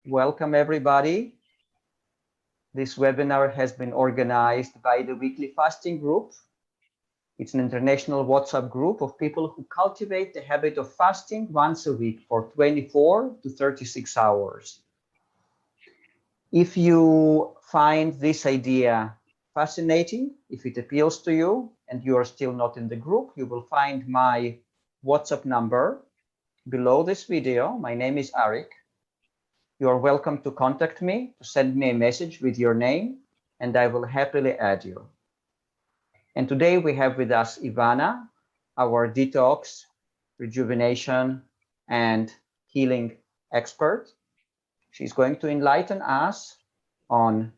Welcome everybody. This webinar has been organized by the Weekly Fasting Group. It's an international WhatsApp group of people who cultivate the habit of fasting once a week for 24 to 36 hours. If you find this idea fascinating, if it appeals to you and you are still not in the group, you will find my WhatsApp number below this video. My name is Arik. You are welcome to contact me, to send me a message with your name, and I will happily add you. And today we have with us Ivana, our detox, rejuvenation, and healing expert. She's going to enlighten us on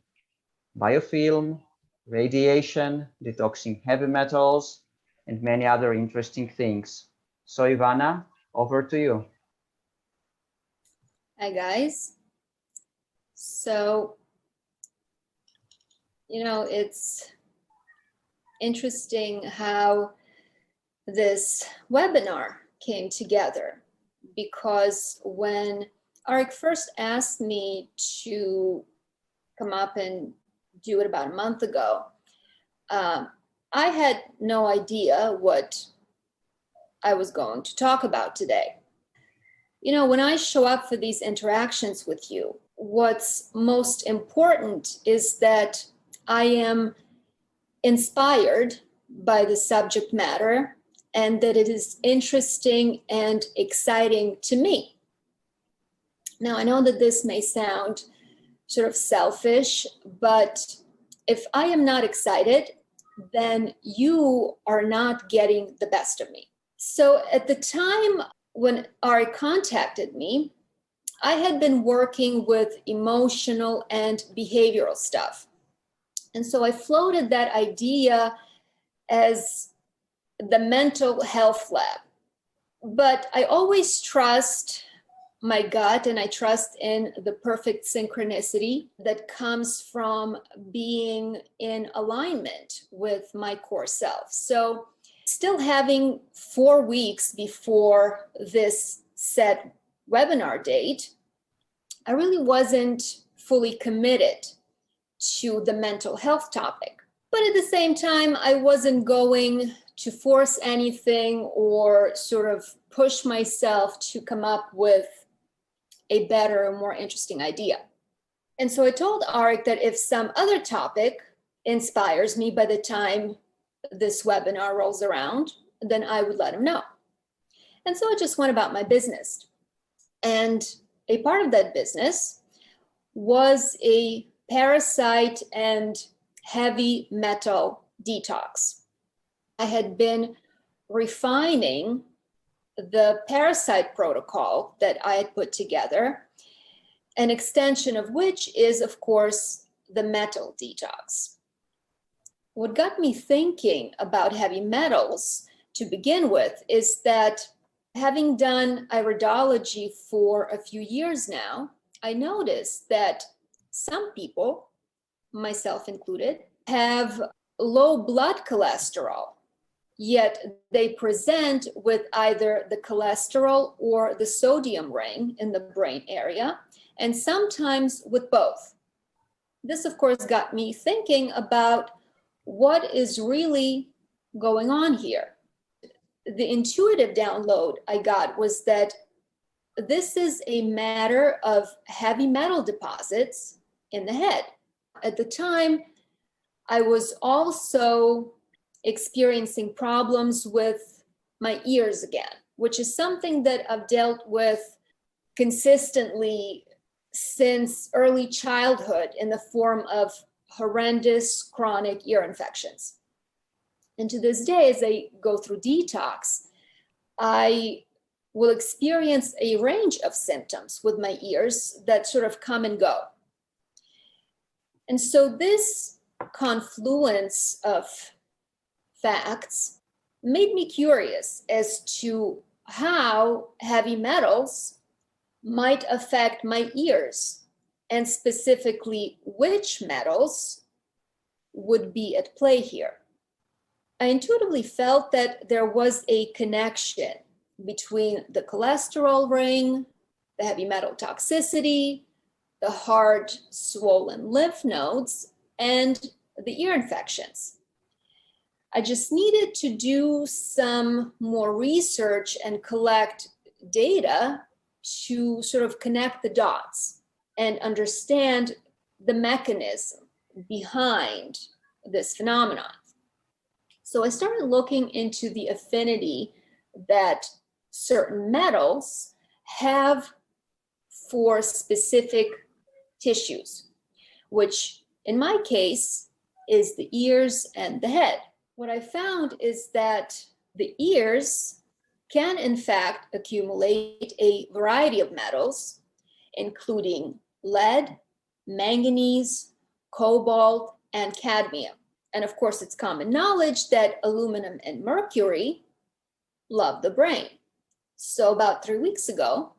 biofilm, radiation, detoxing heavy metals, and many other interesting things. So Ivana, over to you. Hi guys. So, it's interesting how this webinar came together, because when Arik first asked me to come up and do it about a month ago, I had no idea what I was going to talk about today. When I show up for these interactions with you, what's most important is that I am inspired by the subject matter and that it is interesting and exciting to me. Now, I know that this may sound sort of selfish, but if I am not excited, then you are not getting the best of me. So at the time when Arik contacted me, I had been working with emotional and behavioral stuff. And so I floated that idea as the mental health lab. But I always trust my gut, and I trust in the perfect synchronicity that comes from being in alignment with my core self. So still having 4 weeks before this set webinar date, I really wasn't fully committed to the mental health topic. But at the same time, I wasn't going to force anything or sort of push myself to come up with a better and more interesting idea. And so I told Arik that if some other topic inspires me by the time this webinar rolls around, then I would let him know. And so I just went about my business. And a part of that business was a parasite and heavy metal detox. I had been refining the parasite protocol that I had put together, an extension of which is, of course, the metal detox. What got me thinking about heavy metals to begin with is that having done iridology for a few years now, I noticed that some people, myself included, have low blood cholesterol, yet they present with either the cholesterol or the sodium ring in the brain area, and sometimes with both. This, of course, got me thinking about what is really going on here. The intuitive download I got was that this is a matter of heavy metal deposits in the head. At the time, I was also experiencing problems with my ears again, which is something that I've dealt with consistently since early childhood in the form of horrendous chronic ear infections. And to this day, as I go through detox, I will experience a range of symptoms with my ears that sort of come and go. And so this confluence of facts made me curious as to how heavy metals might affect my ears, and specifically which metals would be at play here. I intuitively felt that there was a connection between the cholesterol ring, the heavy metal toxicity, the hard, swollen lymph nodes, and the ear infections. I just needed to do some more research and collect data to sort of connect the dots and understand the mechanism behind this phenomenon. So I started looking into the affinity that certain metals have for specific tissues, which in my case is the ears and the head. What I found is that the ears can in fact accumulate a variety of metals, including lead, manganese, cobalt, and cadmium. And of course, it's common knowledge that aluminum and mercury love the brain. So about 3 weeks ago,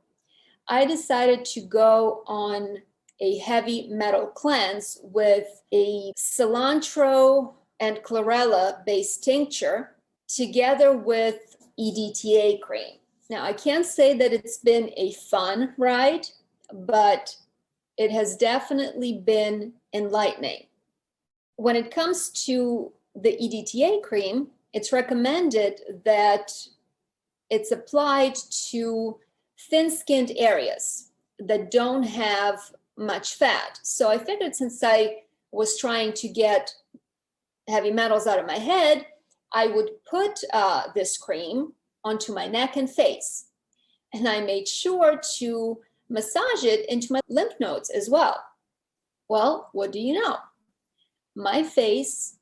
I decided to go on a heavy metal cleanse with a cilantro and chlorella based tincture together with EDTA cream. Now, I can't say that it's been a fun ride, but it has definitely been enlightening. When it comes to the EDTA cream, it's recommended that it's applied to thin-skinned areas that don't have much fat. So I figured since I was trying to get heavy metals out of my head, I would put this cream onto my neck and face. And I made sure to massage it into my lymph nodes as well. Well, what do you know? My face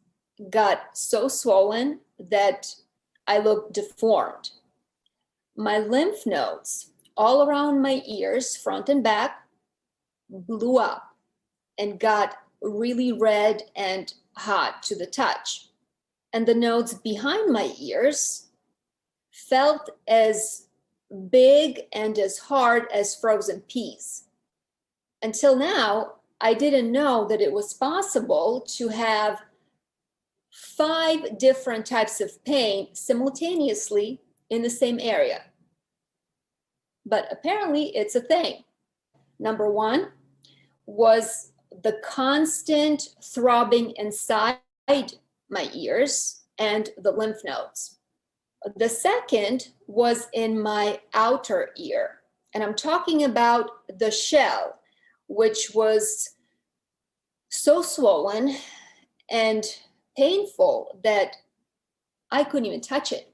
got so swollen that I looked deformed. My lymph nodes all around my ears, front and back, blew up and got really red and hot to the touch. And the nodes behind my ears felt as big and as hard as frozen peas. Until now, I didn't know that it was possible to have 5 different types of pain simultaneously in the same area. But apparently it's a thing. Number 1 was the constant throbbing inside my ears and the lymph nodes. The second was in my outer ear, and I'm talking about the shell, which was so swollen and painful that I couldn't even touch it.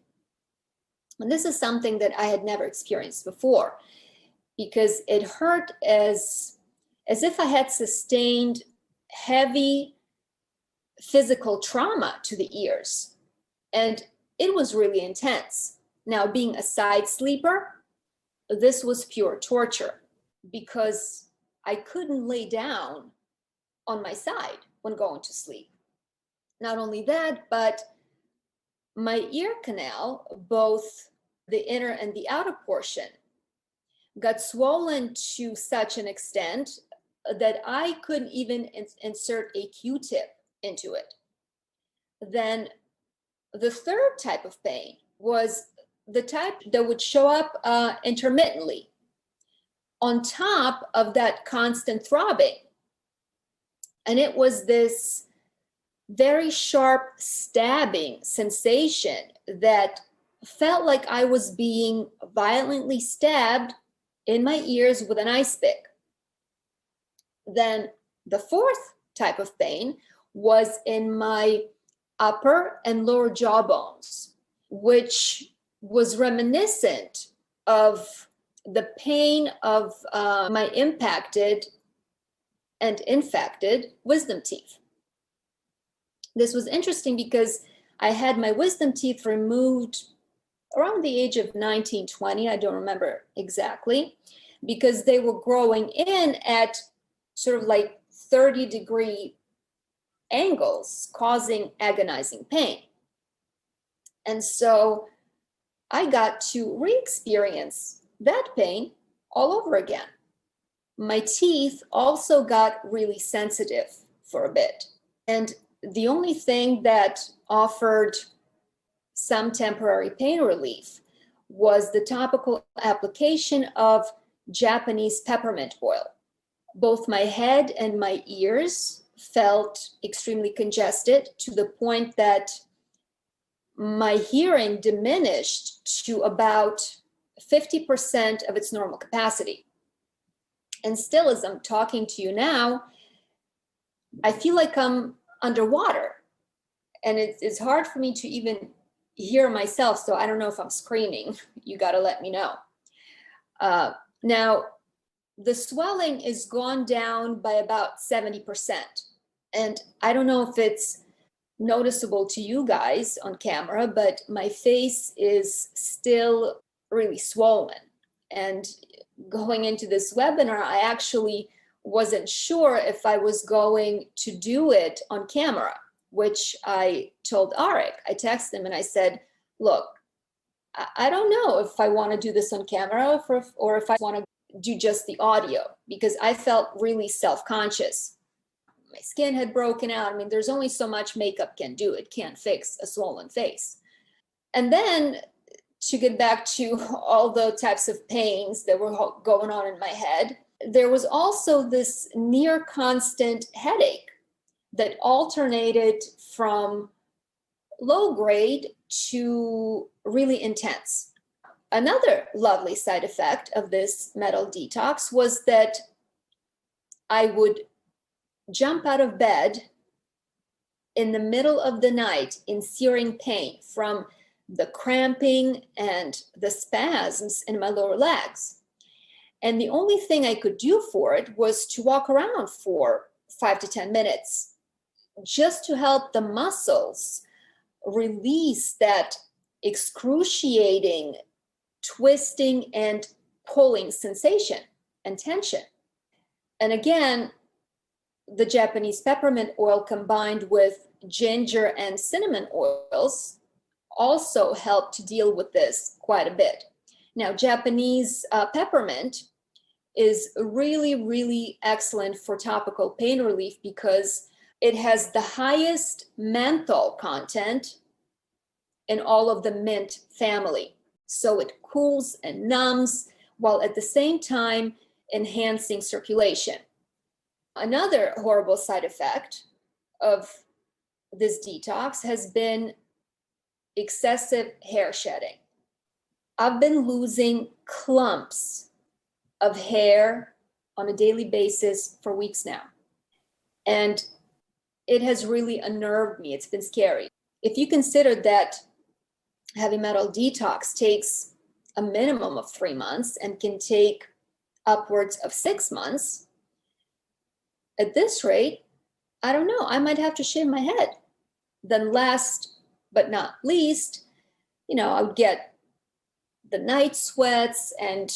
And this is something that I had never experienced before, because it hurt as if I had sustained heavy physical trauma to the ears. And it was really intense. Now, being a side sleeper, this was pure torture because I couldn't lay down on my side when going to sleep. Not only that, but my ear canal, both the inner and the outer portion, got swollen to such an extent that I couldn't even insert a Q-tip into it. Then the third type of pain was the type that would show up intermittently on top of that constant throbbing. And it was this very sharp stabbing sensation that felt like I was being violently stabbed in my ears with an ice pick. Then the fourth type of pain was in my upper and lower jaw bones, which was reminiscent of the pain of my impacted and infected wisdom teeth. This was interesting because I had my wisdom teeth removed around the age of 19, 20, I don't remember exactly, because they were growing in at sort of like 30-degree angles, causing agonizing pain. And so I got to re-experience that pain all over again. My teeth also got really sensitive for a bit. And the only thing that offered some temporary pain relief was the topical application of Japanese peppermint oil. Both my head and my ears felt extremely congested to the point that my hearing diminished to about 50% of its normal capacity. And still, as I'm talking to you now, I feel like I'm underwater. And it's hard for me to even hear myself. So I don't know if I'm screaming. You got to let me know. Now, the swelling is gone down by about 70%. And I don't know if it's noticeable to you guys on camera, but my face is still really swollen. And going into this webinar, I actually wasn't sure if I was going to do it on camera, which I told Arik. I texted him and I said, look, I don't know if I want to do this on camera or if I want to do just the audio, because I felt really self-conscious. My skin had broken out. I mean, there's only so much makeup can do. It can't fix a swollen face. And then to get back to all the types of pains that were going on in my head, there was also this near constant headache that alternated from low grade to really intense. Another lovely side effect of this metal detox was that I would jump out of bed in the middle of the night in searing pain from the cramping and the spasms in my lower legs. And the only thing I could do for it was to walk around for 5 to 10 minutes, just to help the muscles release that excruciating twisting and pulling sensation and tension. And again, the Japanese peppermint oil combined with ginger and cinnamon oils also help to deal with this quite a bit. Now, Japanese peppermint is really, really excellent for topical pain relief because it has the highest menthol content in all of the mint family. So it cools and numbs while at the same time enhancing circulation. Another horrible side effect of this detox has been excessive hair shedding. I've been losing clumps of hair on a daily basis for weeks now. And it has really unnerved me. It's been scary. If you consider that heavy metal detox takes a minimum of 3 months and can take upwards of 6 months, at this rate, I don't know, I might have to shave my head. Then last but not least, I would get the night sweats and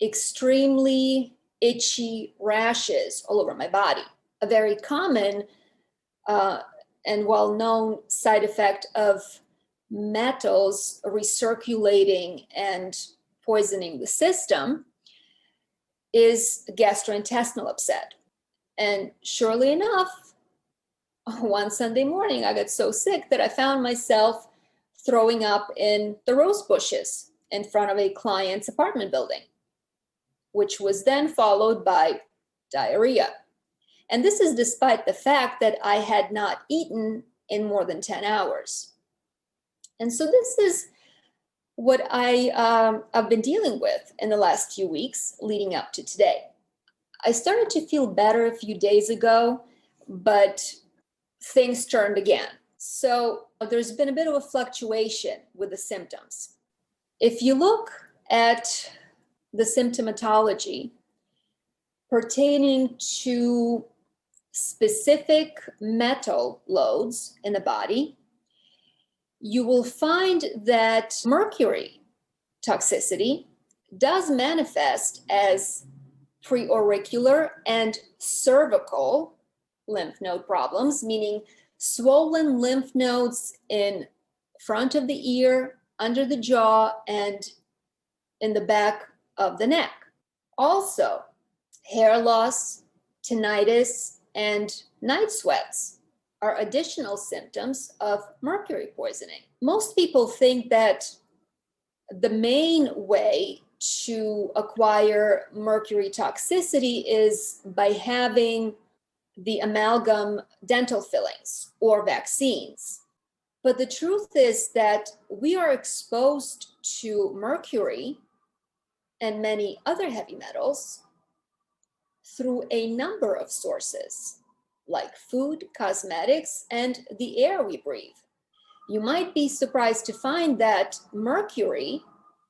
extremely itchy rashes all over my body. A very common and well-known side effect of metals recirculating and poisoning the system is gastrointestinal upset. And surely enough, one Sunday morning, I got so sick that I found myself throwing up in the rose bushes in front of a client's apartment building, which was then followed by diarrhea. And this is despite the fact that I had not eaten in more than 10 hours. And so this is what I've been dealing with in the last few weeks leading up to today. I started to feel better a few days ago, but things turned again. So there's been a bit of a fluctuation with the symptoms. If you look at the symptomatology pertaining to specific metal loads in the body, you will find that mercury toxicity does manifest as preauricular and cervical lymph node problems, meaning swollen lymph nodes in front of the ear, under the jaw, and in the back of the neck. Also, hair loss, tinnitus, and night sweats are additional symptoms of mercury poisoning. Most people think that the main way to acquire mercury toxicity is by having the amalgam dental fillings or vaccines. But the truth is that we are exposed to mercury and many other heavy metals through a number of sources, like food, cosmetics, and the air we breathe. You might be surprised to find that mercury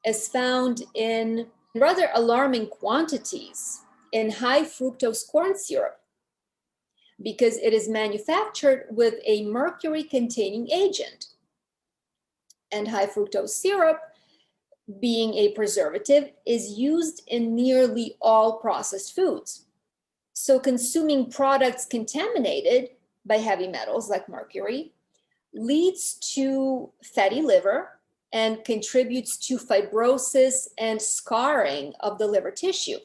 is found in rather alarming quantities in high fructose corn syrup because it is manufactured with a mercury-containing agent. And high fructose syrup, being a preservative, is used in nearly all processed foods. So consuming products contaminated by heavy metals like mercury leads to fatty liver and contributes to fibrosis and scarring of the liver tissue,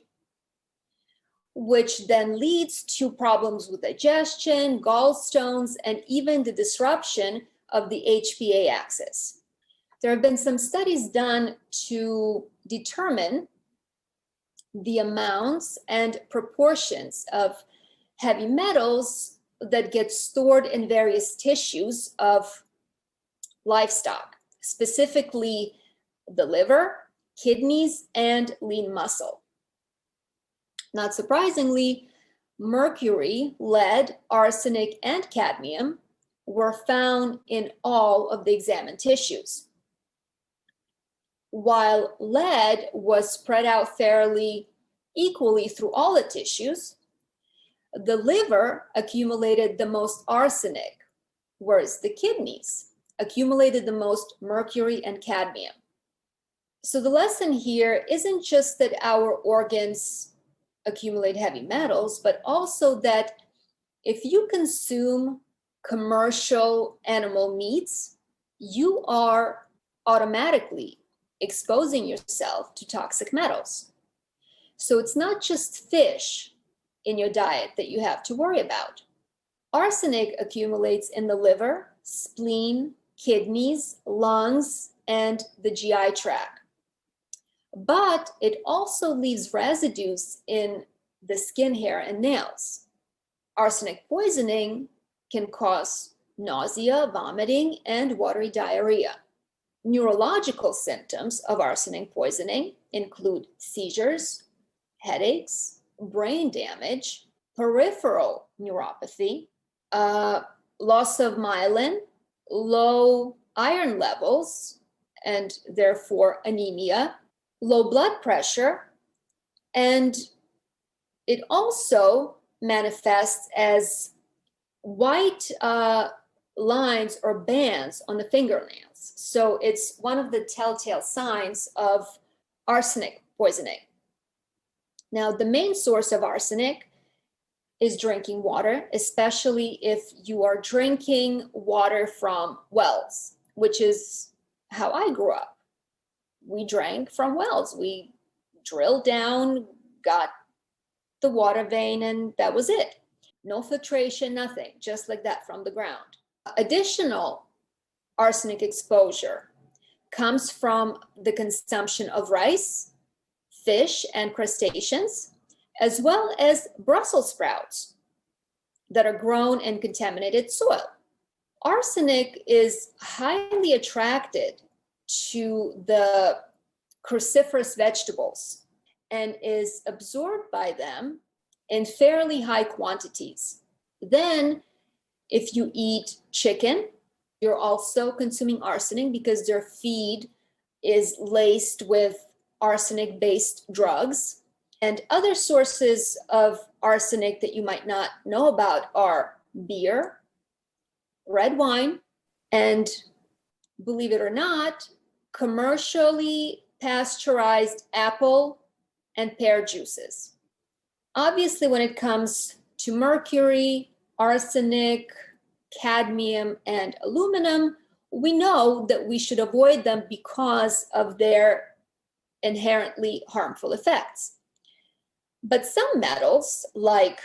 which then leads to problems with digestion, gallstones, and even the disruption of the HPA axis. There have been some studies done to determine the amounts and proportions of heavy metals that get stored in various tissues of livestock, specifically the liver, kidneys, and lean muscle. Not surprisingly, mercury, lead, arsenic, and cadmium were found in all of the examined tissues. While lead was spread out fairly equally through all the tissues, the liver accumulated the most arsenic, whereas the kidneys accumulated the most mercury and cadmium. So the lesson here isn't just that our organs accumulate heavy metals, but also that if you consume commercial animal meats, you are automatically exposing yourself to toxic metals. So it's not just fish in your diet that you have to worry about. Arsenic accumulates in the liver, spleen, kidneys, lungs, and the GI tract. But it also leaves residues in the skin, hair, and nails. Arsenic poisoning can cause nausea, vomiting, and watery diarrhea. Neurological symptoms of arsenic poisoning include seizures, headaches, brain damage, peripheral neuropathy, loss of myelin, low iron levels, and therefore anemia, low blood pressure, and it also manifests as white lines or bands on the fingernails. So it's one of the telltale signs of arsenic poisoning. Now, the main source of arsenic is drinking water, especially if you are drinking water from wells, which is how I grew up. We drank from wells. We drilled down, got the water vein, and that was it. No filtration, nothing, just like that from the ground. Additional arsenic exposure comes from the consumption of rice, fish, and crustaceans, as well as Brussels sprouts that are grown in contaminated soil. Arsenic is highly attracted to the cruciferous vegetables and is absorbed by them in fairly high quantities. Then, if you eat chicken, you're also consuming arsenic because their feed is laced with arsenic-based drugs. And other sources of arsenic that you might not know about are beer, red wine, and believe it or not, commercially pasteurized apple and pear juices. Obviously, when it comes to mercury, arsenic, cadmium, and aluminum, we know that we should avoid them because of their inherently harmful effects. But some metals like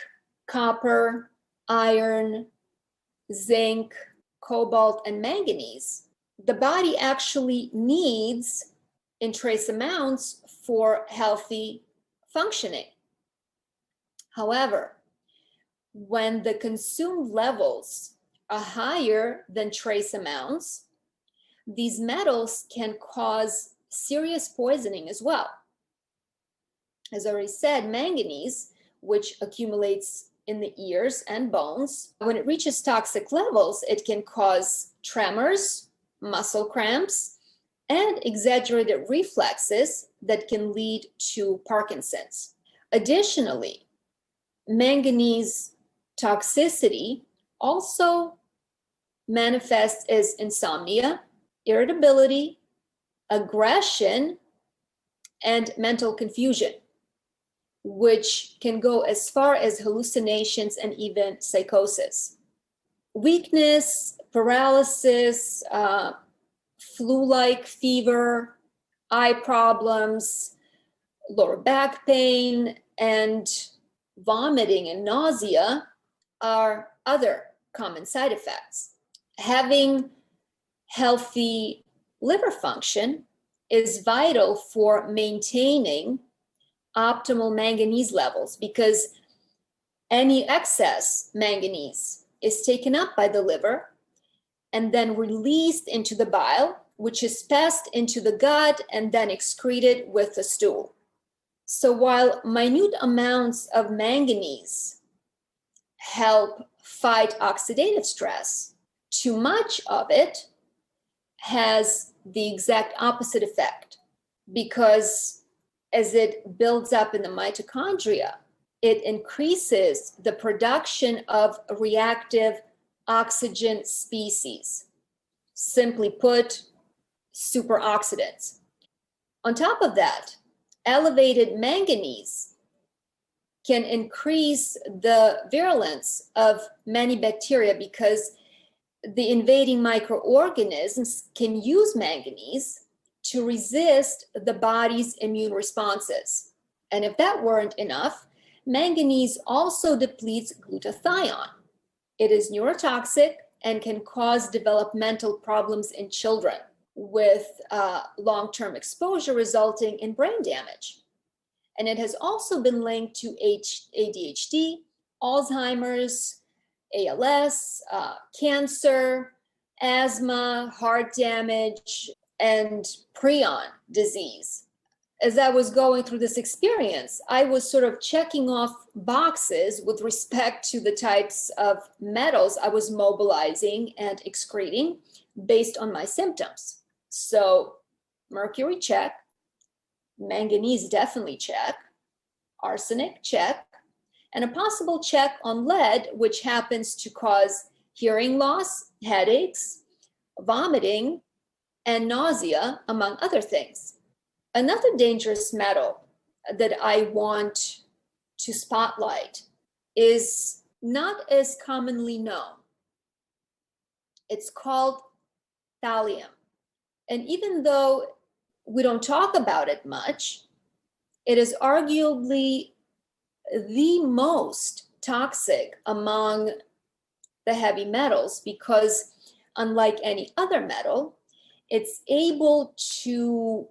copper, iron, zinc, cobalt, and manganese, the body actually needs in trace amounts for healthy functioning. However, when the consumed levels are higher than trace amounts, these metals can cause serious poisoning as well. As I already said, manganese, which accumulates in the ears and bones, when it reaches toxic levels, it can cause tremors, muscle cramps, and exaggerated reflexes that can lead to Parkinson's. Additionally, manganese toxicity also manifests as insomnia, irritability, aggression, and mental confusion, which can go as far as hallucinations and even psychosis. Weakness, paralysis, flu-like fever, eye problems, lower back pain, and vomiting and nausea are other common side effects. Having healthy liver function is vital for maintaining optimal manganese levels, because any excess manganese is taken up by the liver and then released into the bile, which is passed into the gut and then excreted with the stool. So while minute amounts of manganese help fight oxidative stress, too much of it has the exact opposite effect, because as it builds up in the mitochondria, it increases the production of reactive oxygen species. Simply put, superoxidants. On top of that, elevated manganese can increase the virulence of many bacteria, because the invading microorganisms can use manganese to resist the body's immune responses. And if that weren't enough, manganese also depletes glutathione. It is neurotoxic and can cause developmental problems in children, with long-term exposure resulting in brain damage. And it has also been linked to ADHD, Alzheimer's, ALS, cancer, asthma, heart damage, and prion disease. As I was going through this experience, I was sort of checking off boxes with respect to the types of metals I was mobilizing and excreting based on my symptoms. So mercury, check. Manganese, definitely check. Arsenic, check. And a possible check on lead, which happens to cause hearing loss, headaches, vomiting, and nausea, among other things. Another dangerous metal that I want to spotlight is not as commonly known. It's called thallium. And even though we don't talk about it much, it is arguably the most toxic among the heavy metals, because unlike any other metal, it's able to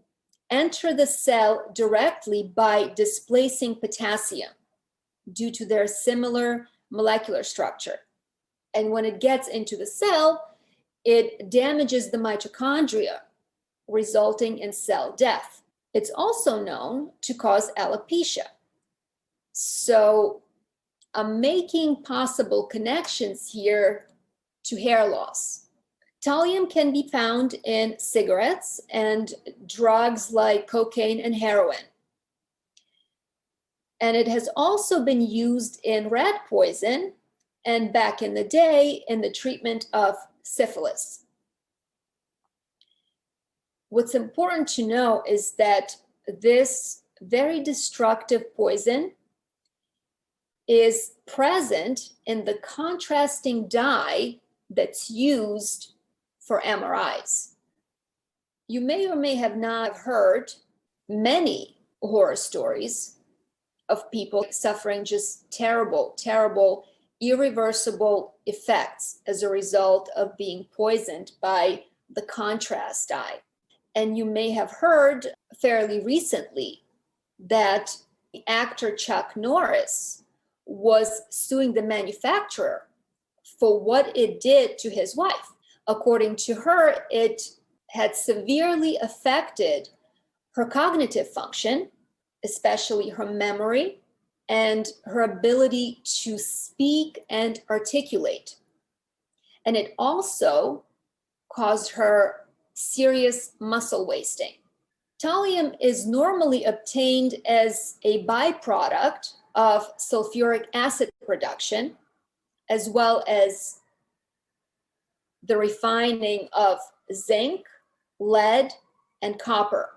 enter the cell directly by displacing potassium due to their similar molecular structure. And when it gets into the cell, it damages the mitochondria, resulting in cell death. It's also known to cause alopecia. So I'm making possible connections here to hair loss. Thallium can be found in cigarettes and drugs like cocaine and heroin. And it has also been used in rat poison, and back in the day in the treatment of syphilis. What's important to know is that this very destructive poison is present in the contrasting dye that's used for MRIs. You may or may have not heard many horror stories of people suffering just terrible, terrible, irreversible effects as a result of being poisoned by the contrast dye. And you may have heard fairly recently that the actor Chuck Norris was suing the manufacturer for what it did to his wife. According to her, it had severely affected her cognitive function, especially her memory and her ability to speak and articulate. And it also caused her serious muscle wasting. Thallium is normally obtained as a byproduct of sulfuric acid production, as well as the refining of zinc, lead, and copper.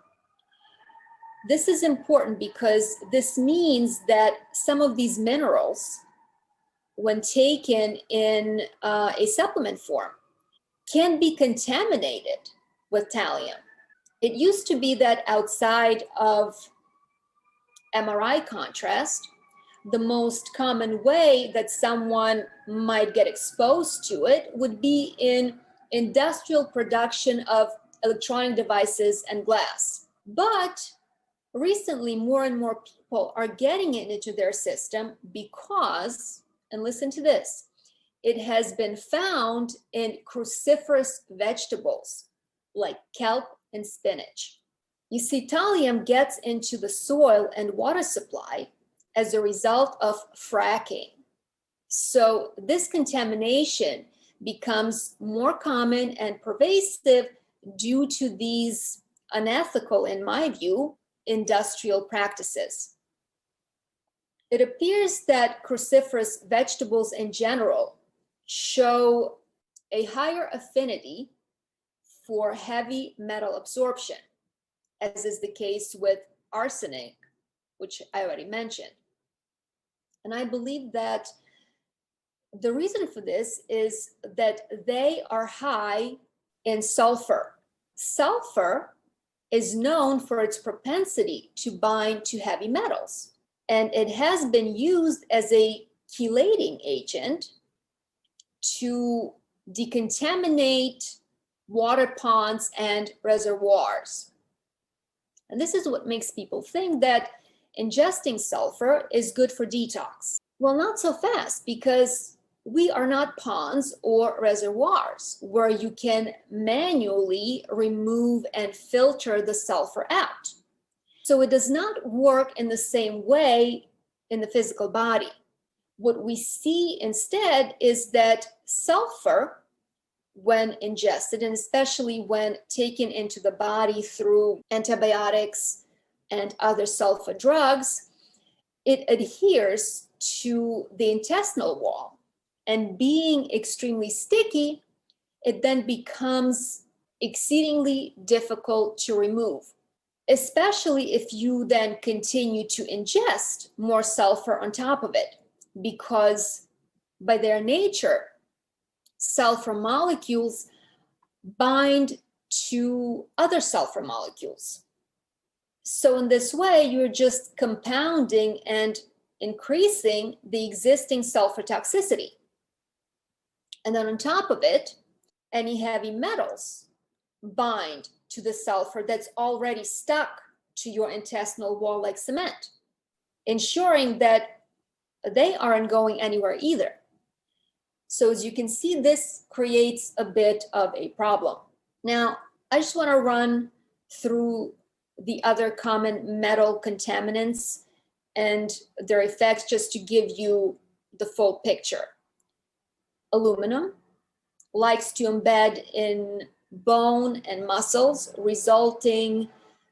This is important because this means that some of these minerals, when taken in a supplement form, can be contaminated with thallium. It used to be that outside of MRI contrast, the most common way that someone might get exposed to it would be in industrial production of electronic devices and glass. But recently, more and more people are getting it into their system because, and listen to this, it has been found in cruciferous vegetables like kelp and spinach. You see, thallium gets into the soil and water supply as a result of fracking. So this contamination becomes more common and pervasive due to these unethical, in my view, industrial practices. It appears that cruciferous vegetables in general show a higher affinity for heavy metal absorption, as is the case with arsenic, which I already mentioned. And I believe that the reason for this is that they are high in sulfur. Sulfur is known for its propensity to bind to heavy metals, and it has been used as a chelating agent to decontaminate water ponds and reservoirs. And this is what makes people think that ingesting sulfur is good for detox. Well, not so fast, because we are not ponds or reservoirs where you can manually remove and filter the sulfur out. So it does not work in the same way in the physical body. What we see instead is that sulfur, when ingested, and especially when taken into the body through antibiotics and other sulfur drugs, it adheres to the intestinal wall. And being extremely sticky, it then becomes exceedingly difficult to remove, especially if you then continue to ingest more sulfur on top of it, because by their nature, sulfur molecules bind to other sulfur molecules. So in this way, you're just compounding and increasing the existing sulfur toxicity. And then on top of it, any heavy metals bind to the sulfur that's already stuck to your intestinal wall like cement, ensuring that they aren't going anywhere either. So as you can see, this creates a bit of a problem. Now, I just want to run through the other common metal contaminants and their effects just to give you the full picture. Aluminum likes to embed in bone and muscles, resulting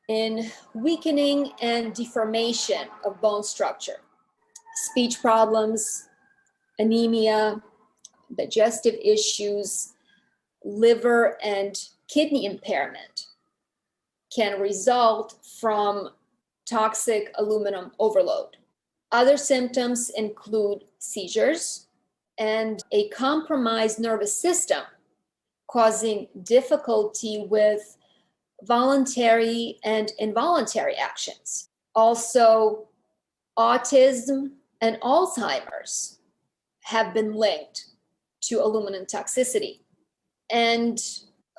in weakening and deformation of bone structure, speech problems, anemia, digestive issues, liver and kidney impairment can result from toxic aluminum overload. Other symptoms include seizures and a compromised nervous system, causing difficulty with voluntary and involuntary actions. Also, autism and Alzheimer's have been linked to aluminum toxicity. And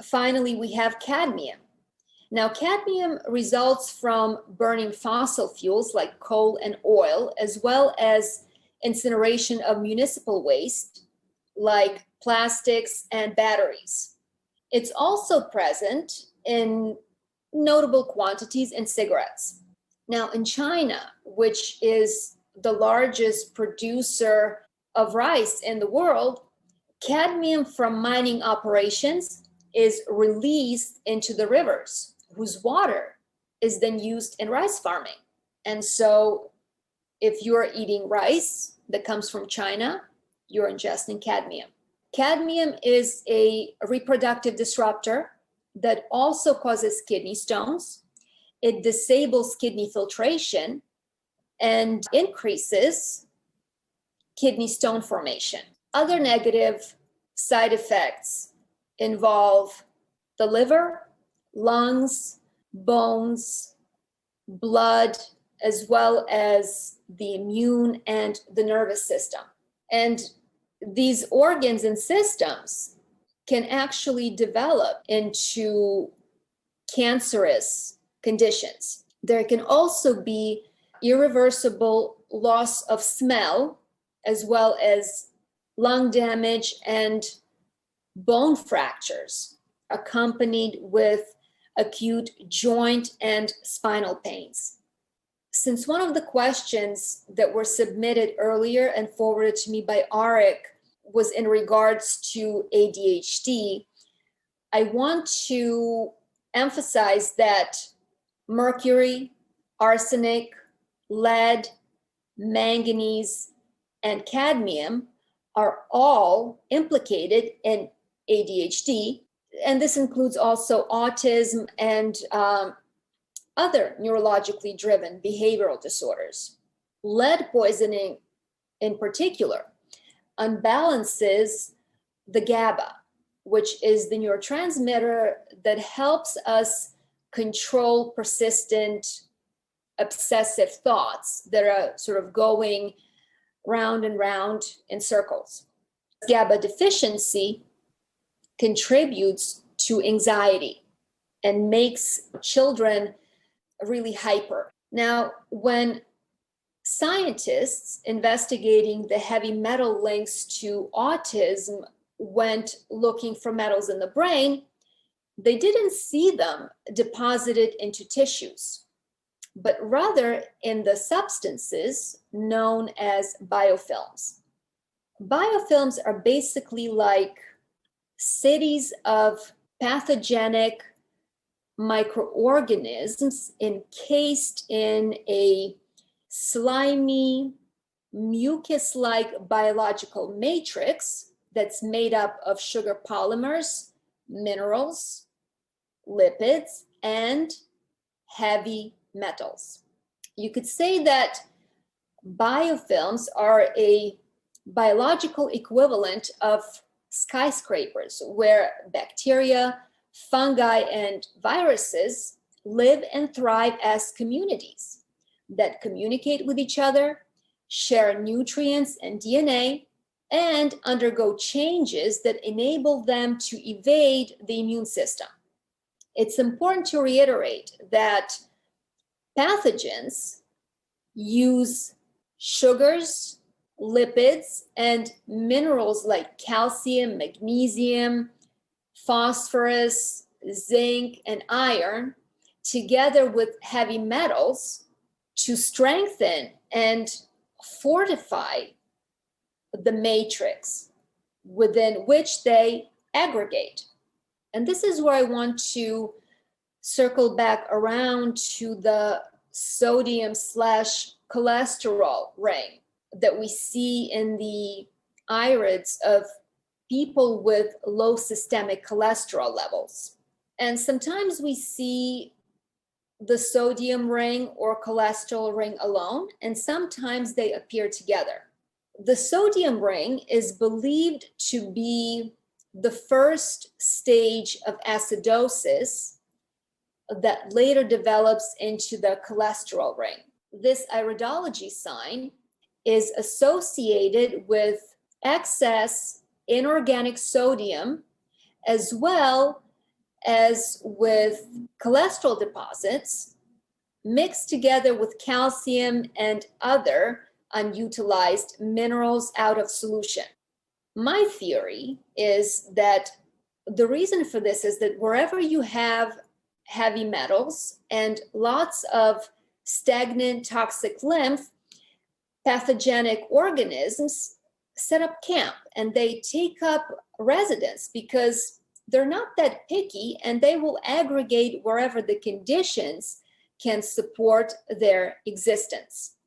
finally, we have cadmium. Now, cadmium results from burning fossil fuels like coal and oil, as well as incineration of municipal waste like plastics and batteries. It's also present in notable quantities in cigarettes. Now, in China, which is the largest producer of rice in the world, cadmium from mining operations is released into the rivers, whose water is then used in rice farming. And so if you're eating rice that comes from China, you're ingesting cadmium. Cadmium is a reproductive disruptor that also causes kidney stones. It disables kidney filtration and increases kidney stone formation. Other negative side effects involve the liver, lungs, bones, blood, as well as the immune and the nervous system. And these organs and systems can actually develop into cancerous conditions. There can also be irreversible loss of smell, as well as lung damage and bone fractures, accompanied with acute joint and spinal pains. Since one of the questions that were submitted earlier and forwarded to me by Arik was in regards to ADHD, I want to emphasize that mercury, arsenic, lead, manganese, and cadmium are all implicated in ADHD, and this includes also autism and other neurologically driven behavioral disorders. Lead poisoning in particular unbalances the GABA, which is the neurotransmitter that helps us control persistent obsessive thoughts that are sort of going round and round in circles. GABA deficiency contributes to anxiety and makes children really hyper. Now, when scientists investigating the heavy metal links to autism went looking for metals in the brain, they didn't see them deposited into tissues, but rather in the substances known as biofilms. Biofilms are basically like cities of pathogenic microorganisms encased in a slimy, mucus-like biological matrix that's made up of sugar polymers, minerals, lipids, and heavy metals. You could say that biofilms are a biological equivalent of skyscrapers, where bacteria, fungi, and viruses live and thrive as communities that communicate with each other, share nutrients and DNA, and undergo changes that enable them to evade the immune system. It's important to reiterate that pathogens use sugars, lipids, and minerals like calcium, magnesium, phosphorus, zinc, and iron, together with heavy metals, to strengthen and fortify the matrix within which they aggregate. And this is where I want to circle back around to the sodium/cholesterol ring that we see in the irids of people with low systemic cholesterol levels. And sometimes we see the sodium ring or cholesterol ring alone, and sometimes they appear together. The sodium ring is believed to be the first stage of acidosis that later develops into the cholesterol ring. This iridology sign is associated with excess inorganic sodium, as well as with cholesterol deposits mixed together with calcium and other unutilized minerals out of solution. My theory is that the reason for this is that wherever you have heavy metals and lots of stagnant toxic lymph, pathogenic organisms set up camp and they take up residence because they're not that picky and they will aggregate wherever the conditions can support their existence.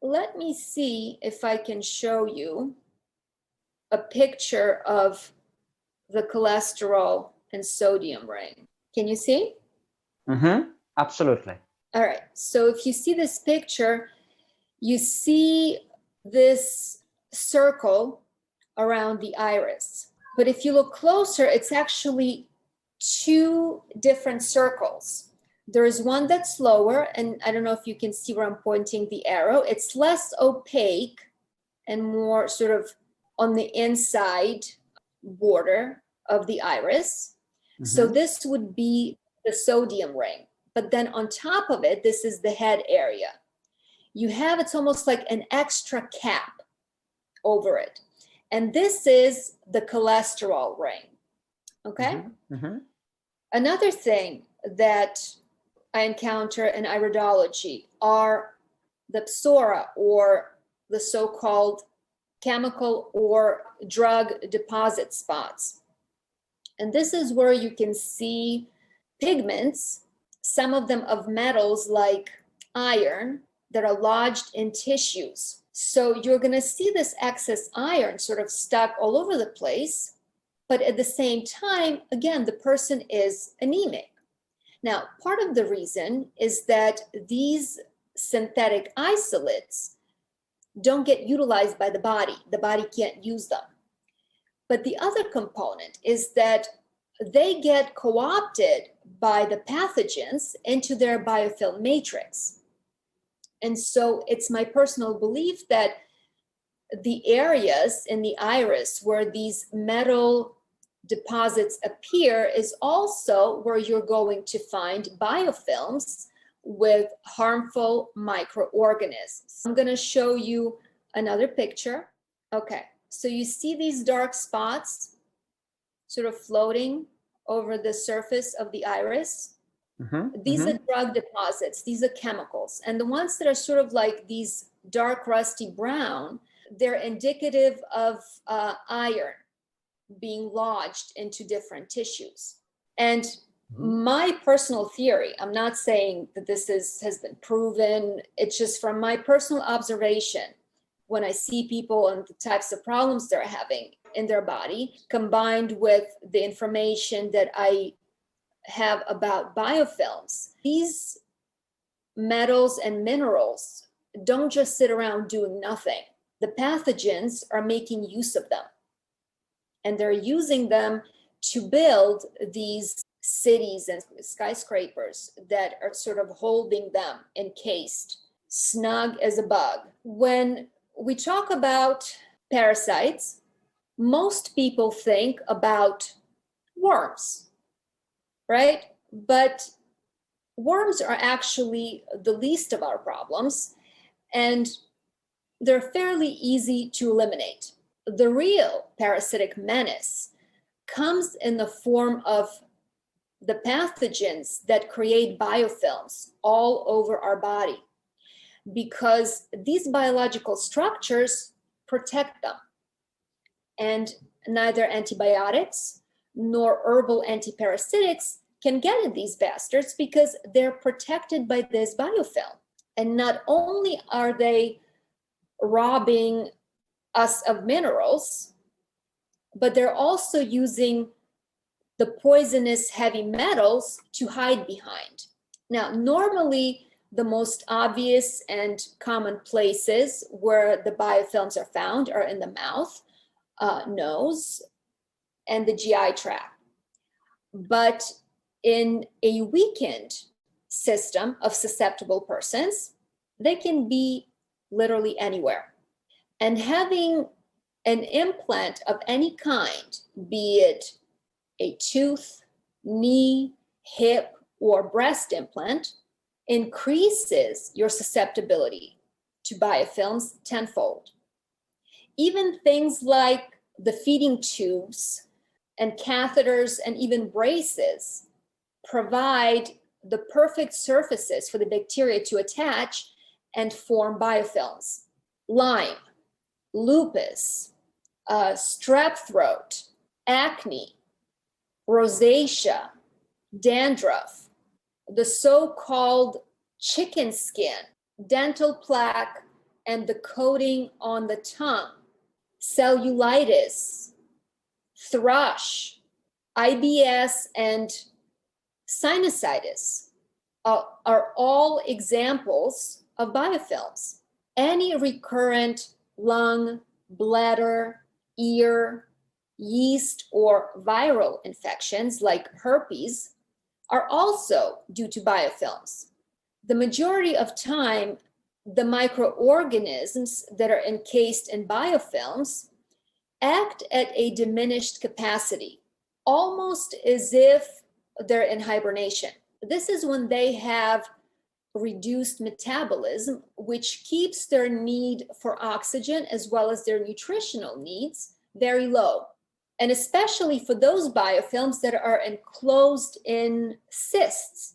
Let me see if I can show you a picture of the cholesterol and sodium ring. Can you see? Absolutely. All right. So if you see this picture, you see this circle around the iris. But if you look closer, it's actually two different circles. There is one that's lower, and I don't know if you can see where I'm pointing the arrow. It's less opaque and more sort of on the inside border of the iris. So this would be the sodium ring. But then on top of it, this is the head area. You have, it's almost like an extra cap over it. And this is the cholesterol ring, okay? Another thing that I encounter in iridology are the psora, or the so-called chemical or drug deposit spots. And this is where you can see pigments, some of them of metals like iron, that are lodged in tissues. So you're going to see this excess iron sort of stuck all over the place, but at the same time, again, the person is anemic. Now, part of the reason is that these synthetic isolates don't get utilized by the body. The body can't use them. But the other component is that they get co-opted by the pathogens into their biofilm matrix. And so it's my personal belief that the areas in the iris where these metal deposits appear is also where you're going to find biofilms with harmful microorganisms. I'm going to show you another picture. Okay, so you see these dark spots sort of floating over the surface of the iris. These are drug deposits, these are chemicals. And the ones that are sort of like these dark rusty brown, they're indicative of iron being lodged into different tissues. And my personal theory, I'm not saying that this has been proven, it's just from my personal observation, when I see people and the types of problems they're having in their body, combined with the information that I have about biofilms, these metals and minerals don't just sit around doing nothing. The pathogens are making use of them, and they're using them to build these cities and skyscrapers that are sort of holding them encased, snug as a bug. When we talk about parasites, most people think about worms, right? But worms are actually the least of our problems, and they're fairly easy to eliminate. The real parasitic menace comes in the form of the pathogens that create biofilms all over our body, because these biological structures protect them. And neither antibiotics nor herbal antiparasitics can get at these bastards because they're protected by this biofilm. And not only are they robbing us of minerals, but they're also using the poisonous heavy metals to hide behind. Now, normally, the most obvious and common places where the biofilms are found are in the mouth, nose, and the GI tract. But in a weakened system of susceptible persons, they can be literally anywhere. And having an implant of any kind, be it a tooth, knee, hip, or breast implant increases your susceptibility to biofilms tenfold. Even things like the feeding tubes and catheters and even braces provide the perfect surfaces for the bacteria to attach and form biofilms. Lyme, lupus, strep throat, acne, rosacea, dandruff, the so-called chicken skin, dental plaque, and the coating on the tongue, cellulitis, thrush, IBS, and sinusitis are all examples of biofilms. Any recurrent lung, bladder, ear, yeast, or viral infections like herpes are also due to biofilms. The majority of time, the microorganisms that are encased in biofilms act at a diminished capacity, almost as if they're in hibernation. This is when they have reduced metabolism, which keeps their need for oxygen as well as their nutritional needs very low. And especially for those biofilms that are enclosed in cysts.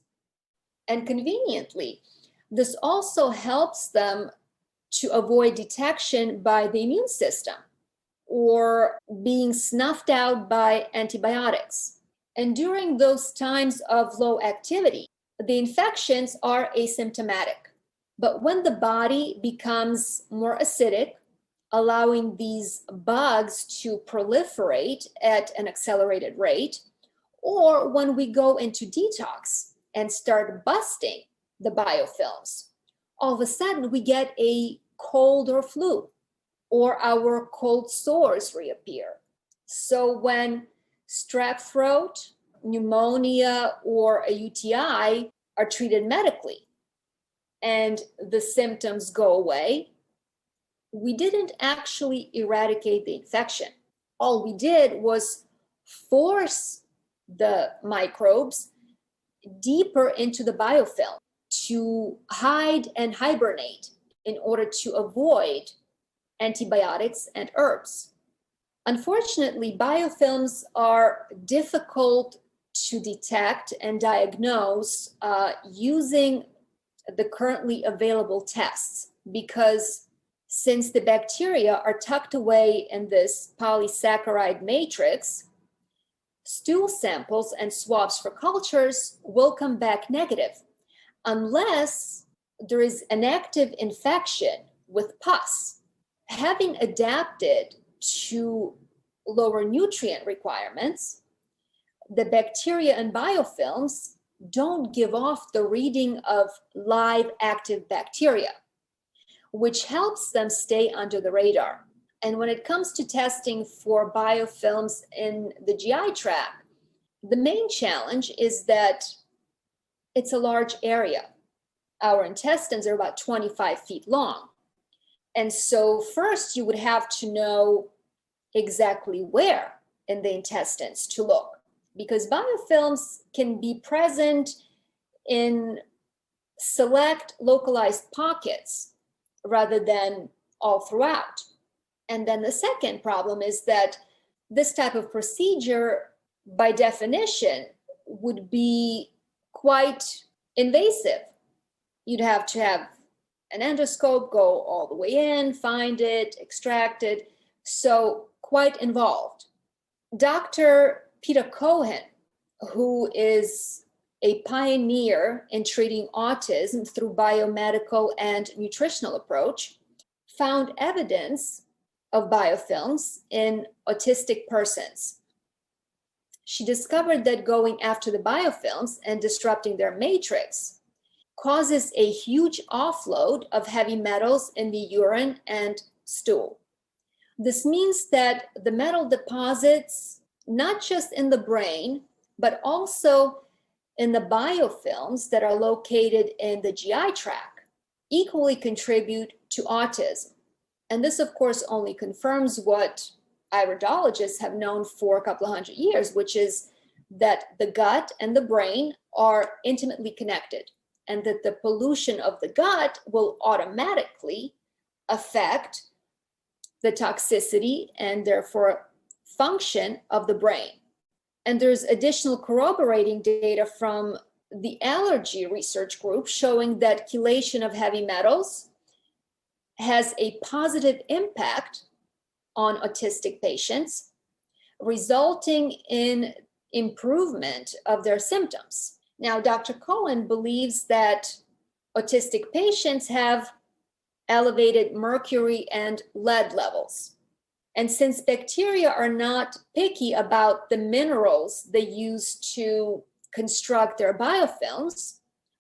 And conveniently, this also helps them to avoid detection by the immune system or being snuffed out by antibiotics. And during those times of low activity, the infections are asymptomatic. But when the body becomes more acidic, allowing these bugs to proliferate at an accelerated rate, or when we go into detox and start busting the biofilms, all of a sudden we get a cold or flu, or our cold sores reappear. So when strep throat, pneumonia, or a UTI are treated medically and the symptoms go away, we didn't actually eradicate the infection. All we did was force the microbes deeper into the biofilm to hide and hibernate in order to avoid antibiotics and herbs. Unfortunately, biofilms are difficult to detect and diagnose using the currently available tests, because since the bacteria are tucked away in this polysaccharide matrix, stool samples and swabs for cultures will come back negative unless there is an active infection with pus. Having adapted to lower nutrient requirements, the bacteria and biofilms don't give off the reading of live active bacteria, which helps them stay under the radar. And when it comes to testing for biofilms in the GI tract, the main challenge is that it's a large area. Our intestines are about 25 feet long. And so first you would have to know exactly where in the intestines to look, because biofilms can be present in select localized pockets rather than all throughout. And then the second problem is that this type of procedure, by definition, would be quite invasive. You'd have to have an endoscope, go all the way in, find it, extract it, so quite involved. Dr. Peter Cohen, who is a pioneer in treating autism through biomedical and nutritional approach, found evidence of biofilms in autistic persons. She discovered that going after the biofilms and disrupting their matrix causes a huge offload of heavy metals in the urine and stool. This means that the metal deposits, not just in the brain, but also in the biofilms that are located in the GI tract, equally contribute to autism. And this, of course, only confirms what iridologists have known for a couple of hundred years, which is that the gut and the brain are intimately connected, and that the pollution of the gut will automatically affect the toxicity and therefore function of the brain. And there's additional corroborating data from the allergy research group showing that chelation of heavy metals has a positive impact on autistic patients, resulting in improvement of their symptoms. Now, Dr. Cohen believes that autistic patients have elevated mercury and lead levels. And since bacteria are not picky about the minerals they use to construct their biofilms,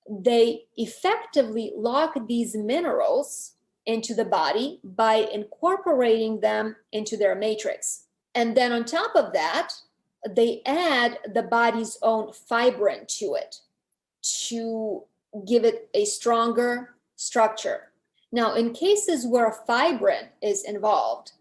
they effectively lock these minerals into the body by incorporating them into their matrix. And then on top of that, they add the body's own fibrin to it to give it a stronger structure. Now, in cases where fibrin is involved,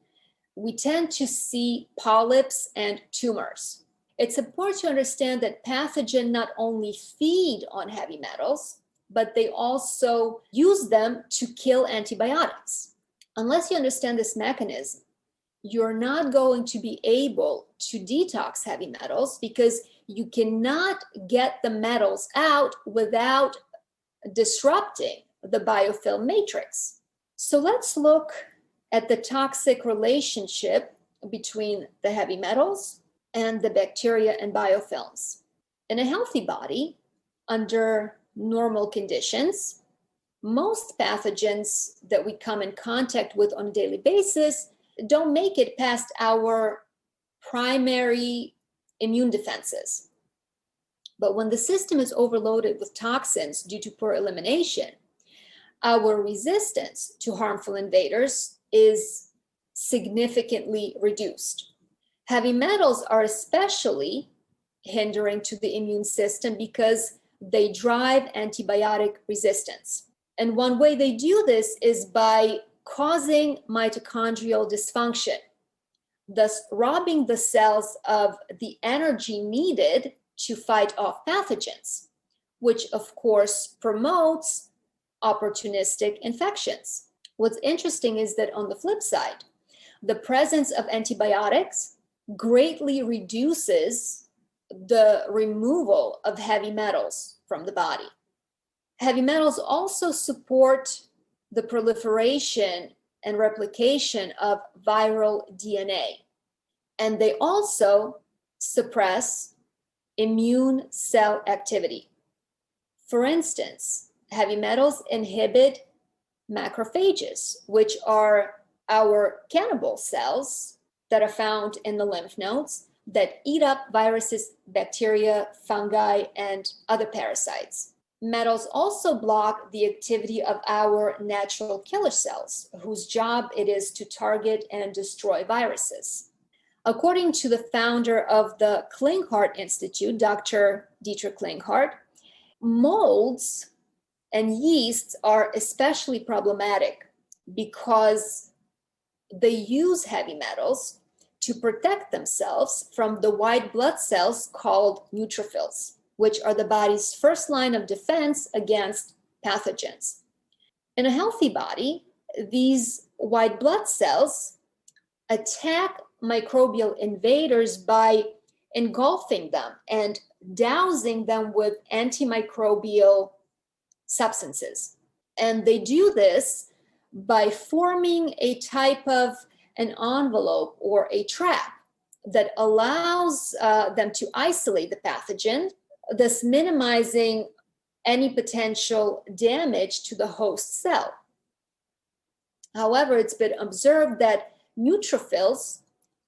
we tend to see polyps and tumors. It's important to understand that pathogens not only feed on heavy metals, but they also use them to kill antibiotics. Unless you understand this mechanism, you're not going to be able to detox heavy metals because you cannot get the metals out without disrupting the biofilm matrix. So let's look at the toxic relationship between the heavy metals and the bacteria and biofilms. In a healthy body, under normal conditions, most pathogens that we come in contact with on a daily basis don't make it past our primary immune defenses. But when the system is overloaded with toxins due to poor elimination, our resistance to harmful invaders is significantly reduced. Heavy metals are especially hindering to the immune system because they drive antibiotic resistance. And one way they do this is by causing mitochondrial dysfunction, thus robbing the cells of the energy needed to fight off pathogens, which of course promotes opportunistic infections. What's interesting is that on the flip side, the presence of antibiotics greatly reduces the removal of heavy metals from the body. Heavy metals also support the proliferation and replication of viral DNA, and they also suppress immune cell activity. For instance, heavy metals inhibit macrophages, which are our cannibal cells that are found in the lymph nodes that eat up viruses, bacteria, fungi, and other parasites. Metals also block the activity of our natural killer cells, whose job it is to target and destroy viruses. According to the founder of the Klinghardt Institute, Dr. Dietrich Klinghardt, molds and yeasts are especially problematic because they use heavy metals to protect themselves from the white blood cells called neutrophils, which are the body's first line of defense against pathogens. In a healthy body, these white blood cells attack microbial invaders by engulfing them and dousing them with antimicrobial substances. And they do this by forming a type of an envelope or a trap that allows them to isolate the pathogen, thus minimizing any potential damage to the host cell. However, it's been observed that neutrophils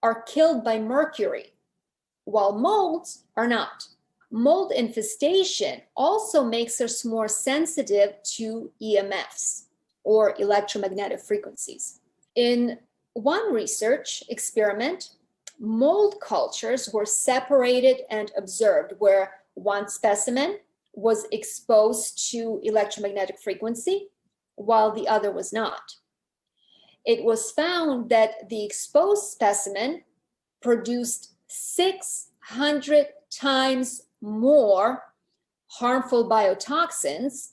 are killed by mercury, while molds are not. Mold infestation also makes us more sensitive to EMFs, or electromagnetic frequencies. In one research experiment, mold cultures were separated and observed, where one specimen was exposed to electromagnetic frequency while the other was not. It was found that the exposed specimen produced 600 times more harmful biotoxins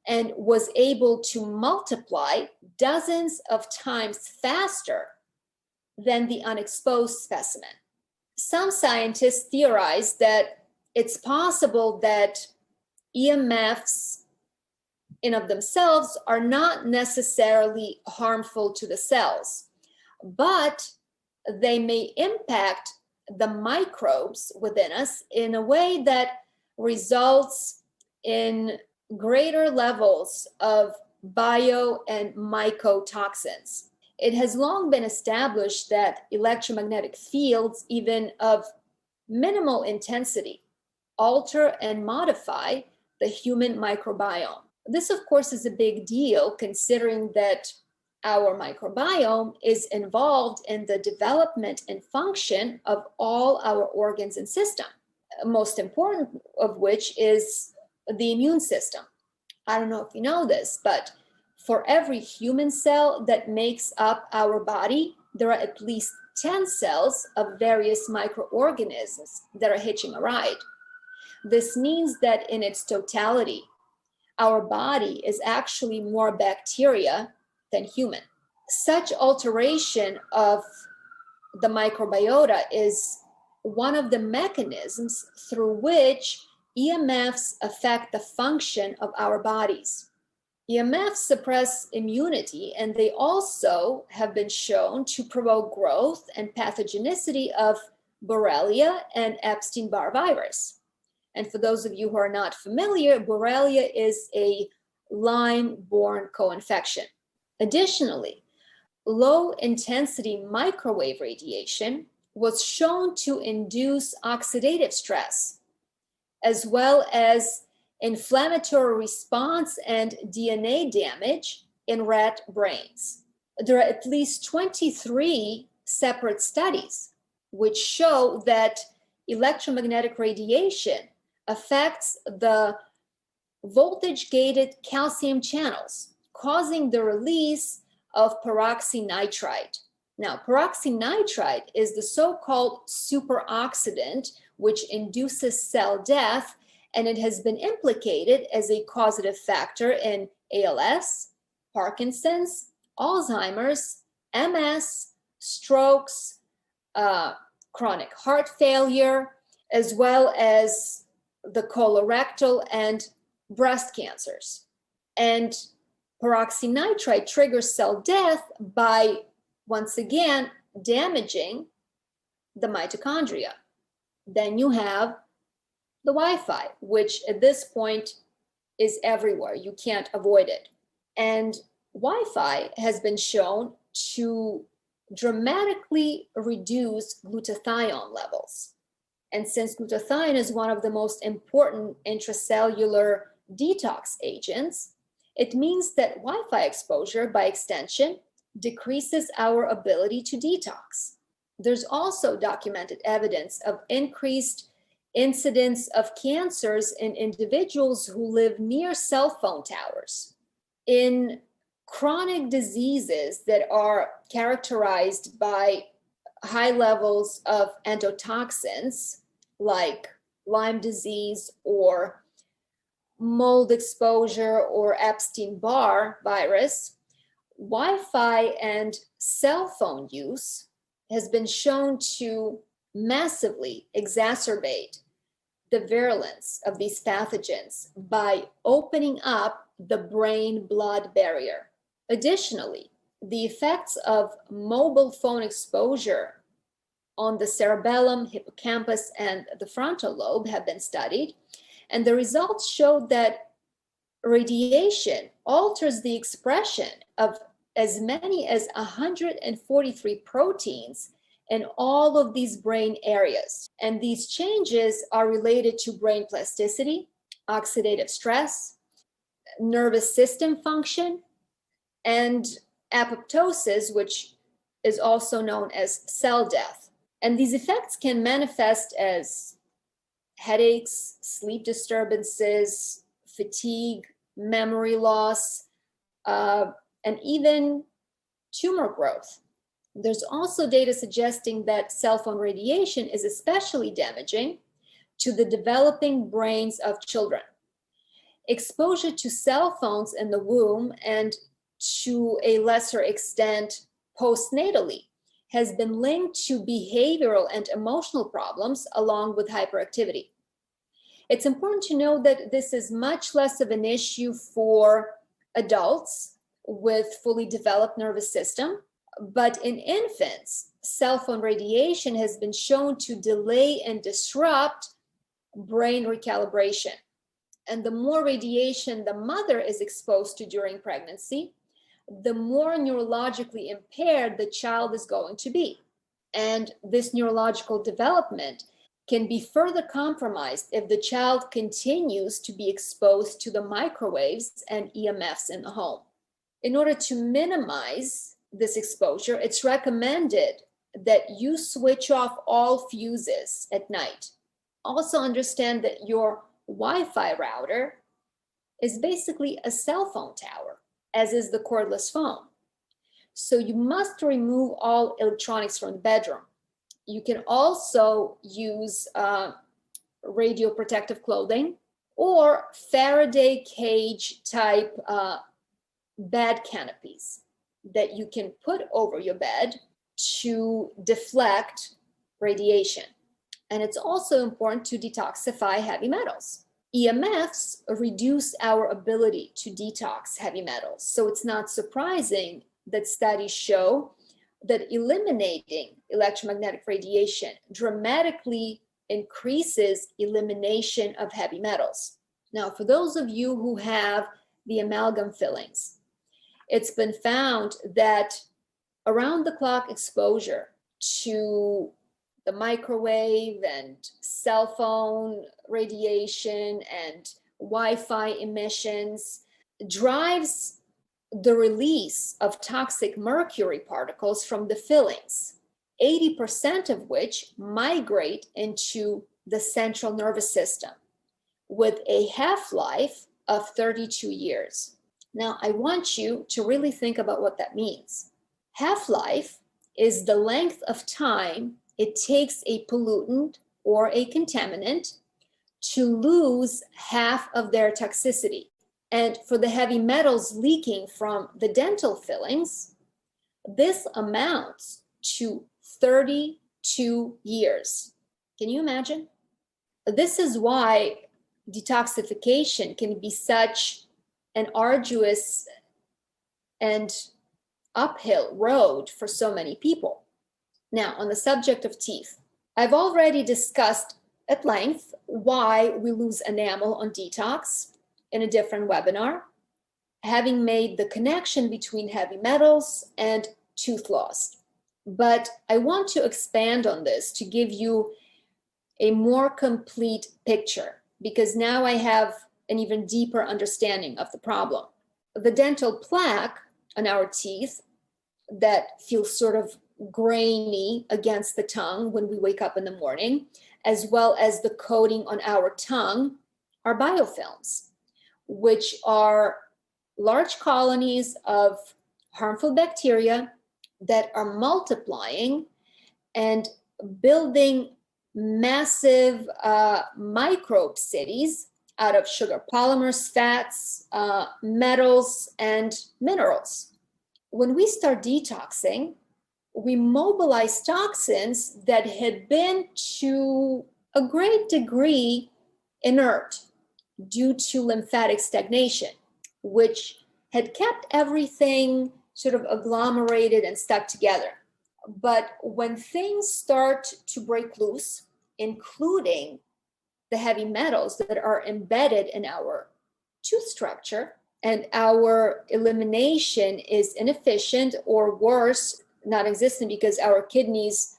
and was able to multiply dozens of times faster than the unexposed specimen. Some scientists theorize that it's possible that EMFs in of themselves are not necessarily harmful to the cells, but they may impact the microbes within us in a way that results in greater levels of bio and mycotoxins. It has long been established that electromagnetic fields, even of minimal intensity, alter and modify the human microbiome. This, of course, is a big deal considering that our microbiome is involved in the development and function of all our organs and system, most important of which is the immune system. I don't know if you know this, but for every human cell that makes up our body, there are at least 10 cells of various microorganisms that are hitching a ride. This means that in its totality, our body is actually more bacteria than human. Such alteration of the microbiota is one of the mechanisms through which EMFs affect the function of our bodies. EMFs suppress immunity, and they also have been shown to promote growth and pathogenicity of Borrelia and Epstein-Barr virus. And for those of you who are not familiar, Borrelia is a Lyme-borne co-infection. Additionally, low-intensity microwave radiation was shown to induce oxidative stress, as well as inflammatory response and DNA damage in rat brains. There are at least 23 separate studies which show that electromagnetic radiation affects the voltage-gated calcium channels, causing the release of peroxynitride. Now, peroxynitride is the so-called superoxidant which induces cell death, and it has been implicated as a causative factor in ALS, Parkinson's, Alzheimer's, MS, strokes, chronic heart failure, as well as the colorectal and breast cancers. And peroxynitride triggers cell death by, once again, damaging the mitochondria. Then you have the Wi-Fi, which at this point is everywhere. You can't avoid it. And Wi-Fi has been shown to dramatically reduce glutathione levels. And since glutathione is one of the most important intracellular detox agents, it means that Wi-Fi exposure, by extension, decreases our ability to detox. There's also documented evidence of increased incidence of cancers in individuals who live near cell phone towers. In chronic diseases that are characterized by high levels of endotoxins, like Lyme disease or mold exposure or Epstein-Barr virus, Wi-Fi and cell phone use has been shown to massively exacerbate the virulence of these pathogens by opening up the brain-blood barrier. Additionally, the effects of mobile phone exposure on the cerebellum, hippocampus, and the frontal lobe have been studied, and the results showed that radiation alters the expression of as many as 143 proteins in all of these brain areas. And these changes are related to brain plasticity, oxidative stress, nervous system function, and apoptosis, which is also known as cell death. And these effects can manifest as headaches, sleep disturbances, fatigue, memory loss, and even tumor growth. There's also data suggesting that cell phone radiation is especially damaging to the developing brains of children. Exposure to cell phones in the womb and to a lesser extent postnatally has been linked to behavioral and emotional problems along with hyperactivity. It's important to know that this is much less of an issue for adults with fully developed nervous system, but in infants, cell phone radiation has been shown to delay and disrupt brain recalibration. And the more radiation the mother is exposed to during pregnancy, the more neurologically impaired the child is going to be. And this neurological development can be further compromised if the child continues to be exposed to the microwaves and EMFs in the home. In order to minimize this exposure, it's recommended that you switch off all fuses at night. Also understand that your Wi-Fi router is basically a cell phone tower, as is the cordless phone. So you must remove all electronics from the bedroom. You can also use radio protective clothing or Faraday cage type bed canopies that you can put over your bed to deflect radiation. And it's also important to detoxify heavy metals. EMFs reduce our ability to detox heavy metals. So it's not surprising that studies show that eliminating electromagnetic radiation dramatically increases elimination of heavy metals. Now, for those of you who have the amalgam fillings, it's been found that around-the-clock exposure to the microwave and cell phone radiation and Wi-Fi emissions drives the release of toxic mercury particles from the fillings, 80% of which migrate into the central nervous system with a half-life of 32 years. Now, I want you to really think about what that means. Half-life is the length of time it takes a pollutant or a contaminant to lose half of their toxicity. And for the heavy metals leaking from the dental fillings, this amounts to 32 years. Can you imagine? This is why detoxification can be such an arduous and uphill road for so many people. Now, on the subject of teeth, I've already discussed at length why we lose enamel on detox in a different webinar, having made the connection between heavy metals and tooth loss. But I want to expand on this to give you a more complete picture, because now I have an even deeper understanding of the problem. The dental plaque on our teeth that feels sort of grainy against the tongue when we wake up in the morning, as well as the coating on our tongue, are biofilms, which are large colonies of harmful bacteria that are multiplying and building massive microbe cities out of sugar polymers, fats, metals, and minerals. When we start detoxing, we mobilize toxins that had been to a great degree inert due to lymphatic stagnation, which had kept everything sort of agglomerated and stuck together. But when things start to break loose, including the heavy metals that are embedded in our tooth structure, and our elimination is inefficient or worse, not existent because our kidneys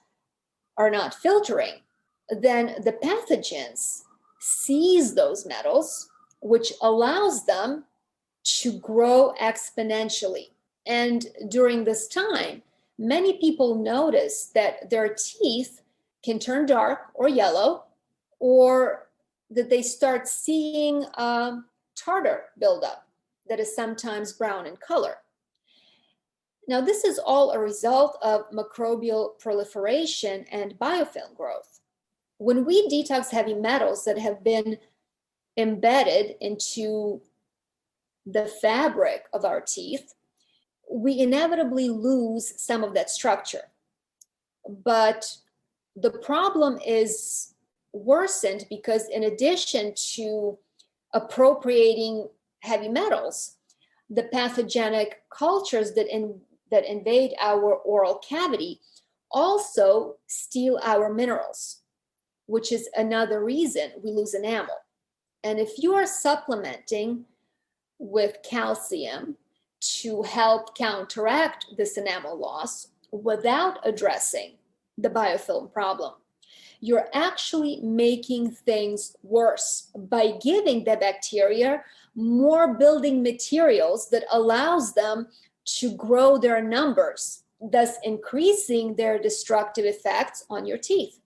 are not filtering, then the pathogens seize those metals, which allows them to grow exponentially. And during this time, many people notice that their teeth can turn dark or yellow, or that they start seeing tartar buildup that is sometimes brown in color. Now, this is all a result of microbial proliferation and biofilm growth. when we detox heavy metals that have been embedded into the fabric of our teeth, we inevitably lose some of that structure. But the problem is worsened because in addition to appropriating heavy metals, the pathogenic cultures that invade our oral cavity also steal our minerals, which is another reason we lose enamel. And if you are supplementing with calcium to help counteract this enamel loss without addressing the biofilm problem, you're actually making things worse by giving the bacteria more building materials that allows them to grow their numbers, thus increasing their destructive effects on your teeth.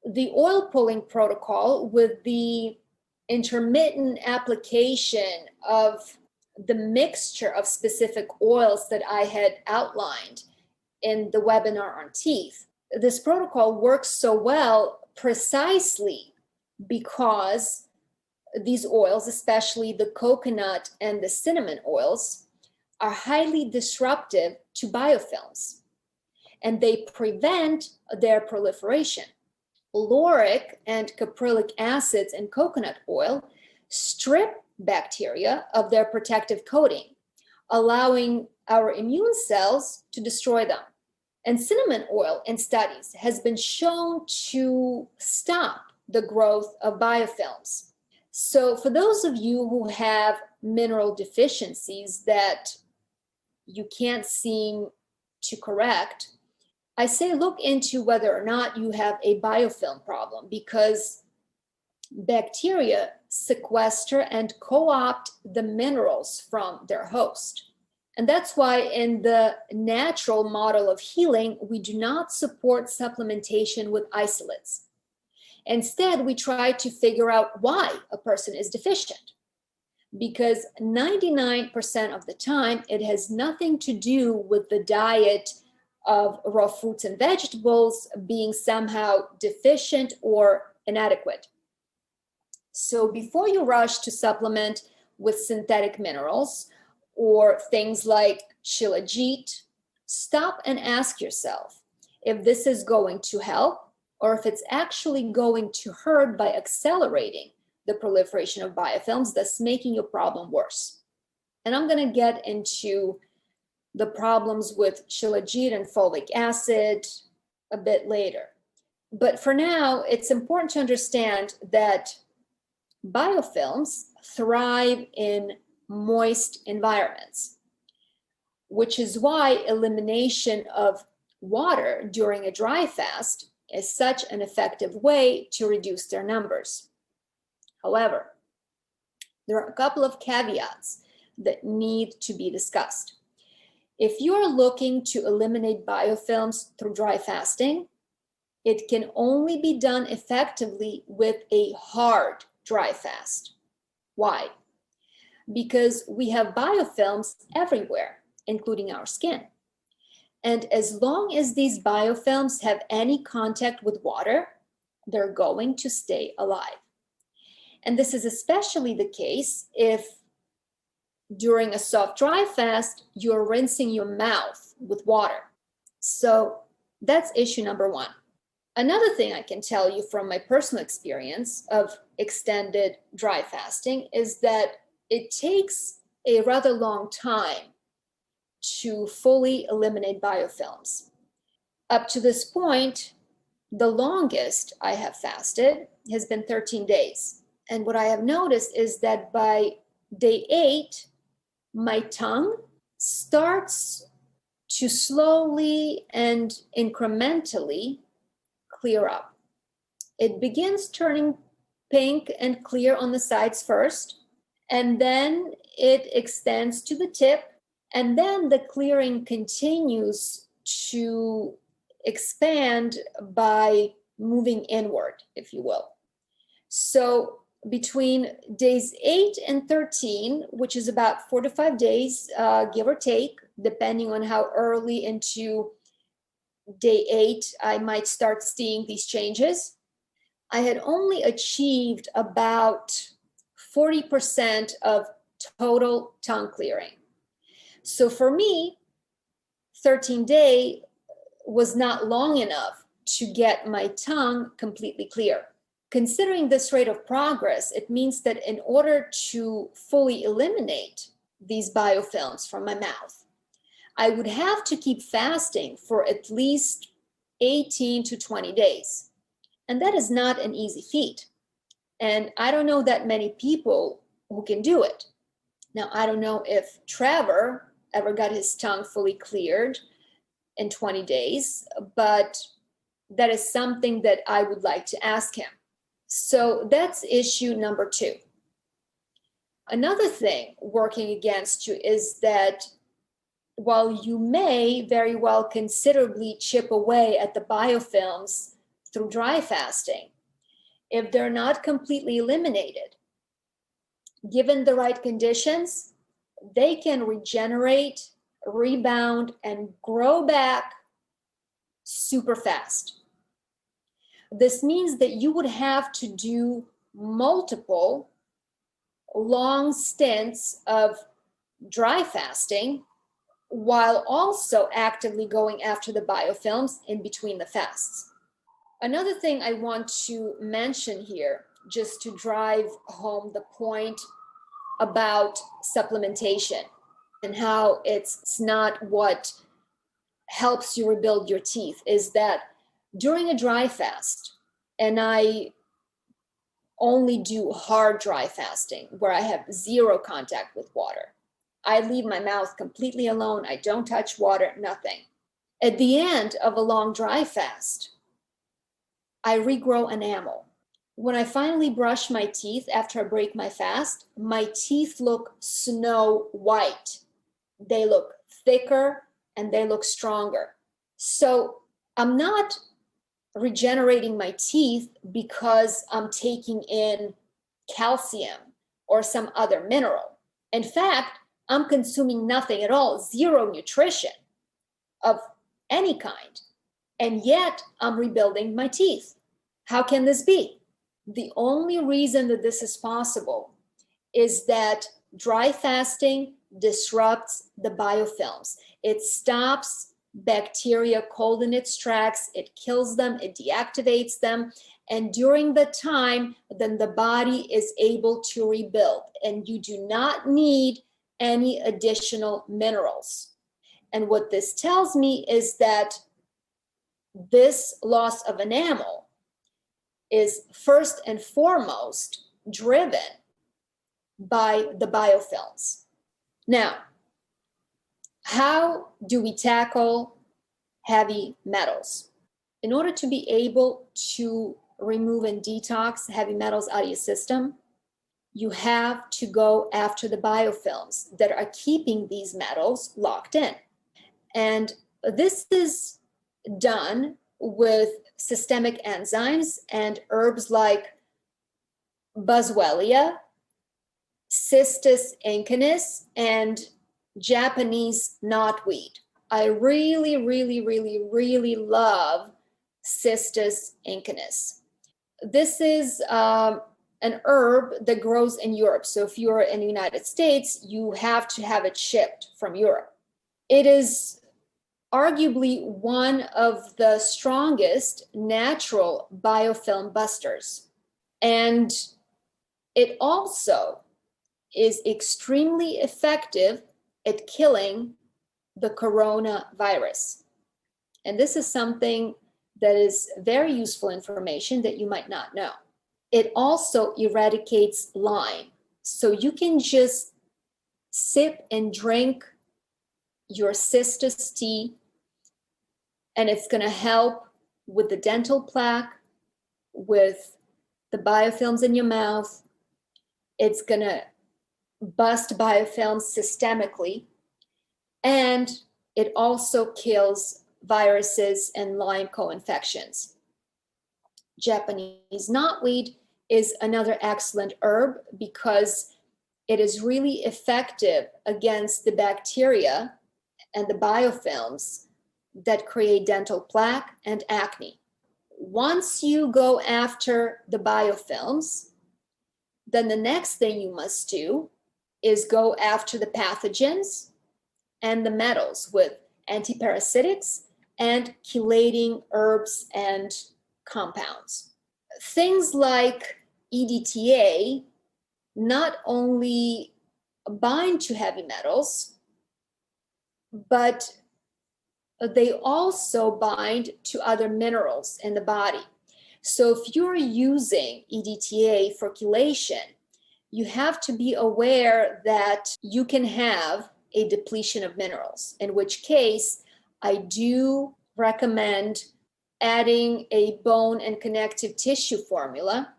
The oil pulling protocol, with the intermittent application of the mixture of specific oils that I had outlined in the webinar on teeth, this protocol works so well precisely because these oils, especially the coconut and the cinnamon oils, are highly disruptive to biofilms, and they prevent their proliferation. Lauric and caprylic acids in coconut oil strip bacteria of their protective coating, allowing our immune cells to destroy them. And cinnamon oil in studies has been shown to stop the growth of biofilms. So for those of you who have mineral deficiencies that you can't seem to correct, I say look into whether or not you have a biofilm problem, because bacteria sequester and co-opt the minerals from their host. And that's why in the natural model of healing, we do not support supplementation with isolates. Instead, we try to figure out why a person is deficient, because 99% of the time, it has nothing to do with the diet of raw fruits and vegetables being somehow deficient or inadequate. So before you rush to supplement with synthetic minerals or things like shilajit, stop and ask yourself if this is going to help or if it's actually going to hurt by accelerating the proliferation of biofilms, thus making your problem worse. And I'm going to get into the problems with shilajit and folic acid a bit later. But for now, it's important to understand that biofilms thrive in moist environments, which is why elimination of water during a dry fast is such an effective way to reduce their numbers. However, there are a couple of caveats that need to be discussed. If you're looking to eliminate biofilms through dry fasting, it can only be done effectively with a hard dry fast. Why? Because we have biofilms everywhere, including our skin. And as long as these biofilms have any contact with water, they're going to stay alive. And this is especially the case if during a soft dry fast, you're rinsing your mouth with water. So that's issue number one. Another thing I can tell you from my personal experience of extended dry fasting is that it takes a rather long time to fully eliminate biofilms. Up to this point, the longest I have fasted has been 13 days. And what I have noticed is that by day 8, my tongue starts to slowly and incrementally clear up. It begins turning pink and clear on the sides first, and then it extends to the tip, and then the clearing continues to expand by moving inward, if you will. So between days 8 and 13, which is about 4 to 5 days, give or take, depending on how early into day 8 I might start seeing these changes, I had only achieved about 40% of total tongue clearing. So for me, 13-day was not long enough to get my tongue completely clear. Considering this rate of progress, it means that in order to fully eliminate these biofilms from my mouth, I would have to keep fasting for at least 18 to 20 days. And that is not an easy feat. And I don't know that many people who can do it. Now, I don't know if Trevor ever got his tongue fully cleared in 20 days, but that is something that I would like to ask him. So that's issue number 2. Another thing working against you is that while you may very well considerably chip away at the biofilms through dry fasting, if they're not completely eliminated, given the right conditions, they can regenerate, rebound, and grow back super fast. This means that you would have to do multiple long stints of dry fasting while also actively going after the biofilms in between the fasts. Another thing I want to mention here, just to drive home the point about supplementation and how it's not what helps you rebuild your teeth, is that during a dry fast, and I only do hard dry fasting where I have zero contact with water. I leave my mouth completely alone. I don't touch water, nothing. At the end of a long dry fast, I regrow enamel. When I finally brush my teeth after I break my fast, my teeth look snow white. They look thicker and they look stronger. So I'm not regenerating my teeth because I'm taking in calcium or some other mineral. In fact, I'm consuming nothing at all, zero nutrition of any kind. And yet I'm rebuilding my teeth. How can this be? The only reason that this is possible is that dry fasting disrupts the biofilms. It stops bacteria cold in its tracks, it kills them, it deactivates them. And during the time, then the body is able to rebuild. And you do not need any additional minerals. And what this tells me is that this loss of enamel is first and foremost driven by the biofilms. Now, how do we tackle heavy metals? In order to be able to remove and detox heavy metals out of your system, you have to go after the biofilms that are keeping these metals locked in. And this is done with systemic enzymes and herbs like boswellia, cistus incanus, and Japanese knotweed. I really, really, really, really love cistus incanus. This is an herb that grows in Europe. So if you're in the United States, you have to have it shipped from Europe. It is arguably one of the strongest natural biofilm busters. And it also is extremely effective at killing the coronavirus. And this is something that is very useful information that you might not know. It also eradicates Lyme. So you can just sip and drink your cistus tea, and it's going to help with the dental plaque, with the biofilms in your mouth. It's going to bust biofilms systemically, and it also kills viruses and Lyme co-infections. Japanese knotweed is another excellent herb because it is really effective against the bacteria and the biofilms that create dental plaque and acne. once you go after the biofilms, then the next thing you must do is go after the pathogens and the metals with antiparasitics and chelating herbs and compounds. Things like EDTA not only bind to heavy metals, but they also bind to other minerals in the body. So if you're using EDTA for chelation, you have to be aware that you can have a depletion of minerals, in which case I do recommend adding a bone and connective tissue formula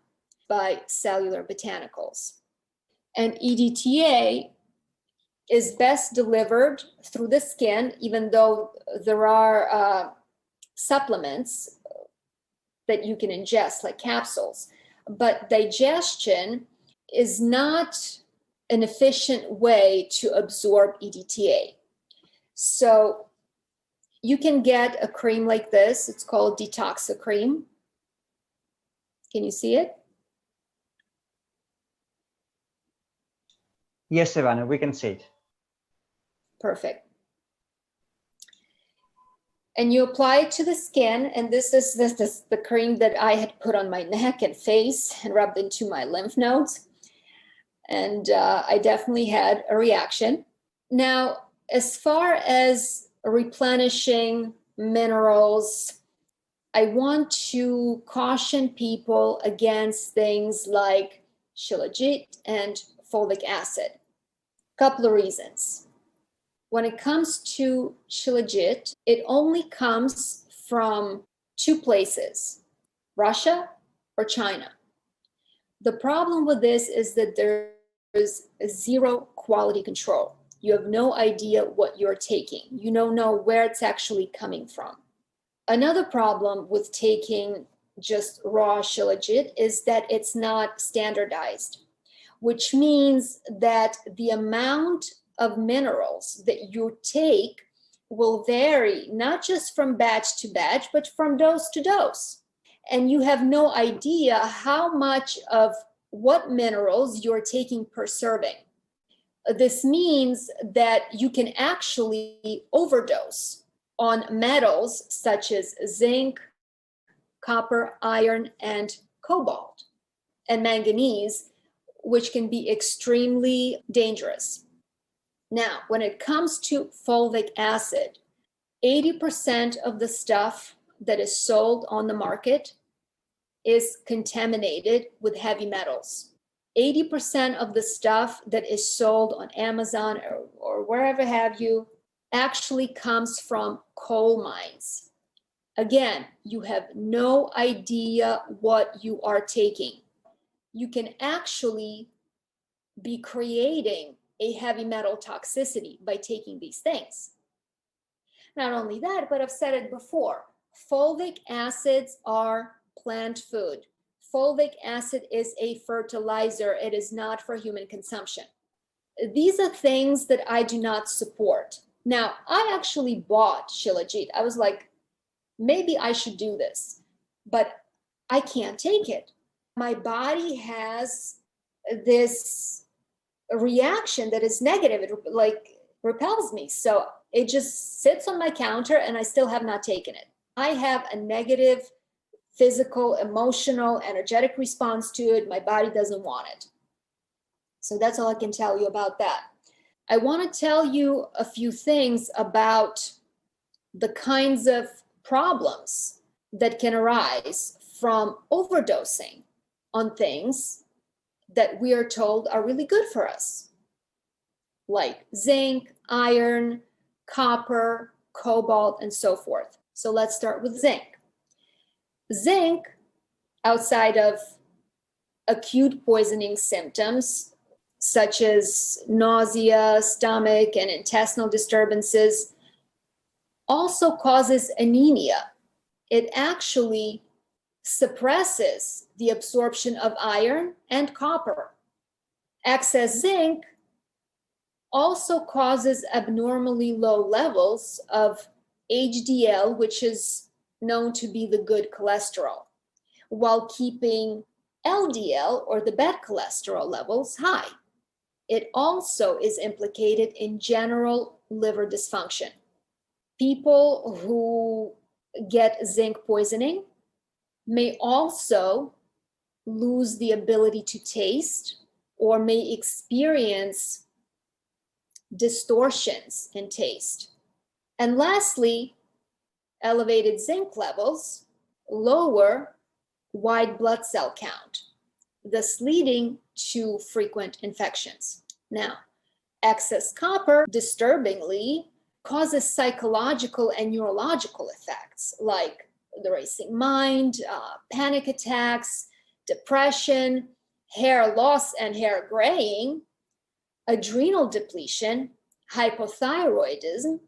by Cellular Botanicals. And EDTA is best delivered through the skin, even though there are supplements that you can ingest, like capsules. But digestion is not an efficient way to absorb EDTA. So you can get a cream like this. It's called Detoxa Cream. Can you see it? Yes, Ivana, we can see it. Perfect. And you apply it to the skin, and this is the cream that I had put on my neck and face and rubbed into my lymph nodes. And I definitely had a reaction. Now, as far as replenishing minerals, I want to caution people against things like shilajit and folic acid. Couple of reasons. When it comes to shilajit, it only comes from two places, Russia or China. The problem with this is that there is zero quality control. You have no idea what you're taking. You don't know where it's actually coming from. Another problem with taking just raw shilajit is that it's not standardized, which means that the amount of minerals that you take will vary, not just from batch to batch, but from dose to dose. And you have no idea how much of what minerals you're taking per serving. This means that you can actually overdose on metals such as zinc, copper, iron, and cobalt, and manganese, which can be extremely dangerous. Now, when it comes to folic acid, 80% of the stuff that is sold on the market is contaminated with heavy metals. 80% of the stuff that is sold on Amazon or wherever have you actually comes from coal mines. Again, you have no idea what you are taking. You can actually be creating a heavy metal toxicity by taking these things. Not only that, but I've said it before, fulvic acids are plant food. Fulvic acid is a fertilizer. It is not for human consumption. These are things that I do not support. Now, I actually bought shilajit. I was like, maybe I should do this, but I can't take it. My body has this reaction that is negative. It like repels me. So it just sits on my counter and I still have not taken it. I have a negative physical, emotional, energetic response to it. My body doesn't want it. So that's all I can tell you about that. I want to tell you a few things about the kinds of problems that can arise from overdosing on things that we are told are really good for us, like zinc, iron, copper, cobalt, and so forth. So let's start with zinc. Zinc, outside of acute poisoning symptoms, such as nausea, stomach, and intestinal disturbances, also causes anemia. It actually suppresses the absorption of iron and copper. Excess zinc also causes abnormally low levels of HDL, which is known to be the good cholesterol, while keeping LDL, or the bad cholesterol, levels high. It also is implicated in general liver dysfunction. People who get zinc poisoning may also lose the ability to taste or may experience distortions in taste. And lastly, elevated zinc levels lower white blood cell count, thus leading to frequent infections. Now, excess copper, disturbingly, causes psychological and neurological effects like the racing mind, panic attacks, depression, hair loss and hair graying, adrenal depletion, hypothyroidism,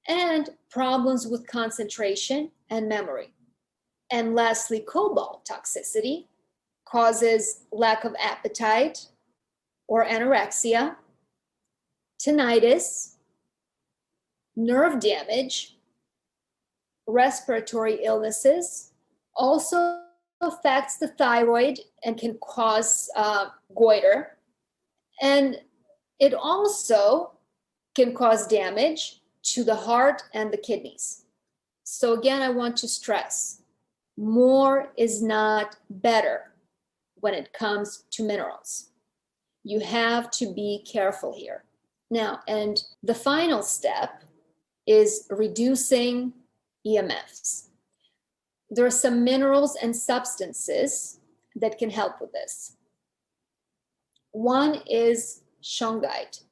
and problems with concentration and memory. And lastly, cobalt toxicity causes lack of appetite or anorexia, tinnitus, nerve damage, respiratory illnesses, also affects the thyroid and can cause goiter. And it also can cause damage to the heart and the kidneys. So again, I want to stress, more is not better when it comes to minerals. You have to be careful here. Now, and the final step is reducing EMFs. There are some minerals and substances that can help with this. One is shungite.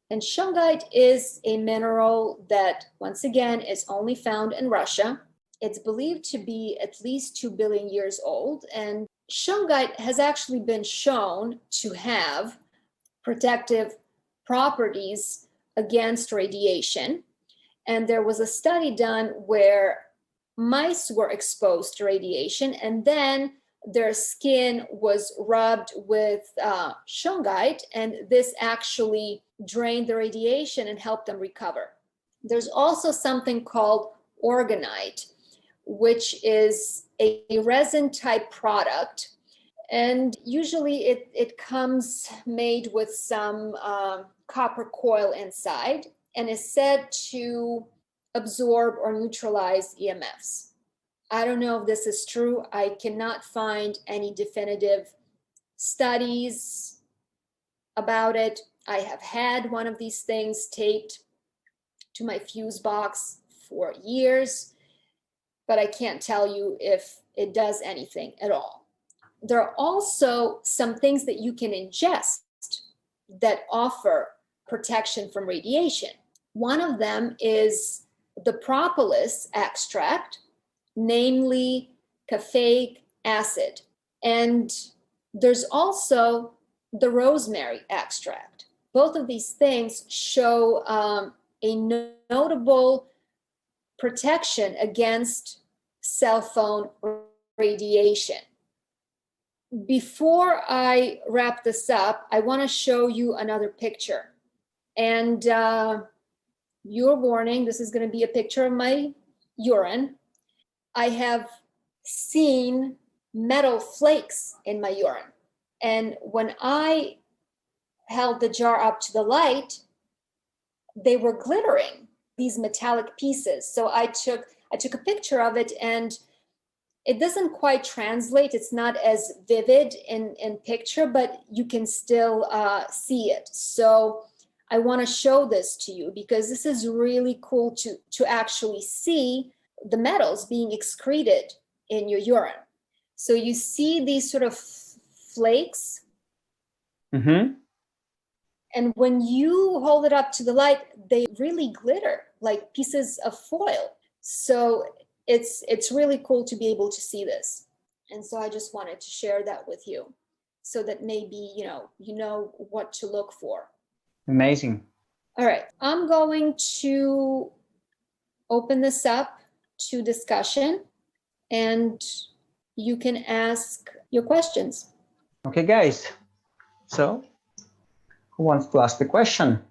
And shungite is a mineral that, once again, is only found in Russia. It's believed to be at least 2 billion years old. And shungite has actually been shown to have protective properties against radiation. And there was a study done where mice were exposed to radiation, and then their skin was rubbed with shungite, and this actually drained the radiation and helped them recover. There's also something called orgonite, which is a resin type product, and usually it comes made with some copper coil inside and is said to absorb or neutralize EMFs. I don't know if this is true. I cannot find any definitive studies about it. I have had one of these things taped to my fuse box for years, but I can't tell you if it does anything at all. There are also some things that you can ingest that offer protection from radiation. One of them is the propolis extract, namely caffeic acid. And there's also the rosemary extract. Both of these things show a notable protection against cell phone radiation. Before I wrap this up, I want to show you another picture. And your warning, this is going to be a picture of my urine. I have seen metal flakes in my urine. And when I held the jar up to the light, they were glittering, these metallic pieces. So I took a picture of it, and it doesn't quite translate. It's not as vivid in picture, but you can still see it. So I want to show this to you because this is really cool to actually see the metals being excreted in your urine. So you see these sort of flakes. Mm-hmm. And when you hold it up to the light, they really glitter like pieces of foil. So it's really cool to be able to see this. And so I just wanted to share that with you so that maybe, you know what to look for. Amazing. All right, I'm going to open this up to discussion, and you can ask your questions. Okay, guys. So, who wants to ask the question?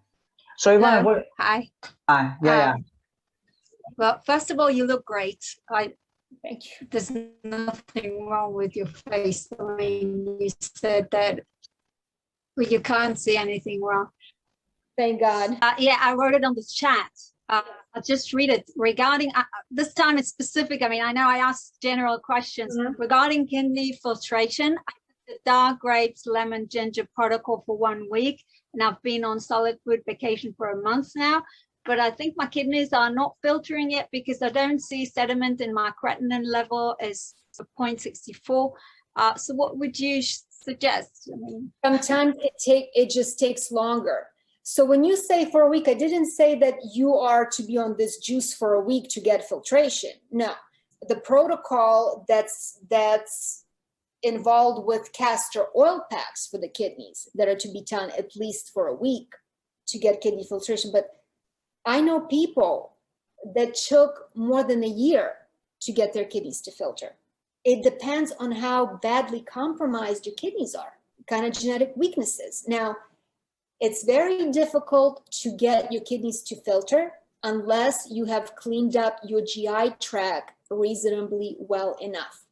So, Ivana, Hi. yeah. Well, first of all, you look great. Thank you. There's nothing wrong with your face. I mean, you said that, well, you can't see anything wrong. Thank God. Yeah, I wrote it on the chat. I'll just read it. Regarding, this time it's specific. I mean, I know I asked general questions. Regarding kidney filtration, I did the dark grapes, lemon, ginger protocol for 1 week, and I've been on solid food vacation for a month now. But I think my kidneys are not filtering yet because I don't see sediment in my creatinine level is 0.64. So what would you suggest? I mean, Sometimes it just takes longer. So when you say for a week, I didn't say that you are to be on this juice for a week to get filtration. No, the protocol that's involved with castor oil packs for the kidneys that are to be done at least for a week to get kidney filtration. But I know people that took more than a year to get their kidneys to filter. It depends on how badly compromised your kidneys are, kind of genetic weaknesses. Now, it's very difficult to get your kidneys to filter unless you have cleaned up your GI tract reasonably well enough.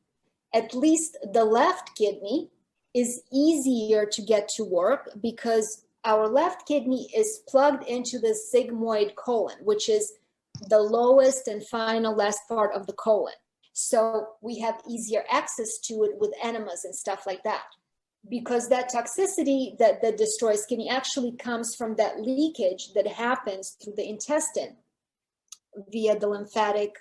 At least the left kidney is easier to get to work because our left kidney is plugged into the sigmoid colon, which is the lowest and final last part of the colon. So we have easier access to it with enemas and stuff like that. Because that toxicity that destroys kidney actually comes from that leakage that happens through the intestine via the lymphatic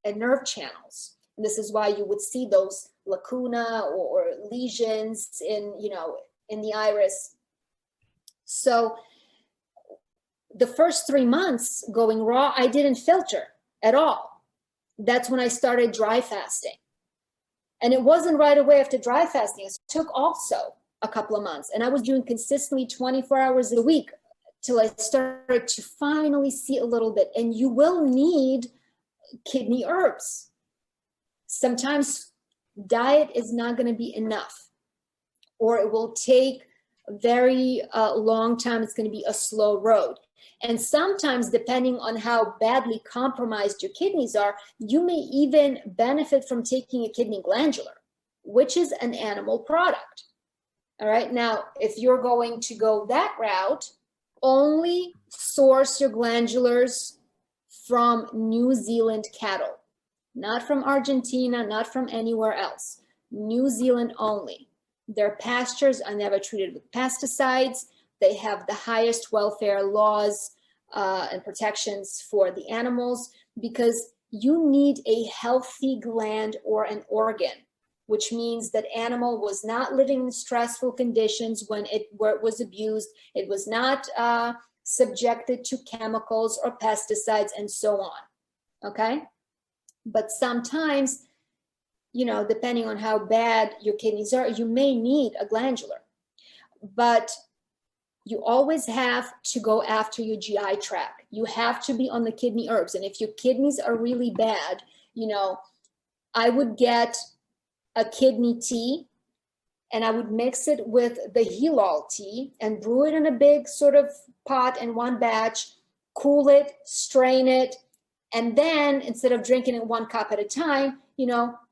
and nerve channels. And this is why you would see those lacuna or lesions in the iris. So the first 3 months going raw, I didn't filter at all. That's when I started dry fasting. And it wasn't right away after dry fasting. It took also a couple of months. And I was doing consistently 24 hours a week till I started to finally see a little bit. And you will need kidney herbs. Sometimes diet is not going to be enough, or it will take a very long time. It's going to be a slow road. And sometimes, depending on how badly compromised your kidneys are, you may even benefit from taking a kidney glandular, which is an animal product. All right. Now, if you're going to go that route, only source your glandulars from New Zealand cattle, not from Argentina, not from anywhere else. New Zealand only. Their pastures are never treated with pesticides. They have the highest welfare laws and protections for the animals, because you need a healthy gland or an organ, which means that animal was not living in stressful conditions where it was abused. It was not subjected to chemicals or pesticides and so on. Okay. But sometimes, depending on how bad your kidneys are, you may need a glandular. But you always have to go after your GI tract. You have to be on the kidney herbs. And if your kidneys are really bad, I would get a kidney tea and I would mix it with the Hilal tea and brew it in a big sort of pot in one batch, cool it, strain it, and then instead of drinking it 1 cup at a time,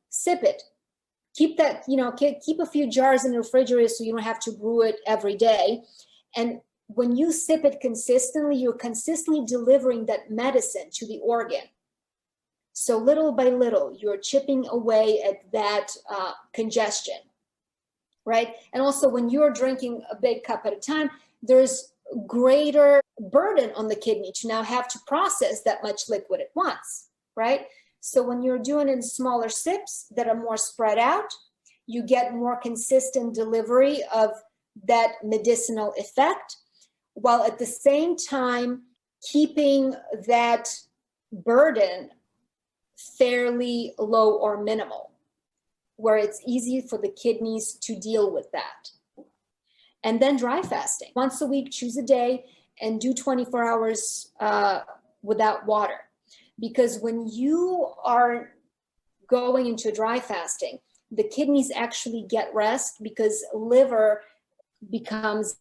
sip it. Keep that, keep a few jars in the refrigerator so you don't have to brew it every day. And when you sip it consistently, you're consistently delivering that medicine to the organ. So little by little, you're chipping away at that congestion, right? And also when you're drinking a big cup at a time, there's greater burden on the kidney to now have to process that much liquid at once, right? So when you're doing it in smaller sips that are more spread out, you get more consistent delivery of that medicinal effect, while at the same time keeping that burden fairly low or minimal, where it's easy for the kidneys to deal with that. And then dry fasting. Once a week, choose a day and do 24 hours without water. Because when you are going into dry fasting, the kidneys actually get rest because liver becomes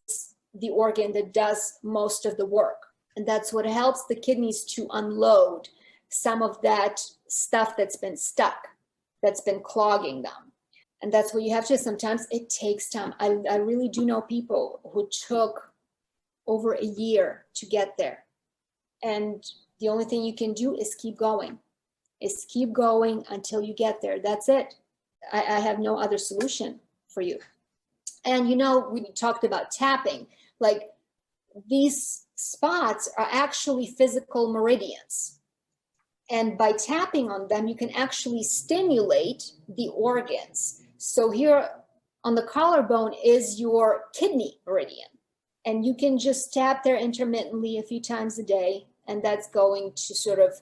the organ that does most of the work. And that's what helps the kidneys to unload some of that stuff that's been stuck. that's been clogging them. And that's what you have to do. Sometimes it takes time. I really do know people who took over a year to get there. And the only thing you can do is keep going, until you get there. That's it. I have no other solution for you. And we talked about tapping. Like, these spots are actually physical meridians. And by tapping on them, you can actually stimulate the organs. So here on the collarbone is your kidney meridian. And you can just tap there intermittently a few times a day. And that's going to sort of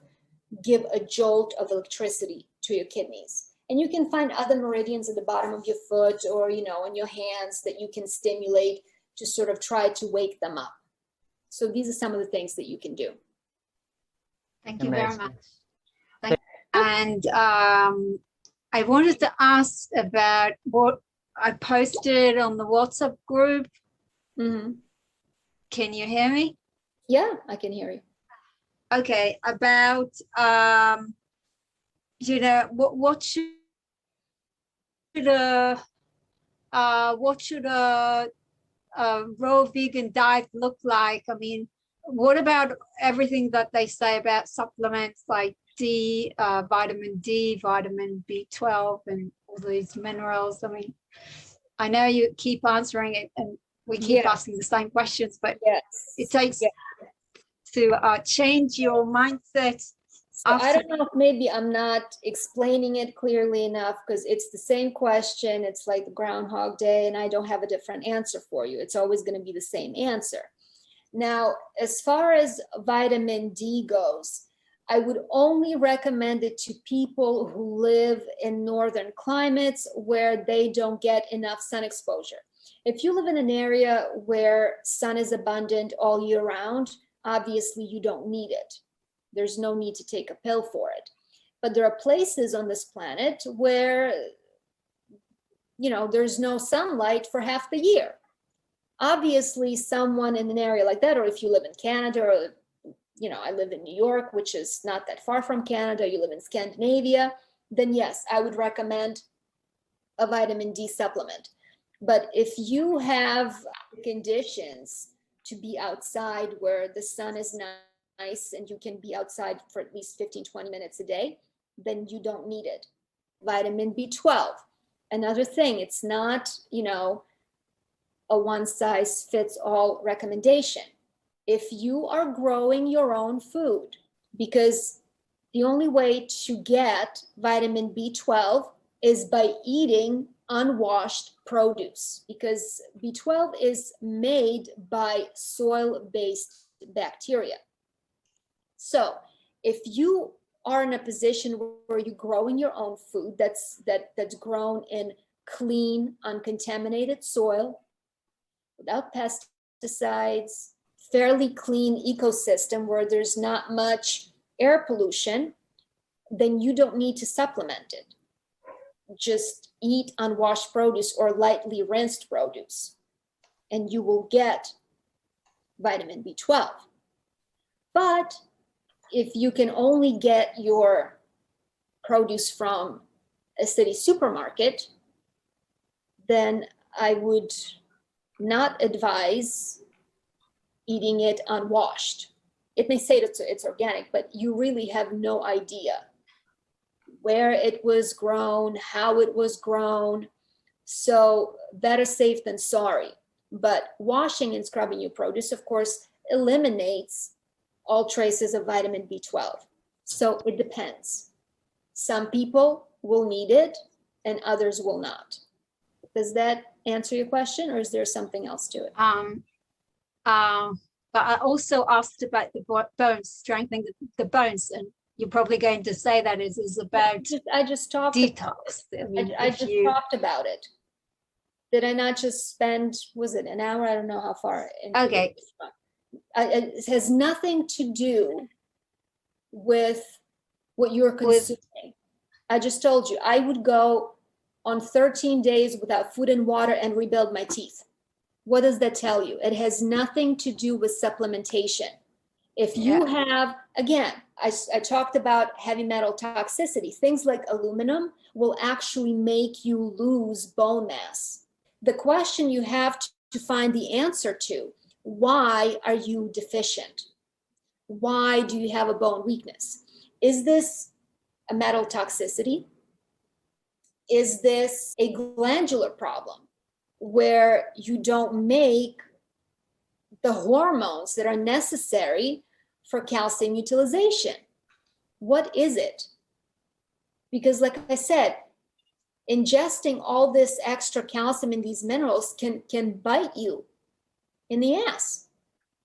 give a jolt of electricity to your kidneys. And you can find other meridians at the bottom of your foot or, on your hands that you can stimulate to sort of try to wake them up. So these are some of the things that you can do. Thank you very much. And I wanted to ask about what I posted on the WhatsApp group. Mm-hmm. Can you hear me? Yeah, I can hear you. Okay, about what should a raw vegan diet look like? I mean, what about everything that they say about supplements like vitamin D, vitamin B12, and all these minerals? I mean, I know you keep answering it, and we keep asking the same questions, but it takes to change your mindset. So I don't know if maybe I'm not explaining it clearly enough, because it's the same question. It's like the Groundhog Day, and I don't have a different answer for you. It's always going to be the same answer. Now, as far as vitamin D goes, I would only recommend it to people who live in northern climates where they don't get enough sun exposure. If you live in an area where sun is abundant all year round, obviously you don't need it. There's no need to take a pill for it. But there are places on this planet where, there's no sunlight for half the year. Obviously, someone in an area like that, or if you live in Canada, or, I live in New York, which is not that far from Canada, you live in Scandinavia, then yes, I would recommend a vitamin D supplement. But if you have conditions to be outside where the sun is nice and you can be outside for at least 15-20 minutes a day, then you don't need it. Vitamin B12, another thing, it's not a one-size-fits-all recommendation. If you are growing your own food, because the only way to get vitamin B12 is by eating unwashed produce, because B12 is made by soil-based bacteria. So if you are in a position where you're growing your own food that's grown in clean, uncontaminated soil, without pesticides, fairly clean ecosystem where there's not much air pollution, then you don't need to supplement it. Just eat unwashed produce or lightly rinsed produce, and you will get vitamin B12. But if you can only get your produce from a city supermarket, then I would not advise eating it unwashed. It may say it's organic, but you really have no idea where it was grown, how it was grown. So better safe than sorry. But washing and scrubbing your produce, of course, eliminates all traces of vitamin B12. So it depends. Some people will need it and others will not. Does that answer your question, or is there something else to it? But I also asked about the bones, strengthening the bones, and you're probably going to say that is about I just talked detox. I just talked about it. Did I not just spend, was it an hour? I don't know how far. Okay. It has nothing to do with what you're consuming. I just told you, I would go on 13 days without food and water and rebuild my teeth. What does that tell you? It has nothing to do with supplementation. If you have Again, I talked about heavy metal toxicity. Things like aluminum will actually make you lose bone mass. The question you have to find the answer to, why are you deficient? Why do you have a bone weakness? Is this a metal toxicity? Is this a glandular problem where you don't make the hormones that are necessary for calcium utilization? What is it? Because like I said, ingesting all this extra calcium and these minerals can bite you in the ass,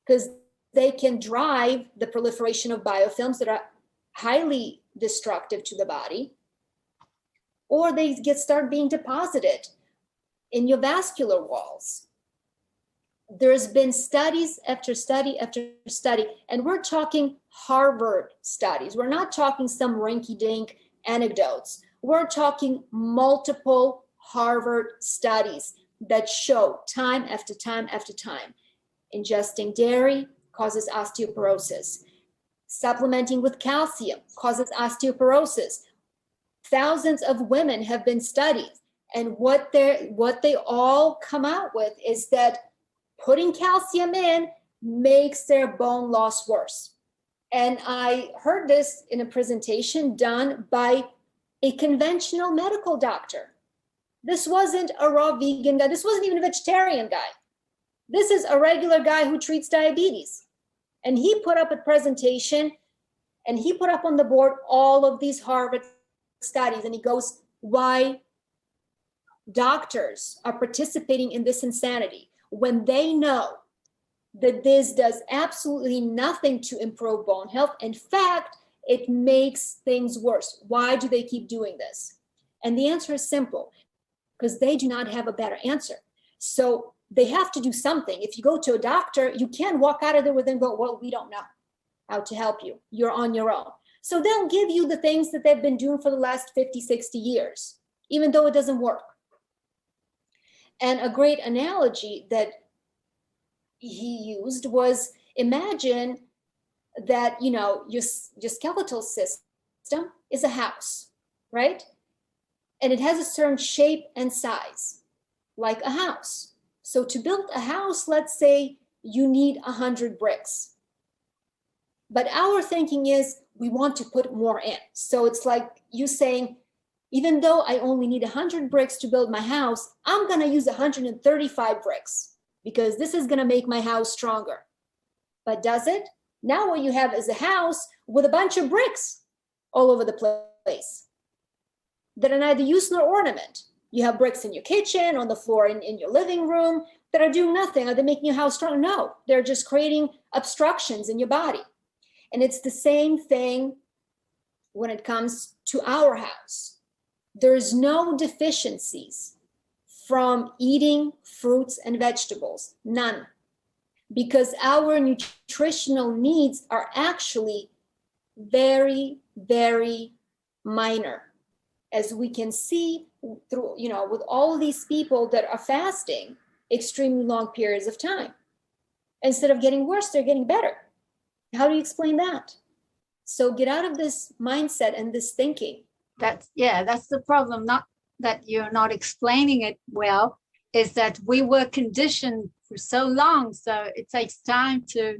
because they can drive the proliferation of biofilms that are highly destructive to the body, or they start being deposited in your vascular walls. There's been studies after study after study, and we're talking Harvard studies. We're not talking some rinky-dink anecdotes. We're talking multiple Harvard studies that show time after time after time, ingesting dairy causes osteoporosis. Supplementing with calcium causes osteoporosis. Thousands of women have been studied, and what they all come out with is that putting calcium in makes their bone loss worse. And I heard this in a presentation done by a conventional medical doctor. This wasn't a raw vegan guy. This wasn't even a vegetarian guy. This is a regular guy who treats diabetes. And he put up a presentation and he put up on the board all of these Harvard studies. And he goes, why doctors are participating in this insanity when they know that this does absolutely nothing to improve bone health. In fact, it makes things worse. Why do they keep doing this? And the answer is simple, because they do not have a better answer. So they have to do something. If you go to a doctor, you can't walk out of there with them and go, well, we don't know how to help you. You're on your own. So they'll give you the things that they've been doing for the last 50, 60 years, even though it doesn't work. And a great analogy that he used was, imagine that, you know, your skeletal system is a house, right? And it has a certain shape and size, like a house. So to build a house, let's say you need 100 bricks. But our thinking is we want to put more in. So it's like you saying, even though I only need 100 bricks to build my house, I'm going to use 135 bricks because this is going to make my house stronger. But does it? Now what you have is a house with a bunch of bricks all over the place that are neither use nor ornament. You have bricks in your kitchen, on the floor in your living room that are doing nothing. Are they making your house strong? No, they're just creating obstructions in your body. And it's the same thing when it comes to our house. There's no deficiencies from eating fruits and vegetables, none. Because our nutritional needs are actually very, very minor. As we can see through, you know, with all of these people that are fasting extremely long periods of time. Instead of getting worse, they're getting better. How do you explain that? So get out of this mindset and this thinking. That's the problem. Not that you're not explaining it well, is that we were conditioned for so long. So it takes time to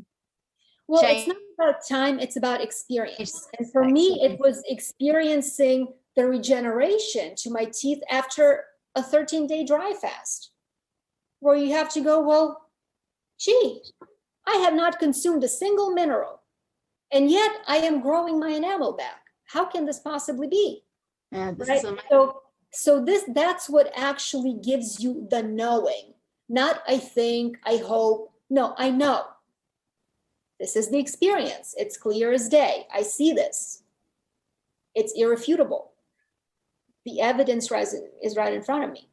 change. It's not about time, it's about experience. And for me, it was experiencing the regeneration to my teeth after a 13-day dry fast, where you have to go, well, gee, I have not consumed a single mineral, and yet I am growing my enamel back. How can this possibly be? Yeah, this right? is amazing. That's what actually gives you the knowing, not I think, I hope. No, I know. This is the experience. It's clear as day. I see this. It's irrefutable. The evidence is right in front of me.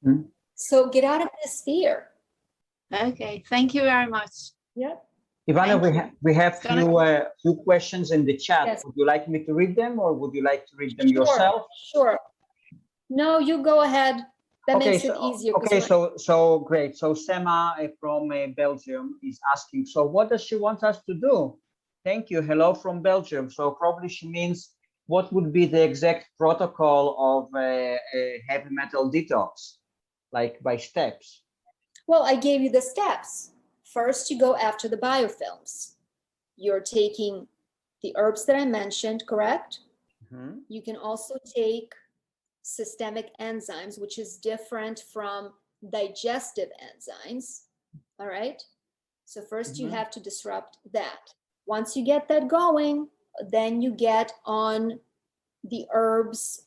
Hmm. So get out of this fear. Okay, thank you very much. Yeah. Ivana, we have few questions in the chat. Yes. Would you like me to read them, or would you like to read them yourself? Sure. No, you go ahead. That makes it easier. Okay, so great. So Sema from Belgium is asking, so what does she want us to do? Thank you. Hello from Belgium. So probably she means what would be the exact protocol of a heavy metal detox, like by steps? Well, I gave you the steps. First, you go after the biofilms. You're taking the herbs that I mentioned, correct? Mhm. You can also take systemic enzymes, which is different from digestive enzymes. All right. So first you Mhm. have to disrupt that. Once you get that going, then you get on the herbs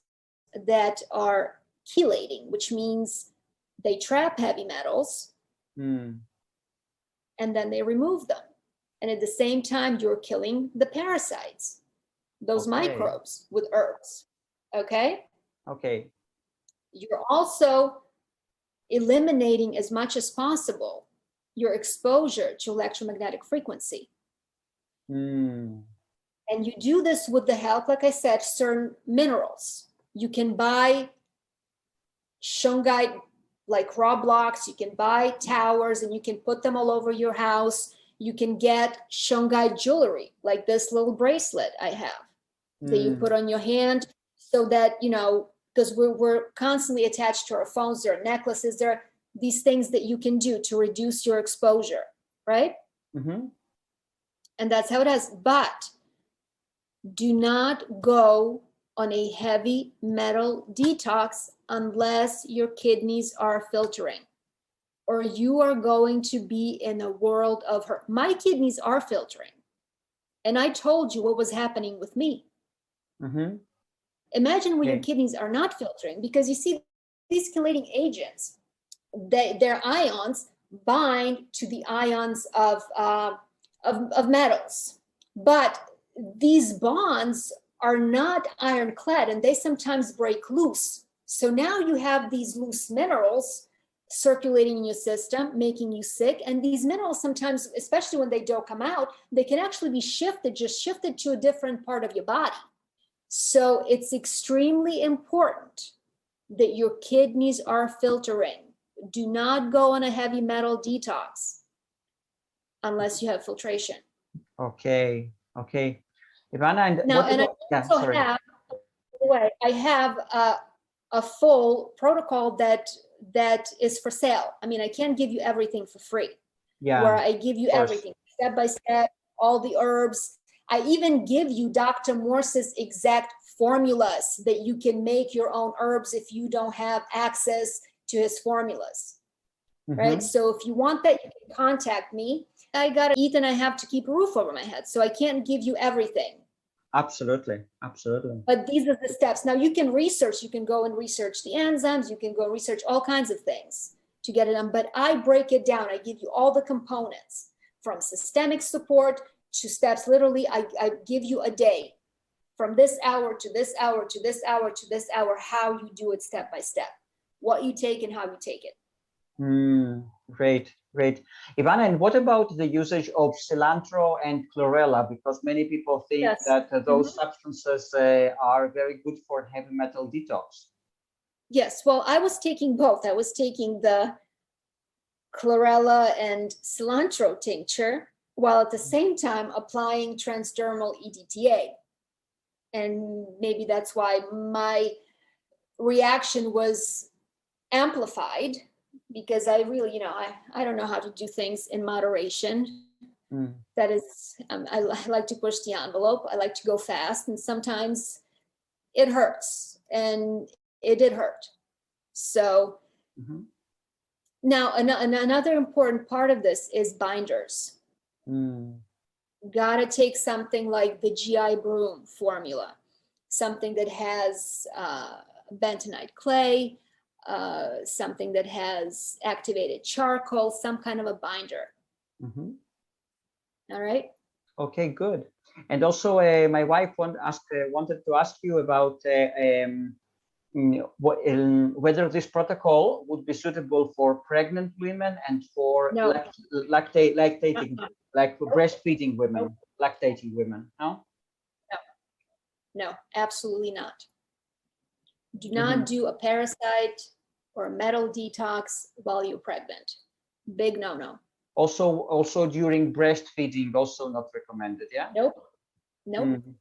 that are chelating, which means they trap heavy metals Mm. and then they remove them. And at the same time, you're killing the parasites, those Okay. microbes with herbs. Okay. Okay. You're also eliminating as much as possible your exposure to electromagnetic frequency. Mm. And you do this with the help, like I said, certain minerals. You can buy shungite, like raw blocks, you can buy towers and you can put them all over your house. You can get shungite jewelry, like this little bracelet I have that you put on your hand so that, you know, because we're constantly attached to our phones, there are necklaces, there are these things that you can do to reduce your exposure, right? Mm-hmm. And that's how it is. But do not go on a heavy metal detox unless your kidneys are filtering, or you are going to be in a world of hurt. My kidneys are filtering, and I told you what was happening with me. Mm-hmm. Imagine when your Okay. kidneys are not filtering, because you see these chelating agents, their ions bind to the ions of metals, but these bonds are not ironclad and they sometimes break loose. So now you have these loose minerals circulating in your system, making you sick. And these minerals sometimes, especially when they don't come out, they can actually be shifted, just shifted to a different part of your body. So it's extremely important that your kidneys are filtering. Do not go on a heavy metal detox unless you have filtration. Okay. Okay. Ivana, and Now, what and I about, yeah, also sorry. have, by the way, I have a full protocol that is for sale. I mean, I can't give you everything for free, where Yeah, I give you of course. everything step by step, all the herbs. I even give you Dr. Morse's exact formulas that you can make your own herbs if you don't have access to his formulas. Right? Mm-hmm. So if you want that, you can contact me. I gotta eat and I have to keep a roof over my head. So I can't give you everything. Absolutely. Absolutely. But these are the steps. Now you can research, you can go and research the enzymes, you can go research all kinds of things to get it done. But I break it down. I give you all the components from systemic support to steps. Literally, I give you a day from this hour to this hour to this hour to this hour, how you do it step by step, what you take and how you take it. Great, great. Ivana, and what about the usage of cilantro and chlorella? Because many people think Yes. that those substances are very good for heavy metal detox. Yes, well, I was taking both. I was taking the chlorella and cilantro tincture while at the same time applying transdermal EDTA. And maybe that's why my reaction was amplified, because I really, I don't know how to do things in moderation. That is, I like to push the envelope. I like to go fast, and sometimes it hurts, and it did hurt. So now another important part of this is binders. Gotta take something like the GI Broom formula, something that has bentonite clay, something that has activated charcoal, some kind of a binder. All right. Okay, good. And also, my wife wanted to ask you about whether this protocol would be suitable for pregnant women and for No. lactating, like for breastfeeding women, lactating women. No? No, absolutely not. Do not do a parasite or a metal detox while you're pregnant. Big no-no. Also during breastfeeding, also not recommended, yeah? Nope. Mhm.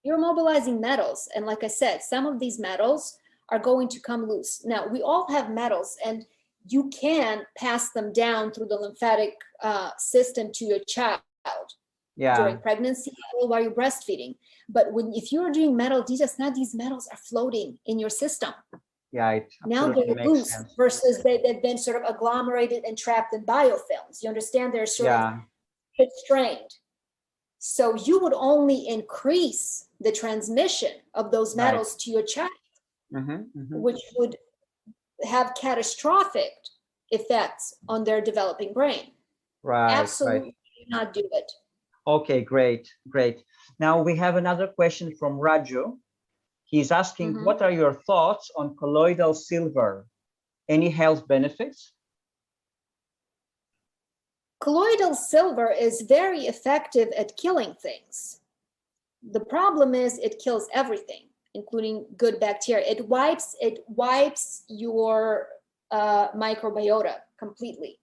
You're mobilizing metals. And like I said, some of these metals are going to come loose. Now, we all have metals, and you can pass them down through the lymphatic system to your child during pregnancy or while you're breastfeeding. But if you're doing metal detox, now these metals are floating in your system. Yeah, it Now absolutely they're makes loose sense. versus they've been sort of agglomerated and trapped in biofilms. You understand? They're sort of constrained. So you would only increase the transmission of those metals to your child, which would have catastrophic effects on their developing brain. Absolutely not do it. Okay, great. Now we have another question from Raju. He's asking, what are your thoughts on colloidal silver? Any health benefits? Colloidal silver is very effective at killing things. The problem is it kills everything, including good bacteria. It wipes your microbiota completely.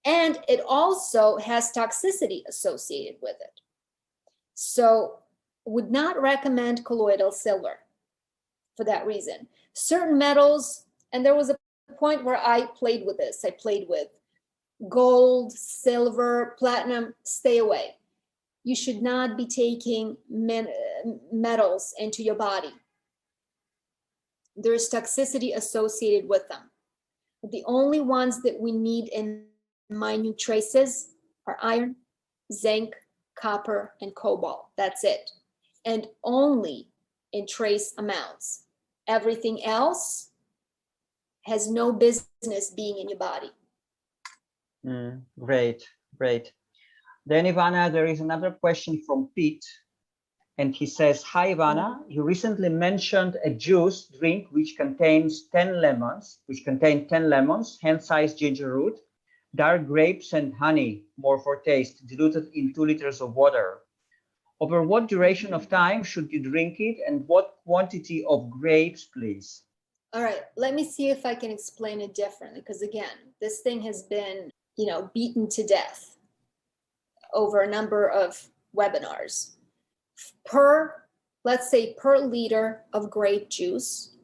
And it also has toxicity associated with it. So would not recommend colloidal silver for that reason. Certain metals, and there was a point where I played with this. I played with gold, silver, platinum, stay away. You should not be taking metals into your body. There's toxicity associated with them. The only ones that we need in minute traces are iron, zinc, copper, and cobalt. That's it. And only in trace amounts. Everything else has no business being in your body. Great. Then, Ivana, there is another question from Pete. And he says, hi, Ivana, you recently mentioned a juice drink which contains 10 lemons, hand-sized ginger root, dark grapes, and honey, more for taste, diluted in 2 liters of water. Over what duration of time should you drink it, and what quantity of grapes, please? All right, let me see if I can explain it differently, because again, this thing has been, beaten to death over a number of webinars. Let's say per liter of grape juice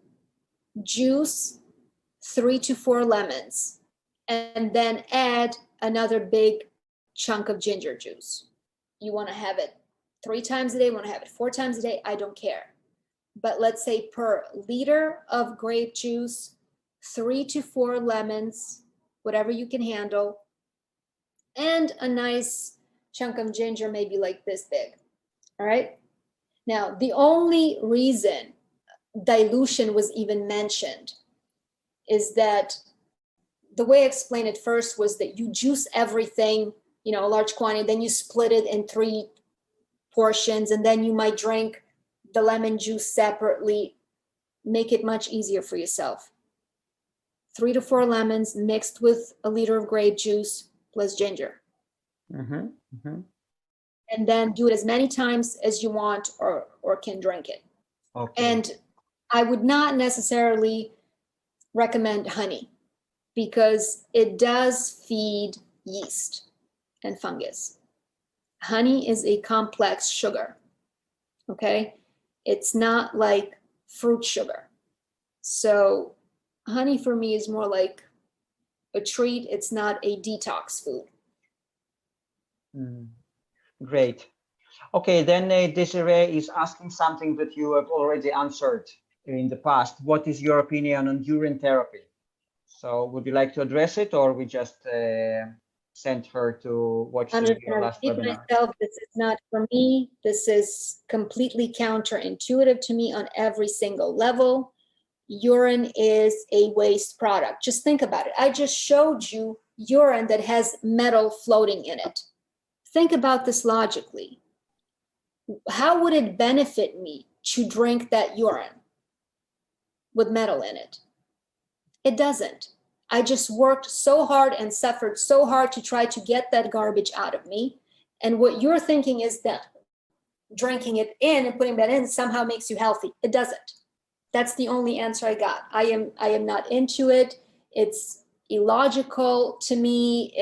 3 to 4 lemons, and then add another big chunk of ginger juice. You want to have it 3 times a day, want to have it 4 times a day, I don't care. But let's say per liter of grape juice, 3 to 4 lemons, whatever you can handle, and a nice chunk of ginger, maybe like this big. All right. Now, the only reason dilution was even mentioned is that the way I explained it first was that you juice everything, a large quantity, then you split it in 3 portions, and then you might drink the lemon juice separately. Make it much easier for yourself. 3 to 4 lemons mixed with a liter of grape juice plus ginger. And then do it as many times as you want or can drink it. And I would not necessarily recommend honey, because it does feed yeast and fungus. Honey is a complex sugar, okay? It's not like fruit sugar. So honey for me is more like a treat. It's not a detox food. Great. Okay, then Desiree is asking something that you have already answered in the past. What is your opinion on urine therapy? So would you like to address it, or we just sent her to watch your last webinar? This is not for me. This is completely counterintuitive to me on every single level. Urine is a waste product. Just think about it. I just showed you urine that has metal floating in it. Think about this logically. How would it benefit me to drink that urine with metal in it? It doesn't. I just worked so hard and suffered so hard to try to get that garbage out of me. And what you're thinking is that drinking it in and putting that in somehow makes you healthy. It doesn't. That's the only answer I got. I am not into it. It's illogical to me.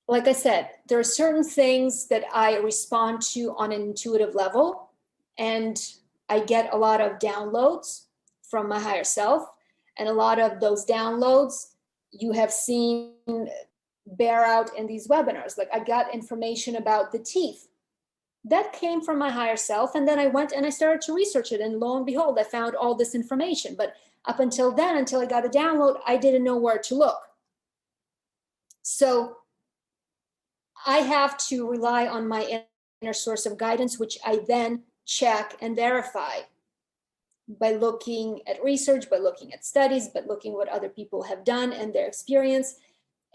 like I said, there are certain things that I respond to on an intuitive level, and I get a lot of downloads from my higher self. And a lot of those downloads you have seen bear out in these webinars. Like I got information about the teeth. That came from my higher self. And then I went and I started to research it. And lo and behold, I found all this information. But up until then, until I got a download, I didn't know where to look. So I have to rely on my inner source of guidance, which I then check and verify by looking at research, by looking at studies, by looking what other people have done and their experience.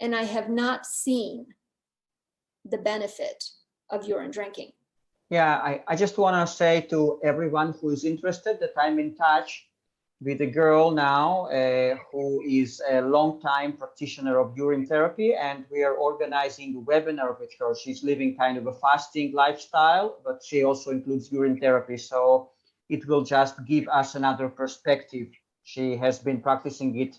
And I have not seen the benefit of urine drinking. Yeah, I just want to say to everyone who is interested that I'm in touch with a girl now who is a long-time practitioner of urine therapy, and we are organizing a webinar with her. She's living kind of a fasting lifestyle, but she also includes urine therapy. So it will just give us another perspective. She has been practicing it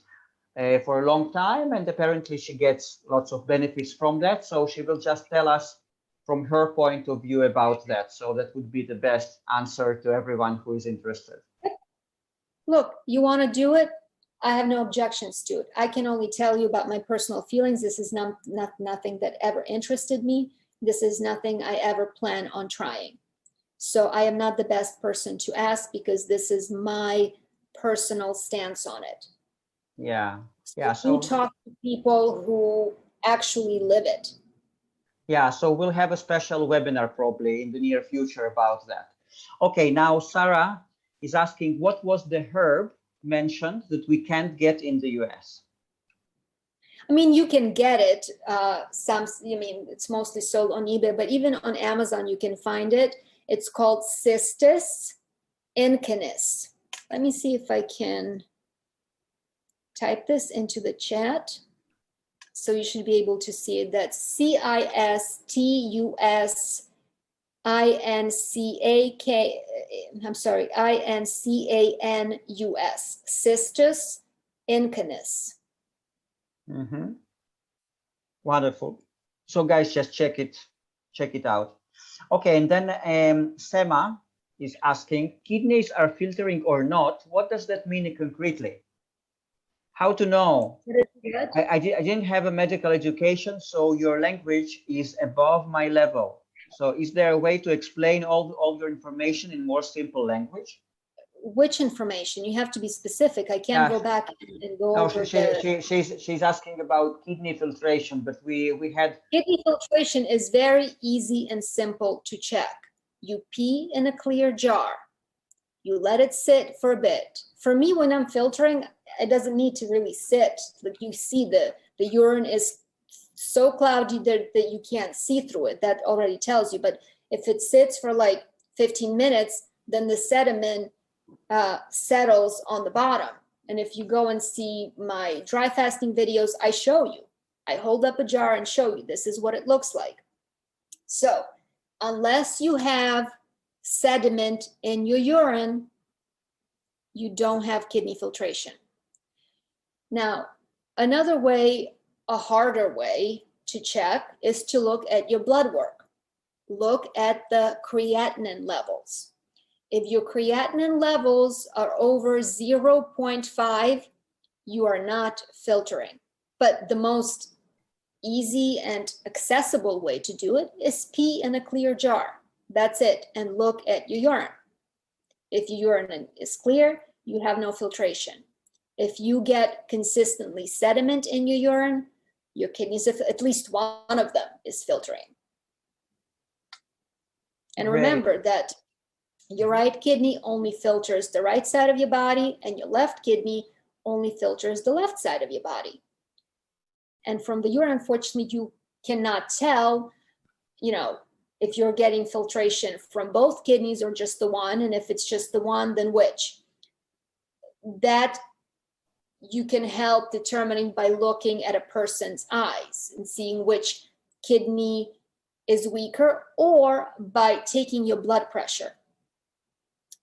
for a long time, and apparently she gets lots of benefits from that. So she will just tell us from her point of view about that. So that would be the best answer to everyone who is interested. Look, you want to do it? I have no objections to it. I can only tell you about my personal feelings. This is nothing that ever interested me. This is nothing I ever plan on trying. So I am not the best person to ask because this is my personal stance on it. Yeah. So you talk to people who actually live it. Yeah, so we'll have a special webinar probably in the near future about that. Okay, now Sarah is asking, what was the herb mentioned that we can't get in the US? I mean, you can get it. It's mostly sold on eBay, but even on Amazon, you can find it. It's called Cistus incanis. Let me see if I can type this into the chat. So you should be able to see it. That's Cistus Incanus. Cistus incanis. Mm-hmm. Wonderful. So guys, just check it out. Okay, and then Sema is asking, kidneys are filtering or not? What does that mean concretely? How to know? I didn't have a medical education, so your language is above my level. So is there a way to explain all your information in more simple language? Which information? You have to be specific. I can't go back and go over she's asking about kidney filtration, but we had... Kidney filtration is very easy and simple to check. You pee in a clear jar. You let it sit for a bit. For me, when I'm filtering, it doesn't need to really sit. Like you see the urine is so cloudy that you can't see through it. That already tells you. But if it sits for like 15 minutes, then the sediment settles on the bottom. And if you go and see my dry fasting videos, I show you. I hold up a jar and show you this is what it looks like. So unless you have sediment in your urine, you don't have kidney filtration. Now, another way, a harder way to check is to look at your blood work. Look at the creatinine levels. If your creatinine levels are over 0.5, you are not filtering. But the most easy and accessible way to do it is pee in a clear jar. That's it. And look at your urine. If your urine is clear, you have no filtration. If you get consistently sediment in your urine, your kidneys, at least one of them, is filtering. And remember that your right kidney only filters the right side of your body, and your left kidney only filters the left side of your body. And from the urine, unfortunately, you cannot tell, if you're getting filtration from both kidneys or just the one, and if it's just the one, then which. That you can help determining by looking at a person's eyes and seeing which kidney is weaker, or by taking your blood pressure.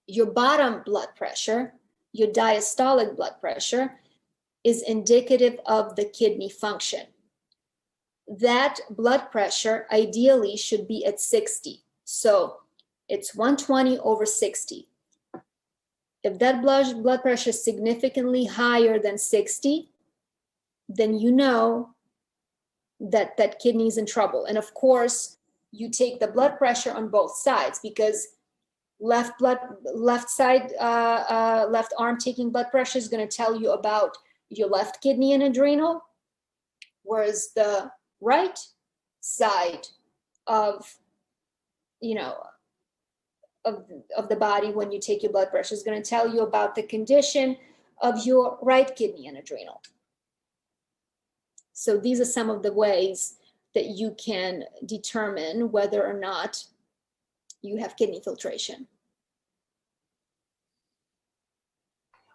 Your bottom blood pressure, your diastolic blood pressure, is indicative of the kidney function. that blood pressure ideally should be at 60. So it's 120 over 60. If that blood pressure is significantly higher than 60, then you know that that kidney is in trouble. And of course, you take the blood pressure on both sides, because left arm taking blood pressure is going to tell you about your left kidney and adrenal, whereas the right side of, you know, of the body, when you take your blood pressure, is going to tell you about the condition of your right kidney and adrenal. So these are some of the ways that you can determine whether or not you have kidney filtration.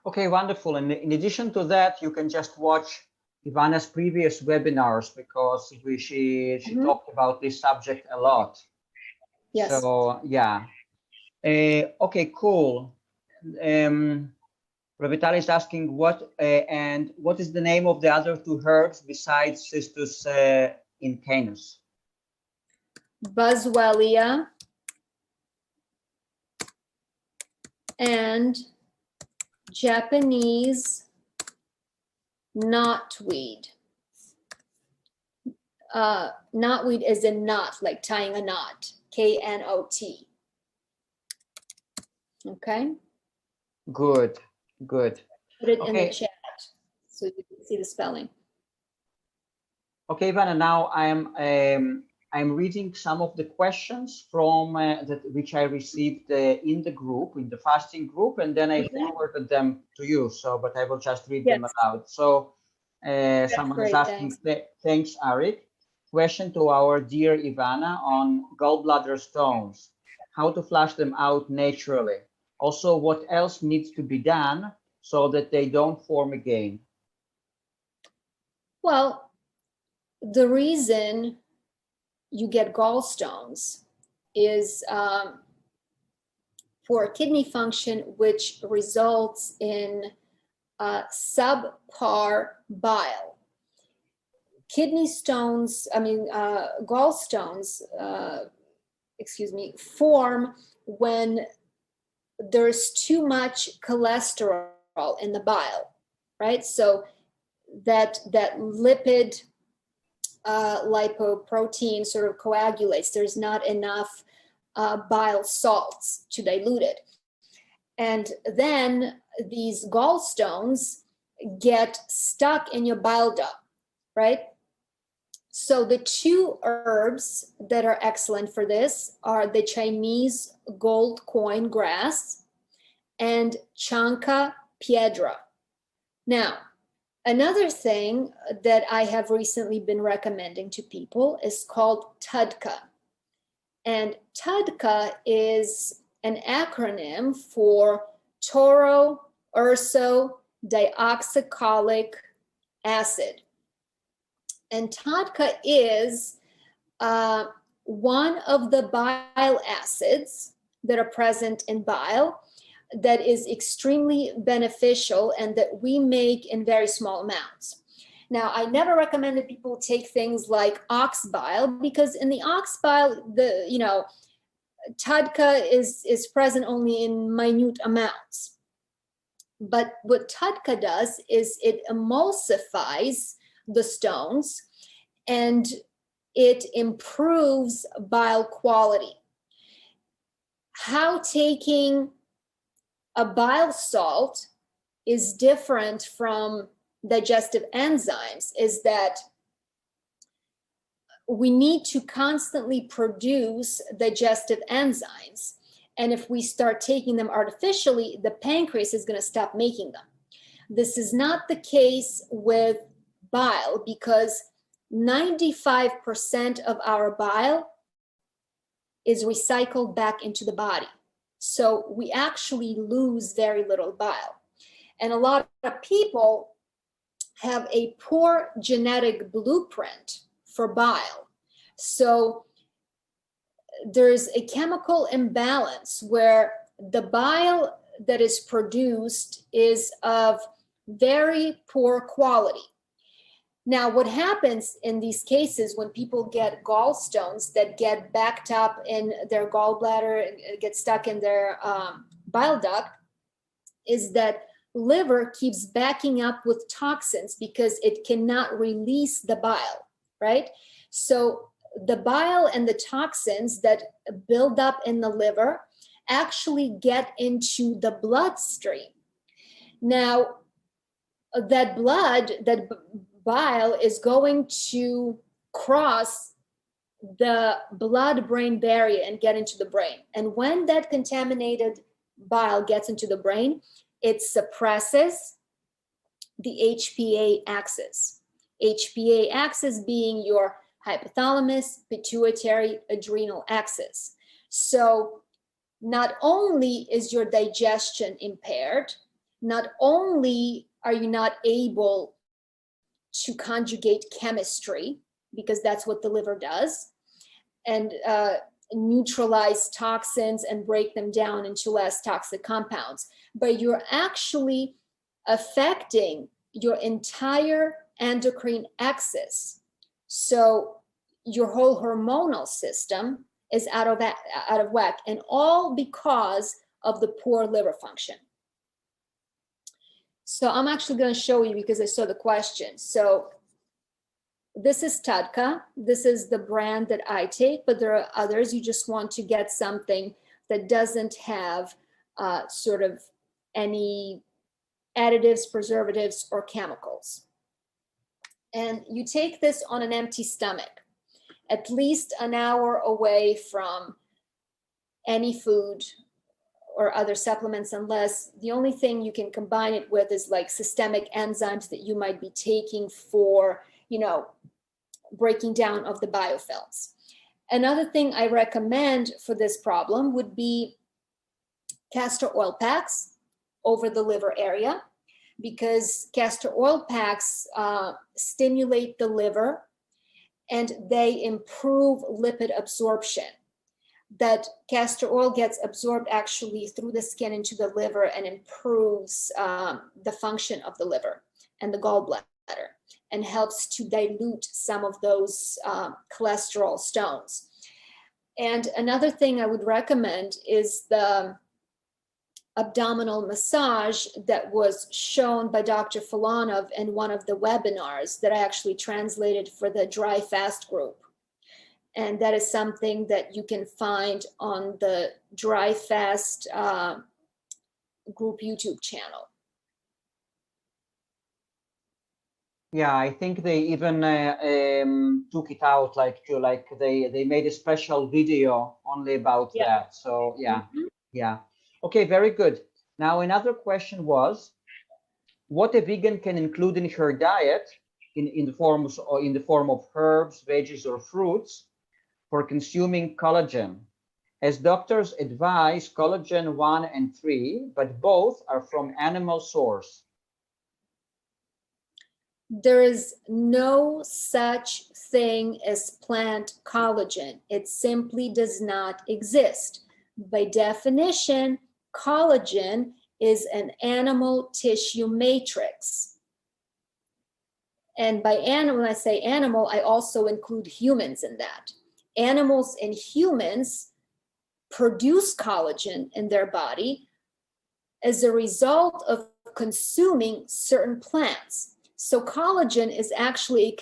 Okay, wonderful. And in addition to that, you can just watch Ivana's previous webinars, because she talked about this subject a lot. Yes. So yeah. Okay, cool. Ravitali is asking what is the name of the other two herbs besides Cistus incanus? Boswellia and Japanese knotweed. Knotweed is a knot, like tying a knot, K-N-O-T. Okay. Good, good. Put it in the chat so you can see the spelling. Okay, Ivana, now I'm reading some of the questions from which I received in the group, in the fasting group, and then I forwarded them to you. So, but I will just read them aloud. So, someone is asking, thanks, Arik. Question to our dear Ivana on gallbladder stones, how to flush them out naturally. Also, what else needs to be done so that they don't form again? Well, the reason you get gallstones is for kidney function, which results in subpar bile. Kidney stones, gallstones, form when there's too much cholesterol in the bile, right? So that lipid lipoprotein sort of coagulates. There's not enough bile salts to dilute it. And then these gallstones get stuck in your bile duct, right? So the two herbs that are excellent for this are the Chinese gold coin grass and Chanca piedra. Now, another thing that I have recently been recommending to people is called TUDCA. And TUDCA is an acronym for toro urso dioxycholic acid. And TUDCA is one of the bile acids that are present in bile that is extremely beneficial and that we make in very small amounts. Now, I never recommend that people take things like ox bile, because in the ox bile, TUDCA is present only in minute amounts. But what TUDCA does is it emulsifies the stones and it improves bile quality. How taking a bile salt is different from digestive enzymes is that we need to constantly produce digestive enzymes. And if we start taking them artificially, the pancreas is going to stop making them. This is not the case with bile, because 95% of our bile is recycled back into the body. So we actually lose very little bile. And a lot of people have a poor genetic blueprint for bile. So there's a chemical imbalance where the bile that is produced is of very poor quality. Now, what happens in these cases when people get gallstones that get backed up in their gallbladder, get stuck in their bile duct, is that liver keeps backing up with toxins because it cannot release the bile, right? So the bile and the toxins that build up in the liver actually get into the bloodstream. Now, that bile is going to cross the blood-brain barrier and get into the brain. And when that contaminated bile gets into the brain, it suppresses the HPA axis. HPA axis being your hypothalamus, pituitary, adrenal axis. So not only is your digestion impaired, not only are you not able to conjugate chemistry, because that's what the liver does, and neutralize toxins and break them down into less toxic compounds, but you're actually affecting your entire endocrine axis. So your whole hormonal system is out of whack, and all because of the poor liver function. So I'm actually going to show you because I saw the question. So this is Tadka. This is the brand that I take, but there are others. You just want to get something that doesn't have sort of any additives, preservatives, or chemicals. And you take this on an empty stomach, at least an hour away from any food or other supplements, unless the only thing you can combine it with is like systemic enzymes that you might be taking for, you know, breaking down of the biofilms. Another thing I recommend for this problem would be castor oil packs over the liver area, because castor oil packs stimulate the liver and they improve lipid absorption. That castor oil gets absorbed actually through the skin into the liver and improves the function of the liver and the gallbladder, and helps to dilute some of those cholesterol stones. And another thing I would recommend is the abdominal massage that was shown by Dr. Filanov in one of the webinars that I actually translated for the Dry Fast group. And that is something that you can find on the Dry Fast group YouTube channel. Yeah, I think they even took it out, like they made a special video only about that. So yeah, yeah. Okay, very good. Now another question was, what a vegan can include in her diet in the form of herbs, veggies, or fruits for consuming collagen, as doctors advise collagen 1 and 3, but both are from animal source. There is no such thing as plant collagen. It simply does not exist. By definition, collagen is an animal tissue matrix. And by animal, when I say animal, I also include humans in that. Animals and humans produce collagen in their body as a result of consuming certain plants. So collagen is actually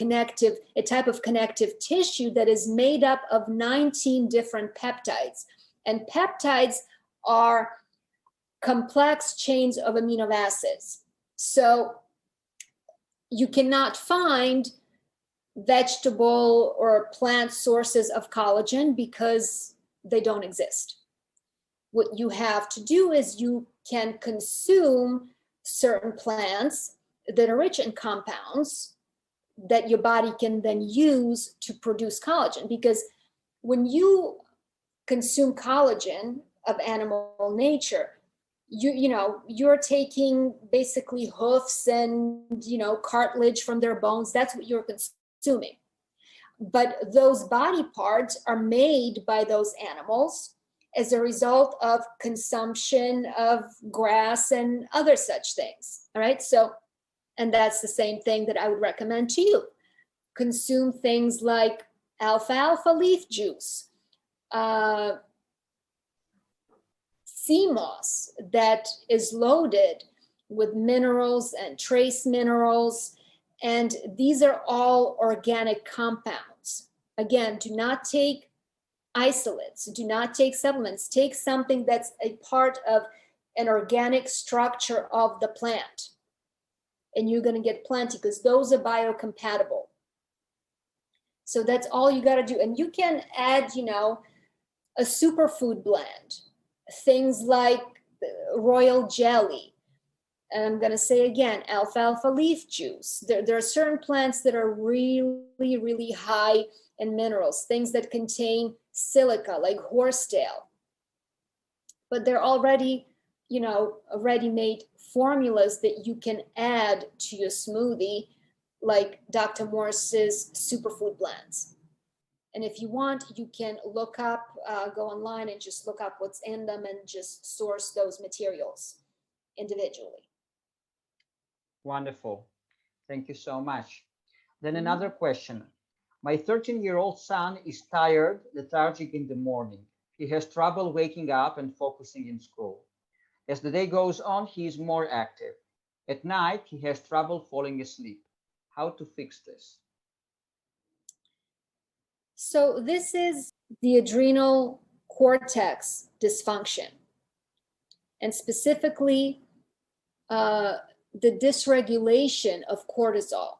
a type of connective tissue that is made up of 19 different peptides. And peptides are complex chains of amino acids. So you cannot find vegetable or plant sources of collagen because they don't exist. What you have to do is you can consume certain plants that are rich in compounds that your body can then use to produce collagen. Because when you consume collagen of animal nature, you're taking basically hoofs and cartilage from their bones. That's what you're consuming. But those body parts are made by those animals as a result of consumption of grass and other such things. All right, so, and that's the same thing that I would recommend to you. consume things like alfalfa leaf juice, sea moss that is loaded with minerals and trace minerals. And these are all organic compounds. Again, do not take isolates, do not take supplements. Take something that's a part of an organic structure of the plant. And you're going to get plenty because those are biocompatible. So that's all you got to do. And you can add, you know, a superfood blend, things like royal jelly. And I'm going to say again, alfalfa leaf juice. There are certain plants that are really, really high in minerals, things that contain silica, like horsetail. But they're already, you know, ready-made formulas that you can add to your smoothie, like Dr. Morse's superfood blends. And if you want, you can look up, go online and just look up what's in them and just source those materials individually. Wonderful. Thank you so much. Then another question. My 13-year-old son is tired, lethargic in the morning. He has trouble waking up and focusing in school. As the day goes on, he is more active. At night, he has trouble falling asleep. How to fix this? So this is the adrenal cortex dysfunction, and specifically the dysregulation of cortisol.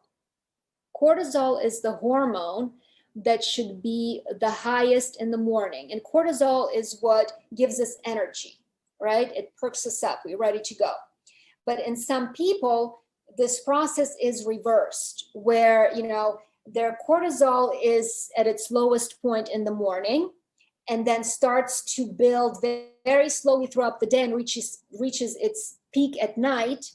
Cortisol is the hormone that should be the highest in the morning. And cortisol is what gives us energy, right? It perks us up. We're ready to go. But in some people, this process is reversed, where, you know, their cortisol is at its lowest point in the morning and then starts to build very slowly throughout the day and reaches its peak at night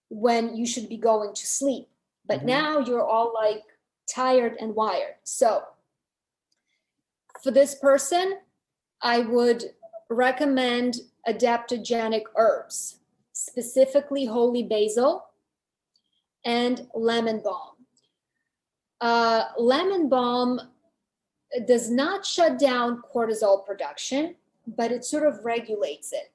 when you should be going to sleep. But now you're all like tired and wired. So for this person, I would recommend adaptogenic herbs, specifically holy basil and lemon balm. Lemon balm does not shut down cortisol production, but it sort of regulates it.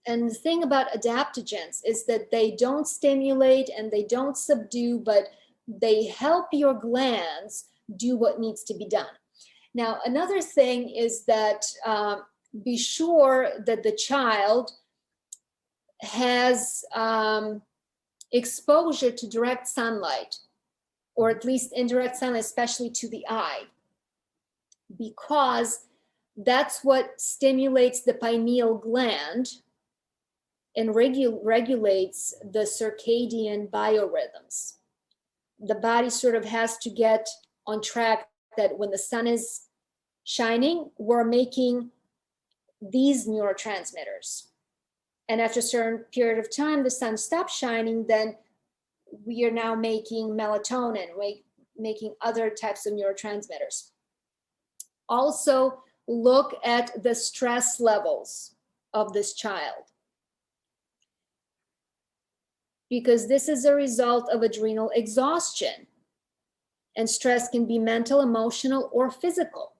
And the thing about adaptogens is that they don't stimulate and they don't subdue, but they help your glands do what needs to be done. Now, another thing is that be sure that the child has exposure to direct sunlight, or at least indirect sunlight, especially to the eye, because that's what stimulates the pineal gland and regulates the circadian biorhythms. The body sort of has to get on track that when the sun is shining, we're making these neurotransmitters. And after a certain period of time, the sun stops shining, then we are now making melatonin, making other types of neurotransmitters. Also, look at the stress levels of this child, because this is a result of adrenal exhaustion. And stress can be mental, emotional, or physical.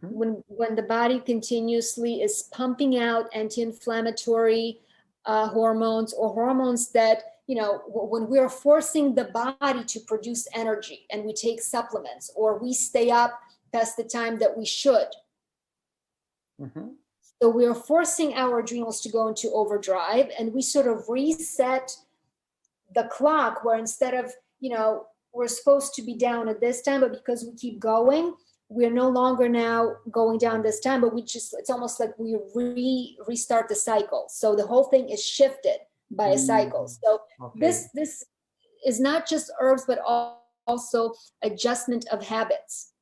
When the body continuously is pumping out anti-inflammatory hormones, or hormones that, you know, when we're forcing the body to produce energy and we take supplements, or we stay up past the time that we should. So we're forcing our adrenals to go into overdrive, and we sort of reset the clock, where instead of, you know, we're supposed to be down at this time, but because we keep going, we're no longer now going down this time, but it's almost like we restart the cycle. So the whole thing is shifted by a cycle. So this is not just herbs, but also adjustment of habits.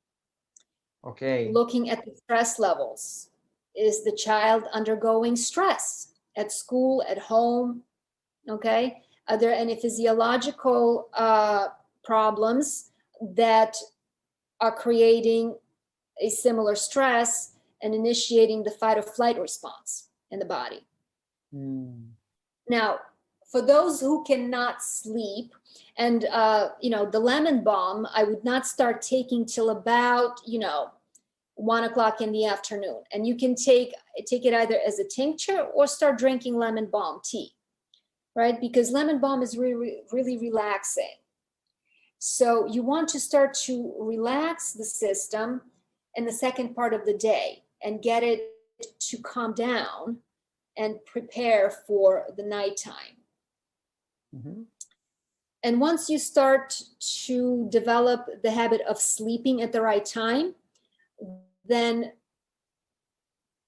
Looking at the stress levels. Is the child undergoing stress at school, at home? Okay. Are there any physiological problems that are creating a similar stress and initiating the fight or flight response in the body? Now, for those who cannot sleep, and the lemon balm, I would not start taking till about 1 o'clock in the afternoon. And you can take it either as a tincture or start drinking lemon balm tea, right? Because lemon balm is really, really relaxing. So you want to start to relax the system in the second part of the day and get it to calm down and prepare for the nighttime. Mm-hmm. And once you start to develop the habit of sleeping at the right time, then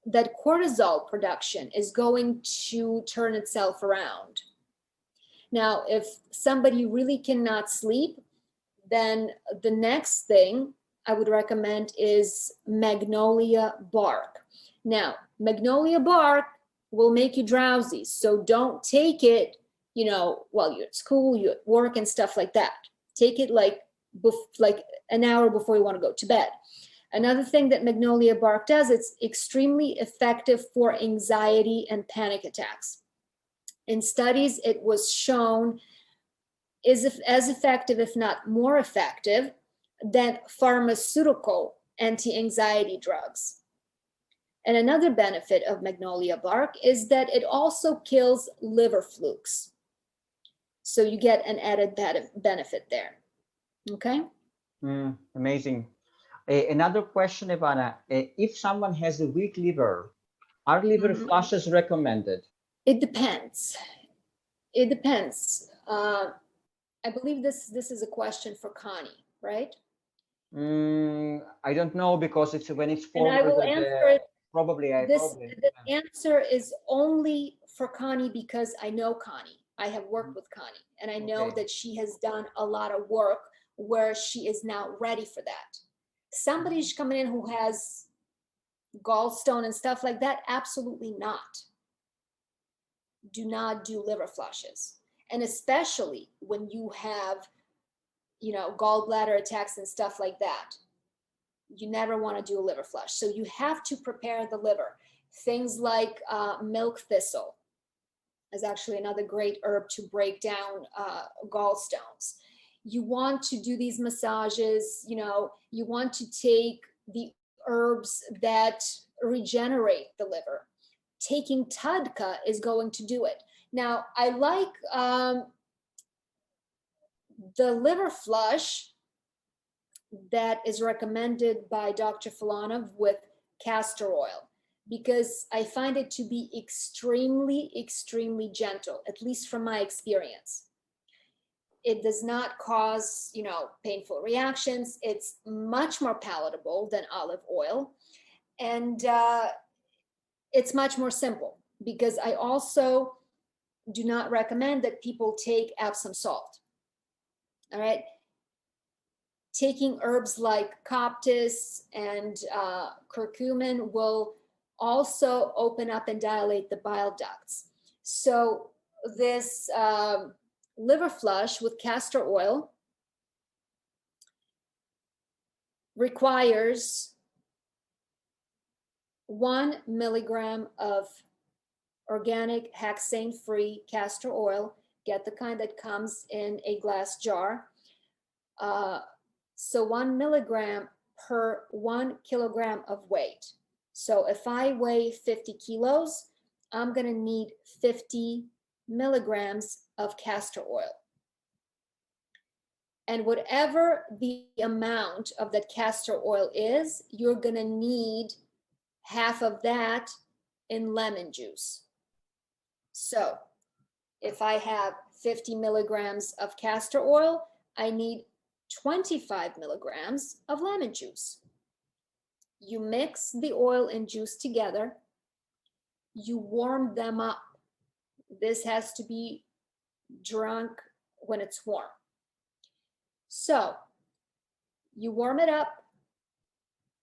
that cortisol production is going to turn itself around. Now, if somebody really cannot sleep, then the next thing I would recommend is magnolia bark. Now, magnolia bark will make you drowsy, so don't take it while you're at school, you're at work and stuff like that. Take it like an hour before you want to go to bed. Another thing that magnolia bark does, it's extremely effective for anxiety and panic attacks. In studies, it was shown is as effective, if not more effective, than pharmaceutical anti-anxiety drugs. And another benefit of magnolia bark is that it also kills liver flukes. So you get an added benefit there. Okay? Amazing. Another question, Ivana. If someone has a weak liver, are liver flushes recommended? It depends. It depends. I believe this is a question for Connie, right? I don't know, because it's when it's And I will answer it. Probably. The answer is only for Connie because I know Connie. I have worked with Connie, and I know that she has done a lot of work where she is now ready for that. Somebody's coming in who has gallstone and stuff like that, absolutely not. Do not do liver flushes. And especially when you have, gallbladder attacks and stuff like that, you never want to do a liver flush. So you have to prepare the liver. Things like milk thistle is actually another great herb to break down gallstones. You want to do these massages, you want to take the herbs that regenerate the liver. Taking Tadka is going to do it. Now, I like the liver flush that is recommended by Dr. Filanov with castor oil, because I find it to be extremely, extremely gentle, at least from my experience. It does not cause, painful reactions. It's much more palatable than olive oil. And it's much more simple, because I also do not recommend that people take Epsom salt. All right. Taking herbs like coptis and curcumin will also open up and dilate the bile ducts. So this liver flush with castor oil requires 1 milligram of organic hexane-free castor oil. Get the kind that comes in a glass jar. So 1 milligram per 1 kilogram of weight. So if I weigh 50 kilos, I'm going to need 50 milligrams of castor oil. And whatever the amount of that castor oil is, you're going to need half of that in lemon juice. So if I have 50 milligrams of castor oil, I need 25 milligrams of lemon juice. You mix the oil and juice together. You warm them up. This has to be drunk when it's warm. So you warm it up,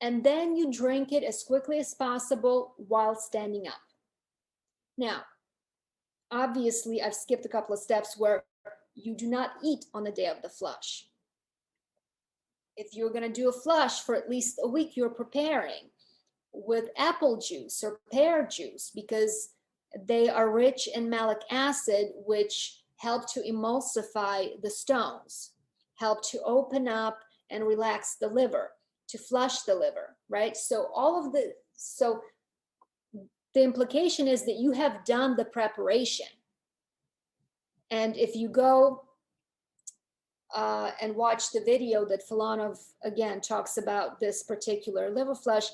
and then you drink it as quickly as possible while standing up. Now, obviously, I've skipped a couple of steps where you do not eat on the day of the flush. If you're going to do a flush for at least a week, you're preparing with apple juice or pear juice, because They are rich in malic acid, which help to emulsify the stones, help to open up and relax the liver, to flush the liver, right? So the implication is that you have done the preparation. And if you go and watch the video that Filanov, again, talks about this particular liver flush,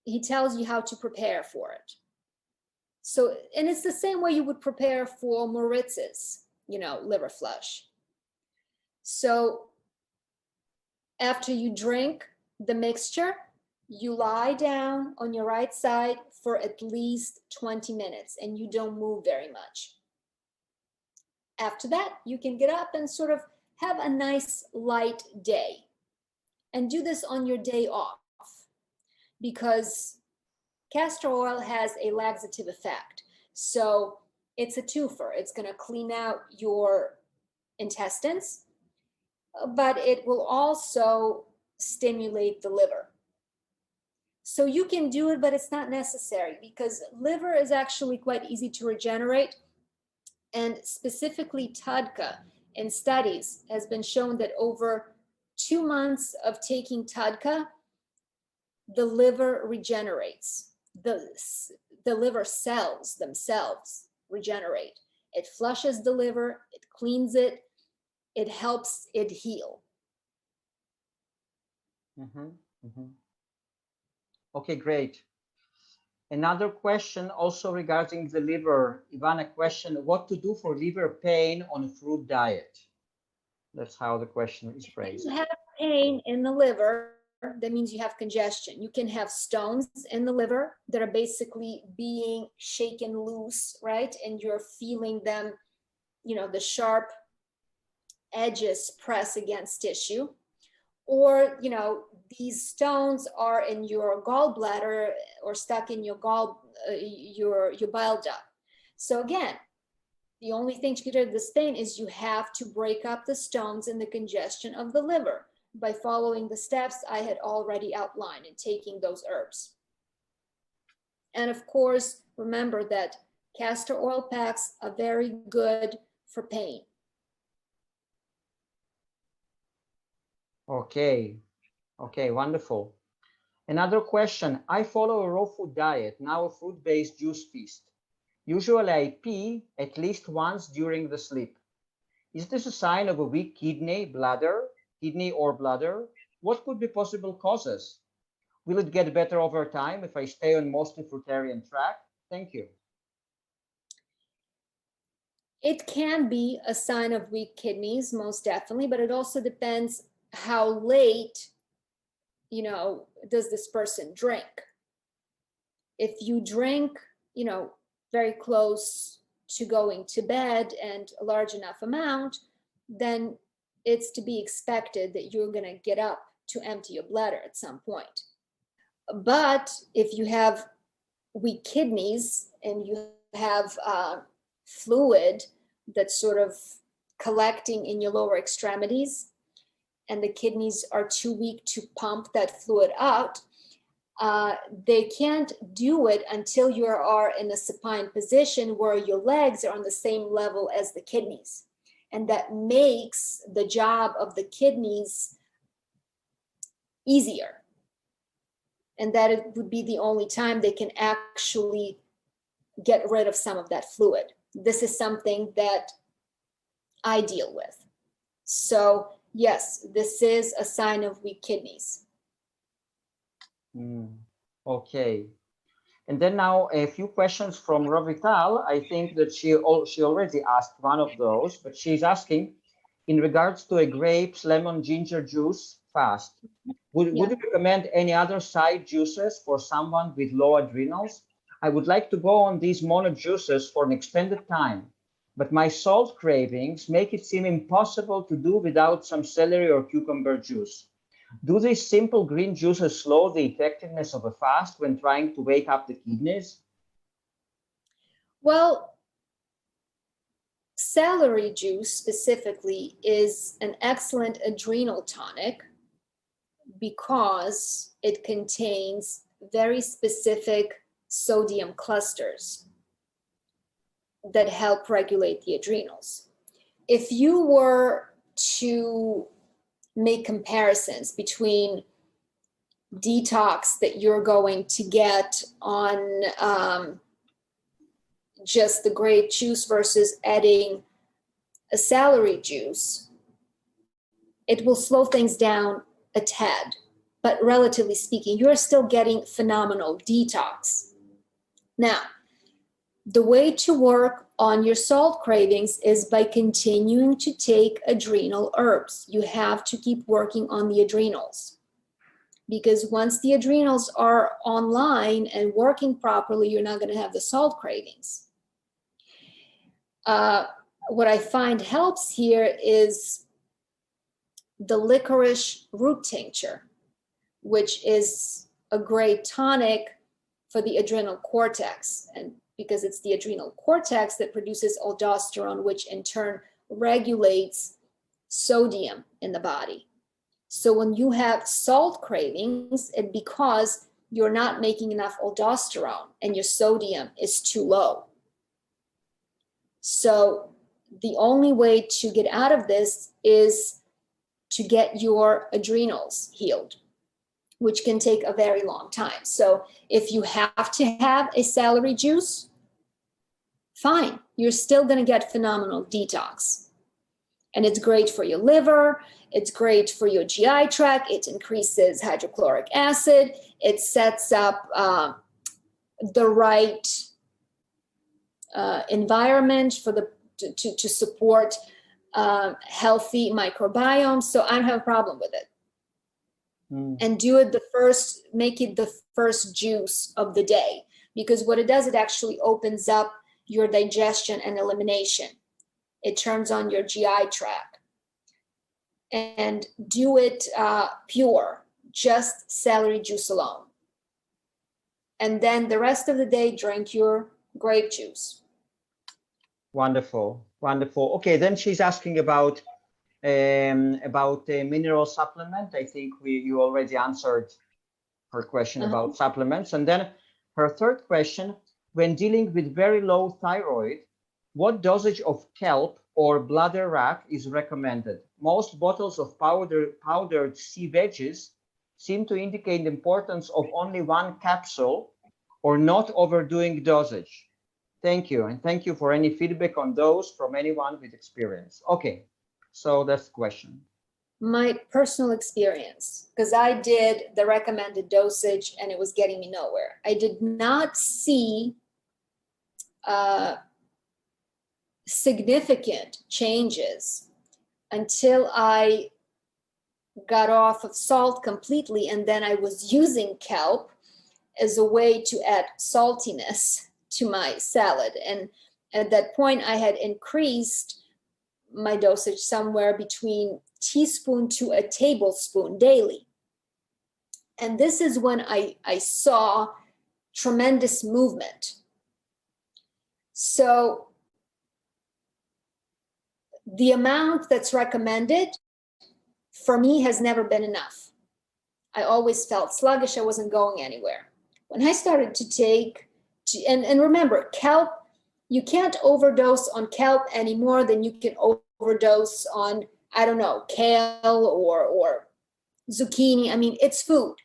he tells you how to prepare for it. So, and it's the same way you would prepare for Moritz's, liver flush. So after you drink the mixture, you lie down on your right side for at least 20 minutes and you don't move very much. After that, you can get up and sort of have a nice light day, and do this on your day off, because castor oil has a laxative effect. So it's a twofer. It's going to clean out your intestines, but it will also stimulate the liver. So you can do it, but it's not necessary, because liver is actually quite easy to regenerate. And specifically TUDCA in studies has been shown that over 2 months of taking TUDCA, the liver regenerates. The liver cells themselves regenerate. It flushes the liver, it cleans it, it helps it heal. Okay, great. Another question also regarding the liver. Ivana question, what to do for liver pain on a fruit diet? That's how the question is phrased. If you have pain in the liver, that means you have congestion. You can have stones in the liver that are basically being shaken loose, right? And you're feeling them, the sharp edges press against tissue. Or, these stones are in your gallbladder or stuck in your your bile duct. So again, the only thing to get rid of this pain is you have to break up the stones and the congestion of the liver by following the steps I had already outlined and taking those herbs. And of course, remember that castor oil packs are very good for pain. Okay, wonderful. Another question, I follow a raw food diet, now a fruit-based juice feast. Usually I pee at least once during the sleep. Is this a sign of a weak kidney or bladder? What could be possible causes? Will it get better over time if I stay on mostly fruitarian track? Thank you. It can be a sign of weak kidneys, most definitely, but it also depends how late, does this person drink. If you drink, very close to going to bed and a large enough amount, then it's to be expected that you're going to get up to empty your bladder at some point. But if you have weak kidneys and you have fluid that's sort of collecting in your lower extremities, and the kidneys are too weak to pump that fluid out, they can't do it until you are in a supine position where your legs are on the same level as the kidneys. And that makes the job of the kidneys easier. And that it would be the only time they can actually get rid of some of that fluid. This is something that I deal with. So yes, this is a sign of weak kidneys. Okay. And then now a few questions from Rovital. I think that she already asked one of those, but she's asking in regards to a grapes, lemon, ginger juice fast. Would you recommend any other side juices for someone with low adrenals? I would like to go on these mono juices for an extended time, but my salt cravings make it seem impossible to do without some celery or cucumber juice. Do these simple green juices slow the effectiveness of a fast when trying to wake up the kidneys? Well, celery juice specifically is an excellent adrenal tonic because it contains very specific sodium clusters. that help regulate the adrenals. If you were to make comparisons between detox that you're going to get on just the grape juice versus adding a celery juice, it will slow things down a tad, but relatively speaking, you're still getting phenomenal detox. Now, the way to work on your salt cravings is by continuing to take adrenal herbs. You have to keep working on the adrenals, because once the adrenals are online and working properly, you're not going to have the salt cravings. What I find helps here is the licorice root tincture, which is a great tonic for the adrenal cortex. And because it's the adrenal cortex that produces aldosterone, which in turn regulates sodium in the body. So when you have salt cravings, it's because you're not making enough aldosterone and your sodium is too low. So the only way to get out of this is to get your adrenals healed, which can take a very long time. So if you have to have a celery juice, fine, you're still going to get phenomenal detox. And it's great for your liver, it's great for your GI tract, it increases hydrochloric acid, it sets up the right environment for to support healthy microbiome. So I don't have a problem with it. And do it make it the first juice of the day, because what it does, it actually opens up your digestion and elimination. It turns on your GI tract. And do it pure, just celery juice alone. And then the rest of the day, drink your grape juice. Wonderful, wonderful. Okay, then she's asking about the mineral supplement. I think you already answered her question about supplements. And then her third question, when dealing with very low thyroid, what dosage of kelp or bladder wrack is recommended? Most bottles of powdered sea veggies seem to indicate the importance of only one capsule or not overdoing dosage. Thank you, and thank you for any feedback on those from anyone with experience. Okay, so that's the question. My personal experience, because I did the recommended dosage and it was getting me nowhere. I did not see significant changes until I got off of salt completely, and then I was using kelp as a way to add saltiness to my salad. And at that point, I had increased my dosage somewhere between teaspoon to a tablespoon daily. And this is when I saw tremendous movement. So the amount that's recommended for me has never been enough. I always felt sluggish. I wasn't going anywhere. When I started to take, and remember, kelp, you can't overdose on kelp any more than you can overdose on, I don't know, kale or zucchini. I mean, it's food.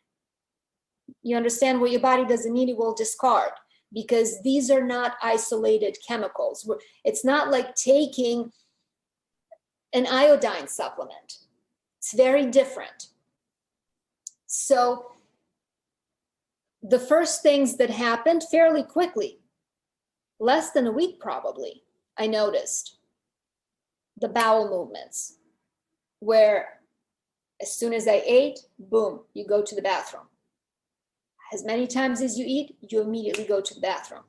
You understand, what your body doesn't need, it will discard, because these are not isolated chemicals. It's not like taking an iodine supplement. It's very different. So the first things that happened fairly quickly, less than a week probably, I noticed the bowel movements, where as soon as I ate, boom, you go to the bathroom. As many times as you eat, you immediately go to the bathroom.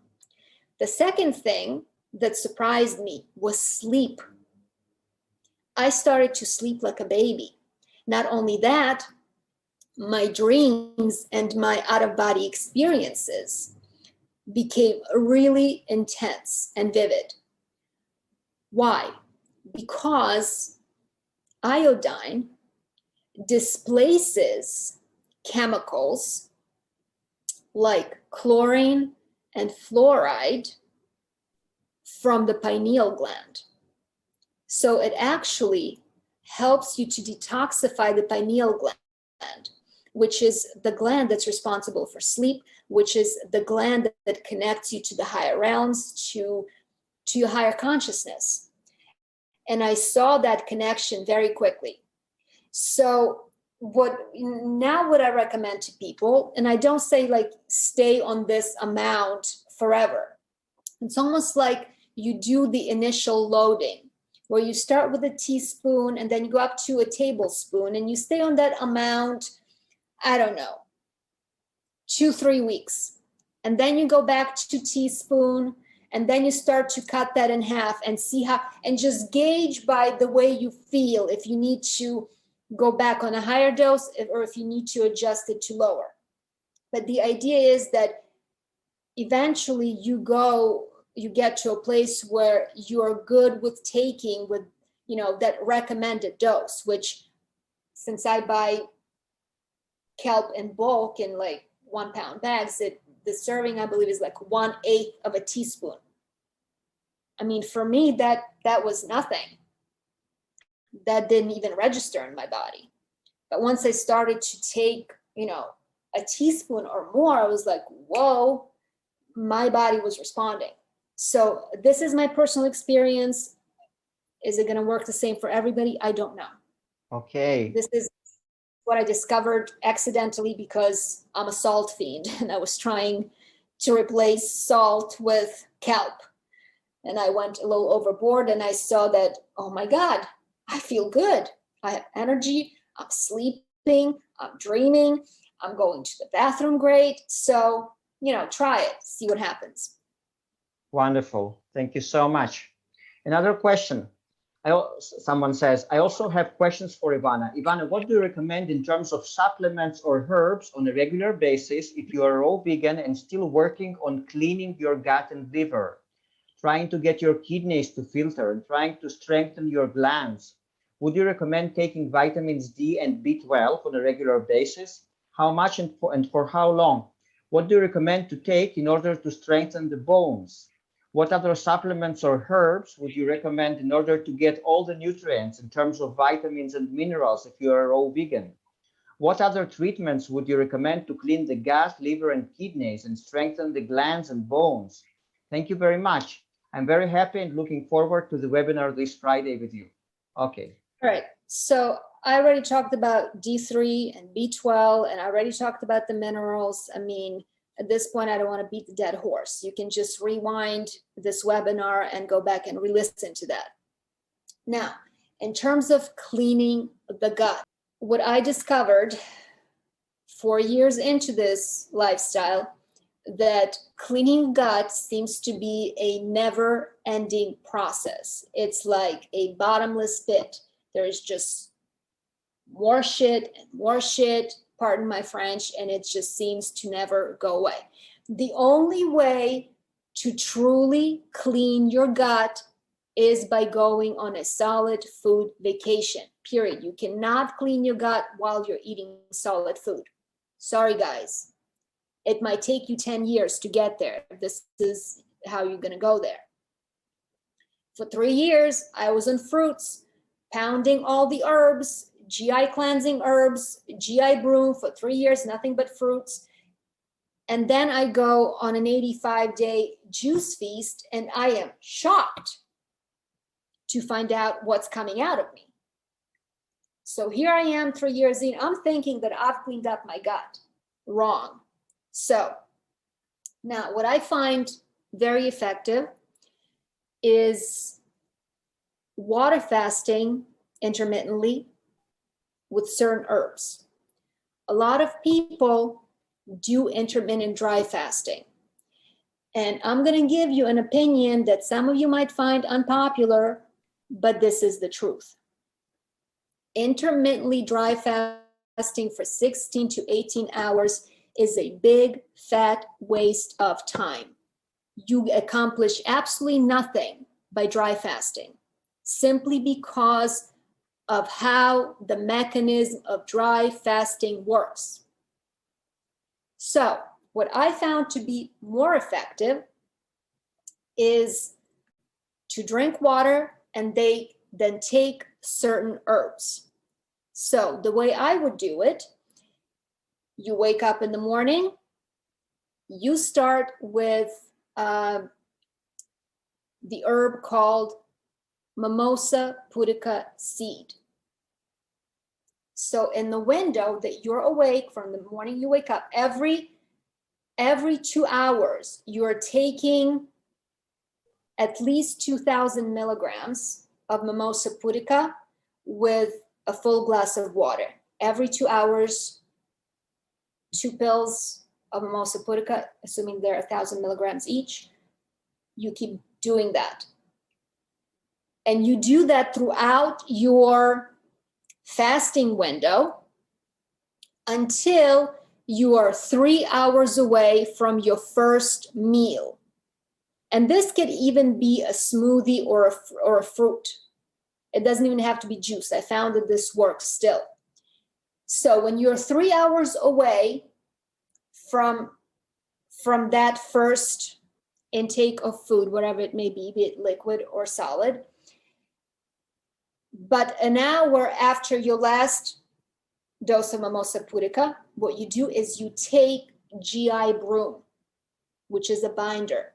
The second thing that surprised me was sleep. I started to sleep like a baby. Not only that, my dreams and my out-of-body experiences became really intense and vivid. Why? Because iodine displaces chemicals like chlorine and fluoride from the pineal gland. So it actually helps you to detoxify the pineal gland, which is the gland that's responsible for sleep, which is the gland that connects you to the higher realms, to your higher consciousness. And I saw that connection very quickly. So what I recommend to people, and I don't say like stay on this amount forever. It's almost like you do the initial loading, where you start with a teaspoon and then you go up to a tablespoon and you stay on that amount, I don't know, 2-3 weeks. And then you go back to teaspoon, and then you start to cut that in half and see how, and just gauge by the way you feel if you need to go back on a higher dose or if you need to adjust it to lower. But the idea is that eventually you get to a place where you're good with taking with, that recommended dose, which since I buy kelp in bulk in like 1 pound bags, the serving, I believe, is like 1/8 of a teaspoon. I mean, for me, that was nothing. That didn't even register in my body. But once I started to take, a teaspoon or more, I was like, whoa, my body was responding. So this is my personal experience. Is it going to work the same for everybody? I don't know. Okay. This is what I discovered accidentally because I'm a salt fiend and I was trying to replace salt with kelp. And I went a little overboard and I saw that, oh my God, I feel good. I have energy. I'm sleeping. I'm dreaming. I'm going to the bathroom great. So, try it, see what happens. Wonderful. Thank you so much. Another question. Someone says, I also have questions for Ivana. Ivana, what do you recommend in terms of supplements or herbs on a regular basis if you are raw vegan and still working on cleaning your gut and liver, trying to get your kidneys to filter and trying to strengthen your glands? Would you recommend taking vitamins D and B12 on a regular basis? How much and for how long? What do you recommend to take in order to strengthen the bones? What other supplements or herbs would you recommend in order to get all the nutrients in terms of vitamins and minerals if you are raw vegan? What other treatments would you recommend to clean the gut, liver, and kidneys and strengthen the glands and bones? Thank you very much. I'm very happy and looking forward to the webinar this Friday with you. Okay. All right. So I already talked about D3 and B12, and I already talked about the minerals. I mean, at this point, I don't want to beat the dead horse. You can just rewind this webinar and go back and re-listen to that. Now, in terms of cleaning the gut, what I discovered 4 years into this lifestyle, that cleaning gut seems to be a never-ending process. It's like a bottomless pit. There is just more shit and more shit, pardon my French, and it just seems to never go away. The only way to truly clean your gut is by going on a solid food vacation, period. You cannot clean your gut while you're eating solid food. Sorry, guys. It might take you 10 years to get there. This is how you're going to go there. For 3 years, I was on fruits, pounding all the herbs, GI cleansing herbs, GI broom for 3 years, nothing but fruits. And then I go on an 85-day juice feast, and I am shocked to find out what's coming out of me. So here I am 3 years in, I'm thinking that I've cleaned up my gut. Wrong. So now what I find very effective is water fasting intermittently with certain herbs. A lot of people do intermittent dry fasting. And I'm going to give you an opinion that some of you might find unpopular, but this is the truth. Intermittently dry fasting for 16 to 18 hours is a big, fat waste of time. You accomplish absolutely nothing by dry fasting, simply because of how the mechanism of dry fasting works. So what I found to be more effective is to drink water, and they then take certain herbs. So the way I would do it, you wake up in the morning, you start with the herb called Mimosa pudica seed. So in the window that you're awake, from the morning you wake up, every 2 hours, you're taking at least 2,000 milligrams of Mimosa pudica with a full glass of water. Every 2 hours, 2 pills of Mimosa pudica, assuming they're 1,000 milligrams each. You keep doing that. And you do that throughout your fasting window until you are 3 hours away from your first meal. And this could even be a smoothie or a fruit. It doesn't even have to be juice. I found that this works still. So when you're 3 hours away from that first intake of food, whatever it may be it liquid or solid, but an hour after your last dose of Mimosa pudica, what you do is you take GI broom, which is a binder.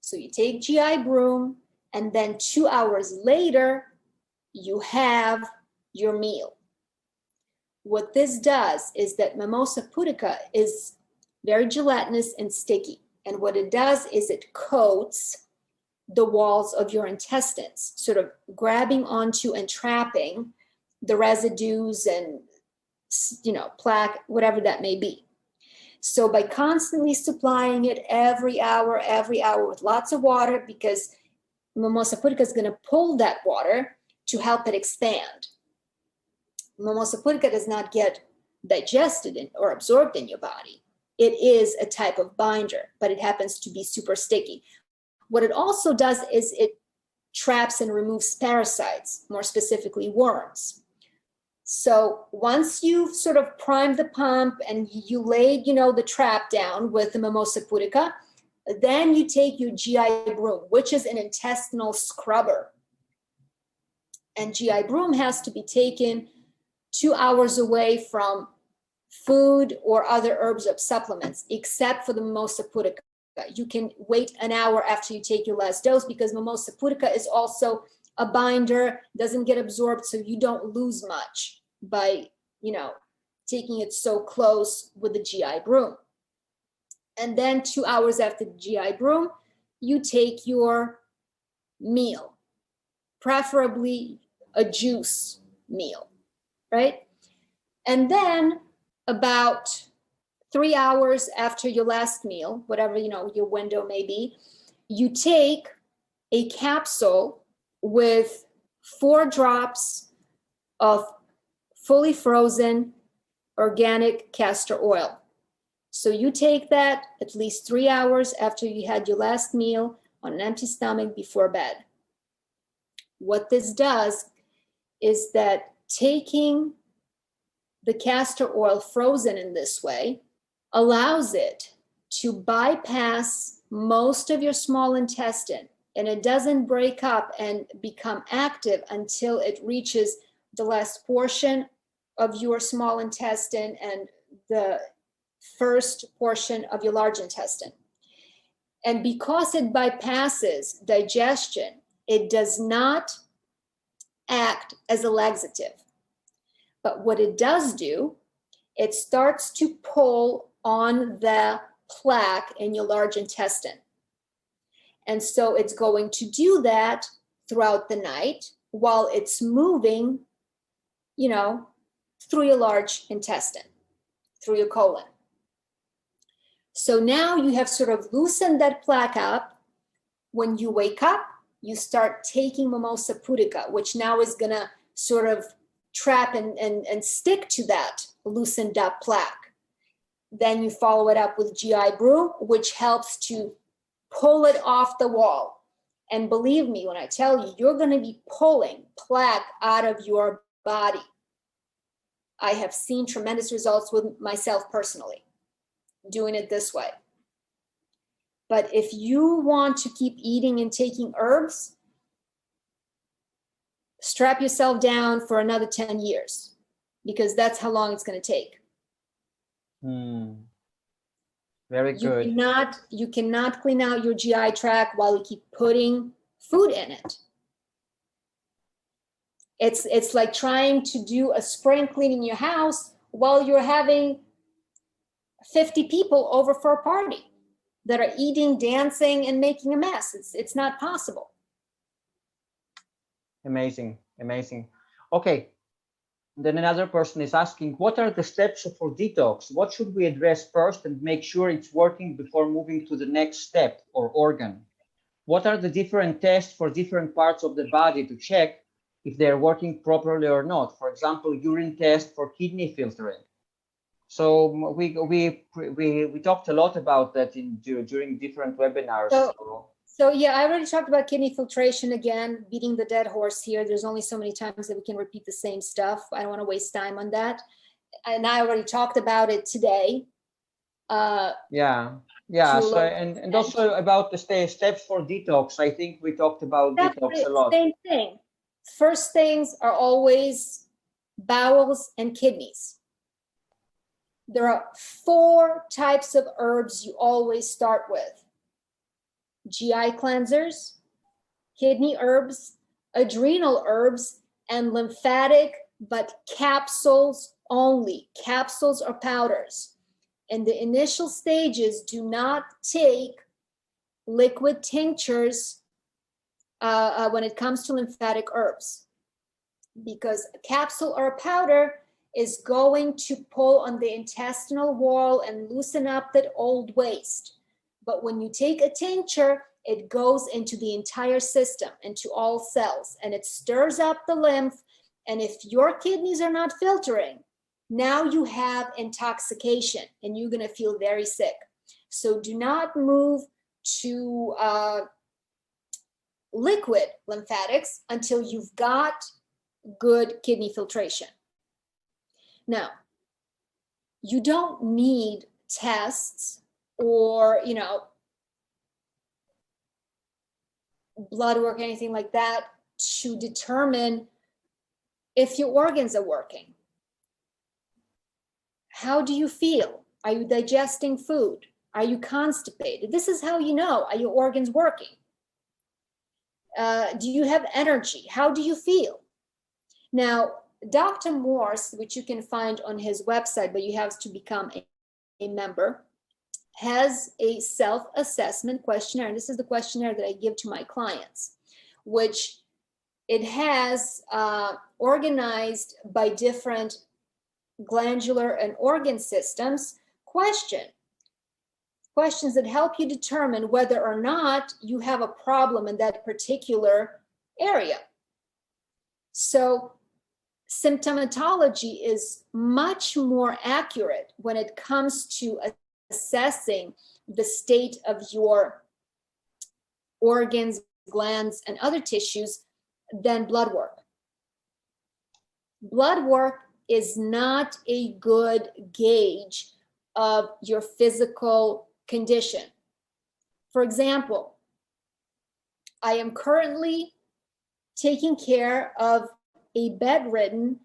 So you take GI broom, and then 2 hours later, you have your meal. What this does is that Mimosa pudica is very gelatinous and sticky. And what it does is it coats the walls of your intestines, sort of grabbing onto and trapping the residues and, plaque, whatever that may be. So by constantly supplying it every hour with lots of water, because Mimosa pudica is going to pull that water to help it expand. Mimosa pudica does not get digested or absorbed in your body. It is a type of binder, but it happens to be super sticky. What it also does is it traps and removes parasites, more specifically worms. So once you've sort of primed the pump and you laid, the trap down with the Mimosa pudica, then you take your GI broom, which is an intestinal scrubber. And GI broom has to be taken 2 hours away from food or other herbs or supplements, except for the Mimosa pudica. You can wait an hour after you take your last dose, because Mimosa pudica is also a binder, doesn't get absorbed, so you don't lose much by, taking it so close with the GI broom. And then 2 hours after the GI broom, you take your meal, preferably a juice meal, right? And then about 3 hours after your last meal, whatever, your window may be, you take a capsule with 4 drops of fully frozen organic castor oil. So you take that at least 3 hours after you had your last meal on an empty stomach before bed. What this does is that taking the castor oil frozen in this way allows it to bypass most of your small intestine, and it doesn't break up and become active until it reaches the last portion of your small intestine and the first portion of your large intestine. And because it bypasses digestion, it does not act as a laxative. But what it does do, it starts to pull on the plaque in your large intestine. And so it's going to do that throughout the night while it's moving, through your large intestine, through your colon. So now you have sort of loosened that plaque up. When you wake up, you start taking Mimosa pudica, which now is going to sort of trap and stick to that loosened up plaque. Then you follow it up with GI broom, which helps to pull it off the wall. And believe me when I tell you, you're going to be pulling plaque out of your body. I have seen tremendous results with myself personally doing it this way. But if you want to keep eating and taking herbs, strap yourself down for another 10 years, because that's how long it's going to take. Very good. You cannot clean out your GI tract while you keep putting food in it. It's like trying to do a spring clean in your house while you're having 50 people over for a party that are eating, dancing, and making a mess. It's not possible. Amazing, amazing. Okay, then another person is asking, what are the steps for detox? What should we address first and make sure it's working before moving to the next step or organ? What are the different tests for different parts of the body to check if they're working properly or not? For example, urine test for kidney filtering. So we talked a lot about that during different webinars. So yeah, I already talked about kidney filtration. Again, beating the dead horse here. There's only so many times that we can repeat the same stuff. I don't want to waste time on that. And I already talked about it today. Yeah. So and also about the steps for detox. I think we talked about detox a lot. Same thing. First things are always bowels and kidneys. There are 4 types of herbs you always start with: GI cleansers, kidney herbs, adrenal herbs, and lymphatic, but capsules only. Capsules or powders. In the initial stages, do not take liquid tinctures when it comes to lymphatic herbs, because a capsule or a powder is going to pull on the intestinal wall and loosen up that old waste. But when you take a tincture, it goes into the entire system, into all cells, and it stirs up the lymph. And if your kidneys are not filtering, now you have intoxication and you're going to feel very sick. So do not move to liquid lymphatics until you've got good kidney filtration. Now, you don't need tests or, blood work, anything like that, to determine if your organs are working. How do you feel? Are you digesting food? Are you constipated? This is how you know, are your organs working? Do you have energy? How do you feel? Now, Dr. Morse, which you can find on his website, but you have to become a member, has a self-assessment questionnaire. And this is the questionnaire that I give to my clients, which it has organized by different glandular and organ systems questions that help you determine whether or not you have a problem in that particular area. So symptomatology is much more accurate when it comes to assessing the state of your organs, glands, and other tissues than blood work. Blood work is not a good gauge of your physical condition. For example, I am currently taking care of a bedridden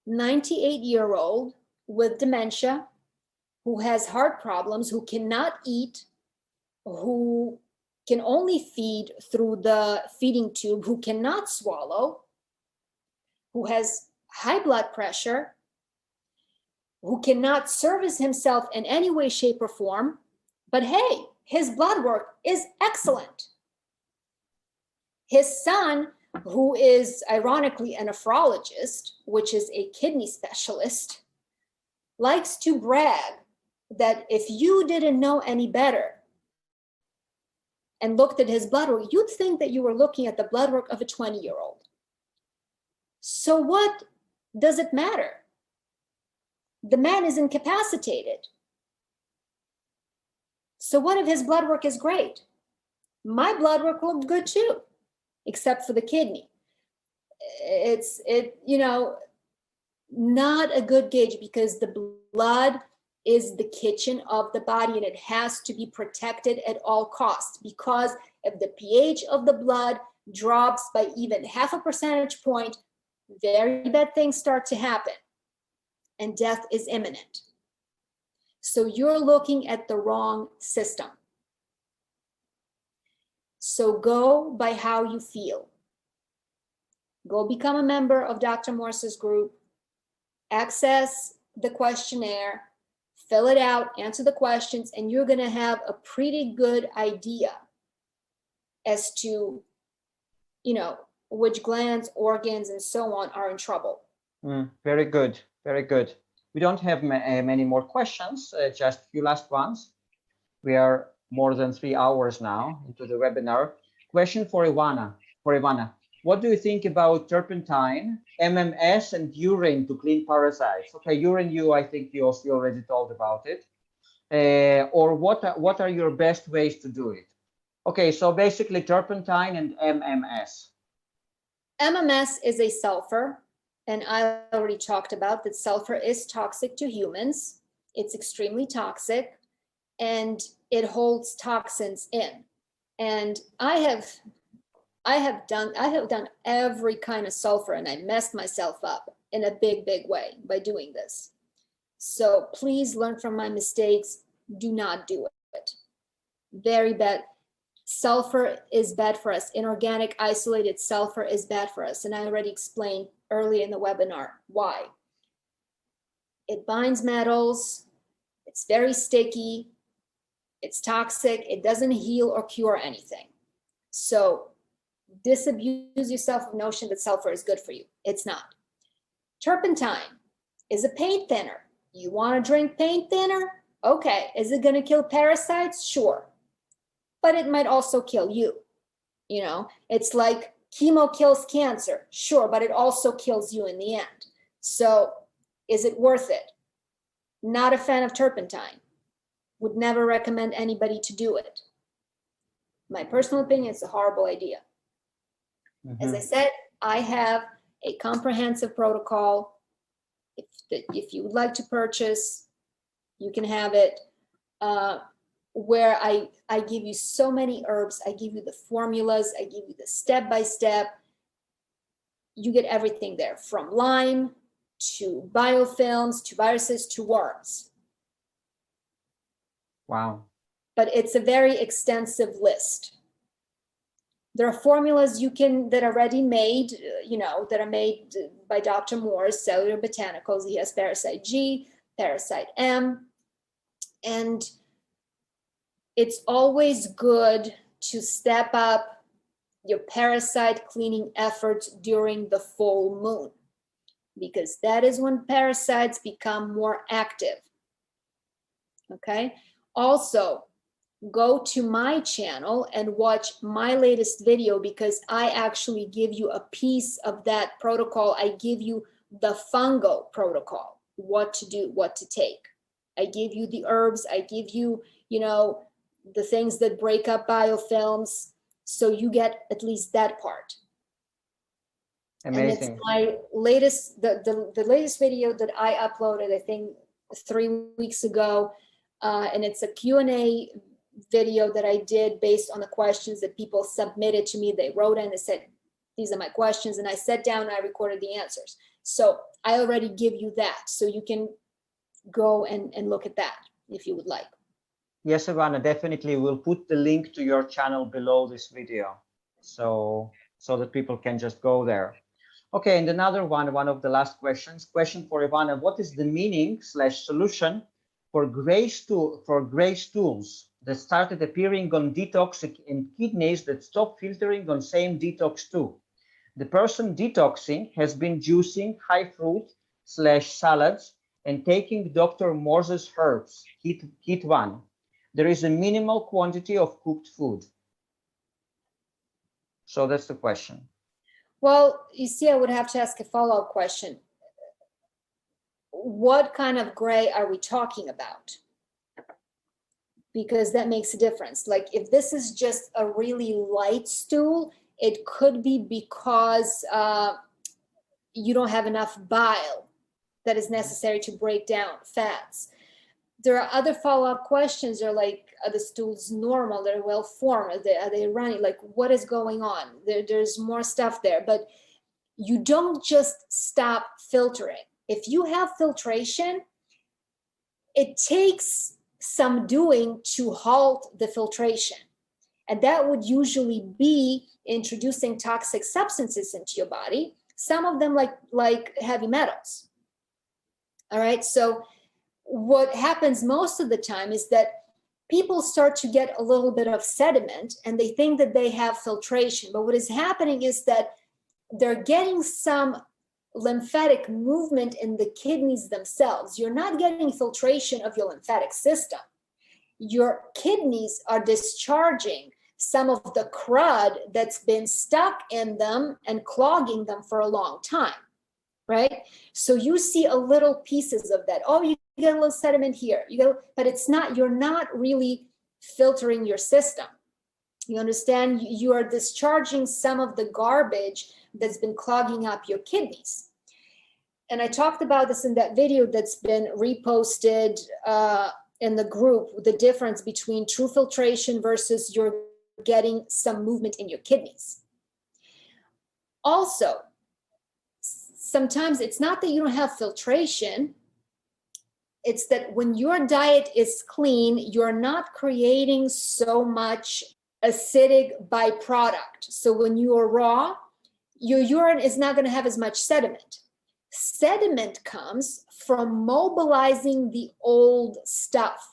98-year-old with dementia who has heart problems, who cannot eat, who can only feed through the feeding tube, who cannot swallow, who has high blood pressure, who cannot service himself in any way, shape, or form. But hey, his blood work is excellent. His son, who is ironically a nephrologist, which is a kidney specialist, likes to brag that if you didn't know any better and looked at his blood work, you'd think that you were looking at the blood work of a 20-year-old. So what does it matter? The man is incapacitated. So what if his blood work is great? My blood work looked good too, except for the kidney. It's not a good gauge, because the blood is the kitchen of the body, and it has to be protected at all costs, because if the pH of the blood drops by even 0.5 percentage point, very bad things start to happen and death is imminent. So you're looking at the wrong system. So go by how you feel. Go become a member of Dr. Morse's group, access the questionnaire, fill it out, answer the questions, and you're going to have a pretty good idea as to, you know, which glands, organs, and so on are in trouble. Very good. Very good. We don't have many more questions, just a few last ones. We are more than 3 hours now into the webinar. Question for Ivana. What do you think about turpentine, MMS, and urine to clean parasites? Okay, urine, I think you also already told about it. Or what are your best ways to do it? Okay, so basically turpentine and MMS. MMS is a sulfur, and I already talked about that sulfur is toxic to humans. It's extremely toxic, and it holds toxins in. And I have done every kind of sulfur, and I messed myself up in a big way by doing this. So please learn from my mistakes. Do not do it. Very bad. Sulfur is bad for us. Inorganic isolated sulfur is bad for us. And I already explained early in the webinar why. It binds metals. It's very sticky. It's toxic. It doesn't heal or cure anything. So disabuse yourself of the notion that sulfur is good for you. It's not. Turpentine is a paint thinner. You want to drink paint thinner? Okay. Is it going to kill parasites? Sure. But it might also kill you. You know, it's like chemo kills cancer. Sure, but it also kills you in the end. So is it worth it? Not a fan of turpentine. Would never recommend anybody to do it. My personal opinion, it's a horrible idea. As I said, I have a comprehensive protocol. If you would like to purchase, you can have it, where I give you so many herbs. I give you the formulas. I give you the step-by-step. You get everything there, from Lyme to biofilms to viruses to worms. Wow. But it's a very extensive list. There are formulas that are ready made, that are made by Dr. Morse, Cellular Botanicals. He has Parasite G, Parasite M, and it's always good to step up your parasite cleaning efforts during the full moon, because that is when parasites become more active. Okay. Also, go to my channel and watch my latest video, because I actually give you a piece of that protocol. I give you the fungal protocol, what to do, what to take. I give you the herbs. I give you, the things that break up biofilms. So you get at least that part. Amazing. And it's my latest, the latest video that I uploaded, I think 3 weeks ago. And it's a Q&A video that I did based on the questions that people submitted to me. They wrote in, they said, these are my questions. And I sat down and I recorded the answers. So I already give you that. So you can go and look at that if you would like. Yes, Ivana, definitely. We'll put the link to your channel below this video, so that people can just go there. Okay, and another one of the last questions. Question for Ivana: what is the meaning/solution for gray stools that started appearing on detox in kidneys that stop filtering on same detox too? The person detoxing has been juicing high fruit/salads and taking Dr. Morse's herbs, kit 1. There is a minimal quantity of cooked food. So that's the question. Well, you see, I would have to ask a follow-up question. What kind of gray are we talking about? Because that makes a difference. Like if this is just a really light stool, it could be because you don't have enough bile that is necessary to break down fats. there are other follow-up questions. They're like, are the stools normal? They're well formed? Are they running? Like, what is going on? There's more stuff there, but you don't just stop filtering. If you have filtration, it takes some doing to halt the filtration. And that would usually be introducing toxic substances into your body, some of them like heavy metals. All right, so what happens most of the time is that people start to get a little bit of sediment and they think that they have filtration. But what is happening is that they're getting some lymphatic movement in the kidneys themselves. You're not getting filtration of your lymphatic system. Your kidneys are discharging some of the crud that's been stuck in them and clogging them for a long time, right? So you see a little pieces of that. Oh, you get a little sediment here, but it's not, you're not really filtering your system. You understand? You are discharging some of the garbage that's been clogging up your kidneys. And I talked about this in that video that's been reposted in the group, the difference between true filtration versus you're getting some movement in your kidneys. Also, sometimes it's not that you don't have filtration, it's that when your diet is clean, you're not creating so much acidic byproduct. So when you are raw, your urine is not going to have as much sediment. Sediment comes from mobilizing the old stuff.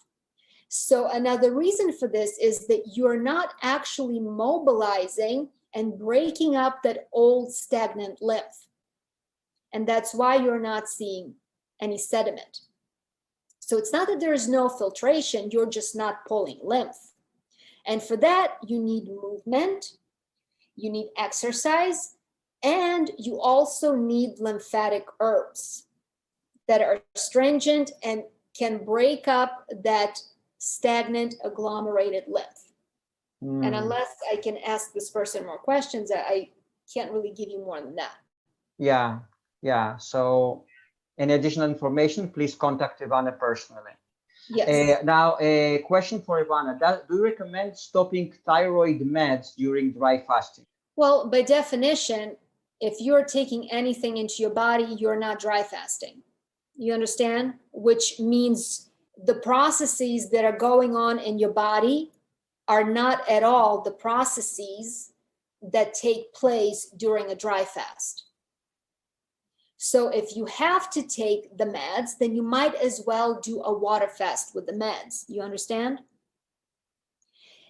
So another reason for this is that you're not actually mobilizing and breaking up that old stagnant lymph. And that's why you're not seeing any sediment. So it's not that there is no filtration, you're just not pulling lymph. And for that, you need movement, you need exercise, and you also need lymphatic herbs that are astringent and can break up that stagnant agglomerated lymph. And unless I can ask this person more questions, I can't really give you more than that. Yeah. So any additional information, please contact Ivana personally. Yes. Now, a question for Ivana. Do you recommend stopping thyroid meds during dry fasting? Well, by definition, if you're taking anything into your body, you're not dry fasting. You understand? Which means the processes that are going on in your body are not at all the processes that take place during a dry fast. So if you have to take the meds, then you might as well do a water fast with the meds. You understand?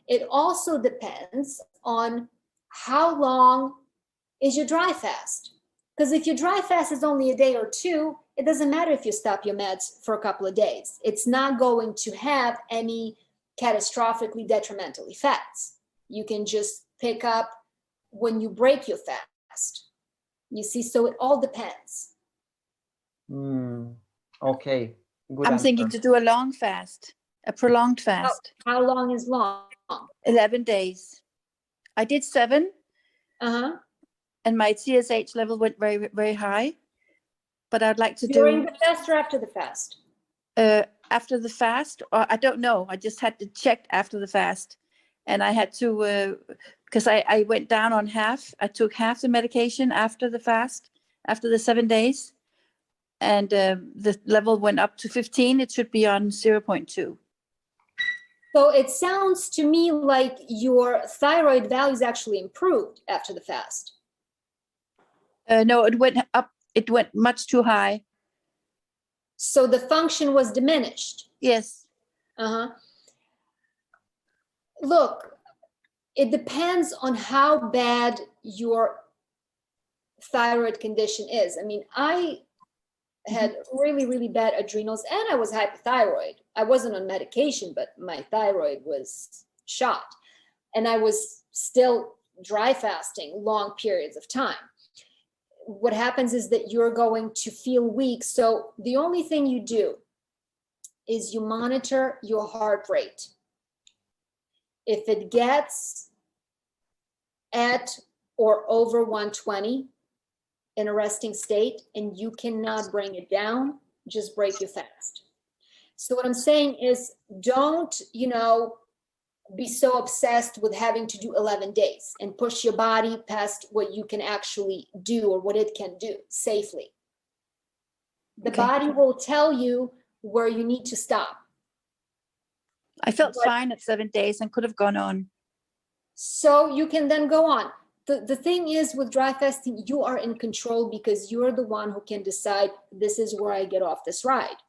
It also depends on how long is your dry fast. Because if your dry fast is only a day or two, it doesn't matter if you stop your meds for a couple of days. It's not going to have any catastrophically detrimental effects. You can just pick up when you break your fast. You see, so it all depends. Okay, good I'm answer. thinking to do a long fast, a prolonged fast. How long is long? 11 days. I did 7. And my TSH level went very, very high. But I'd like to During do the fast or after the fast? after the fast, or I don't know. I just had to check after the fast. And I had to, because I went down on half. I took half the medication after the fast, after the 7 days. And the level went up to 15. It should be on 0.2. So it sounds to me like your thyroid values actually improved after the fast. No, it went up. It went much too high. So the function was diminished. Yes. Look, it depends on how bad your thyroid condition is. I mean, I had really, really bad adrenals and I was hypothyroid. I wasn't on medication, but my thyroid was shot. And I was still dry fasting long periods of time. What happens is that you're going to feel weak. So the only thing you do is you monitor your heart rate. If it gets at or over 120 in a resting state and you cannot bring it down, just break your fast. So what I'm saying is, don't, be so obsessed with having to do 11 days and push your body past what you can actually do or what it can do safely. The Okay. body will tell you where you need to stop. I felt But- fine at 7 days and could have gone on. So you can then go on. The thing is with dry fasting, you are in control because you're the one who can decide, this is where I get off this ride.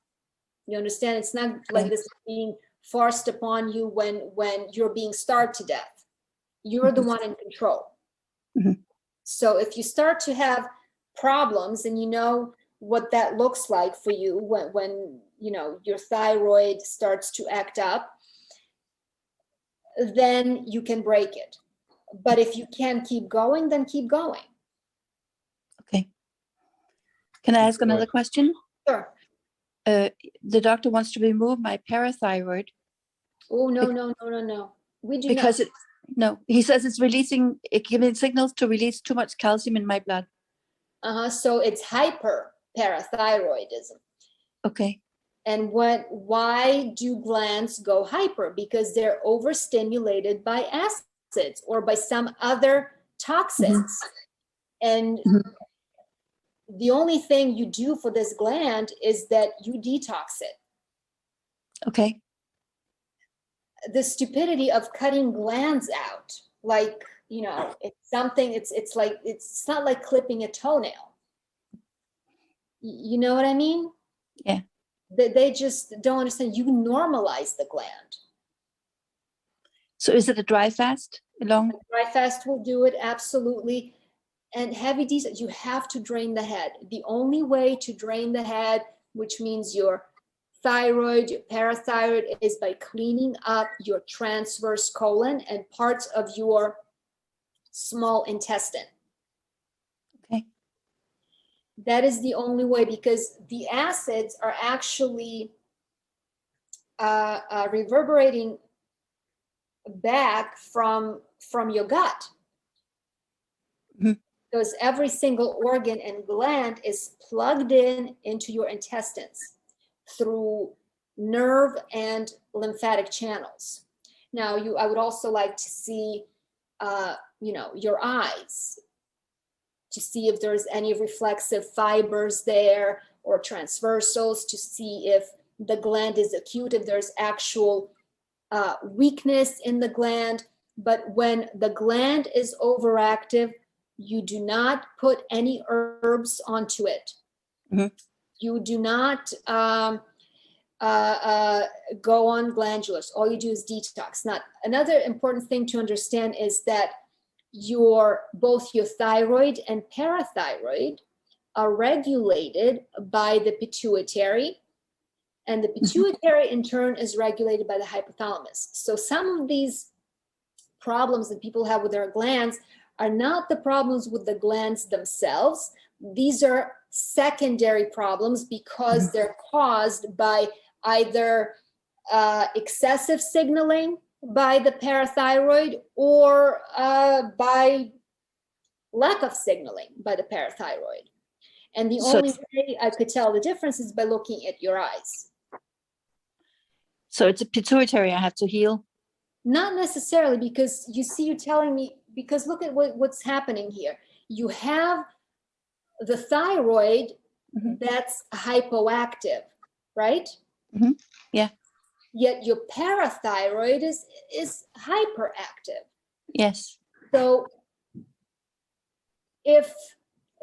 You understand? It's not like this being forced upon you when you're being starved to death. You're the one in control. Mhm. So if you start to have problems and you know what that looks like for you when your thyroid starts to act up, then you can break it. But if you can keep going, then keep going. Okay. Can I ask another question? Sure. The doctor wants to remove my parathyroid Oh, no. We do because not. he says it's giving signals to release too much calcium in my blood. So it's hyperparathyroidism. Okay. And why do glands go hyper? Because they're overstimulated by acids or by some other toxins. And the only thing you do for this gland is that you detox it. Okay. The stupidity of cutting glands out, like, it's something, it's like, it's not like clipping a toenail. You know what I mean? Yeah. They just don't understand. You normalize the gland. So is it a dry fast? Dry fast will do it, absolutely. And heavy detox, you have to drain the head. The only way to drain the head, which means your thyroid, your parathyroid, is by cleaning up your transverse colon and parts of your small intestine. Okay. That is the only way, because the acids are actually reverberating back from your gut. Because every single organ and gland is plugged into your intestines through nerve and lymphatic channels. Now, I would also like to see, your eyes, to see if there's any reflexive fibers there or transversals, to see if the gland is acute, if there's actual weakness in the gland. But when the gland is overactive, you do not put any herbs onto it. You do not go on glandulars. All you do is detox. Now, another important thing to understand is that both your thyroid and parathyroid are regulated by the pituitary, and the pituitary in turn is regulated by the hypothalamus. So some of these problems that people have with their glands are not the problems with the glands themselves. These are secondary problems because they're caused by either excessive signaling by the parathyroid or by lack of signaling by the parathyroid. And the only way I could tell the difference is by looking at your eyes. So it's a pituitary I have to heal? Not necessarily, because you're telling me, because look at what's happening here. You have the thyroid that's hypoactive, right? Yeah. Yet your parathyroid is hyperactive. Yes. So if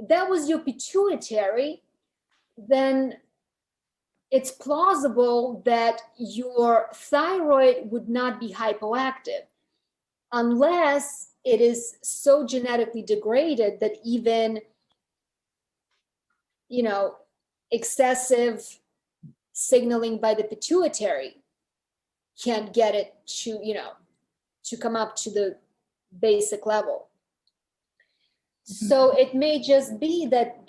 that was your pituitary, then it's plausible that your thyroid would not be hypoactive unless it is so genetically degraded that even, excessive signaling by the pituitary can't get it to come up to the basic level. So it may just be that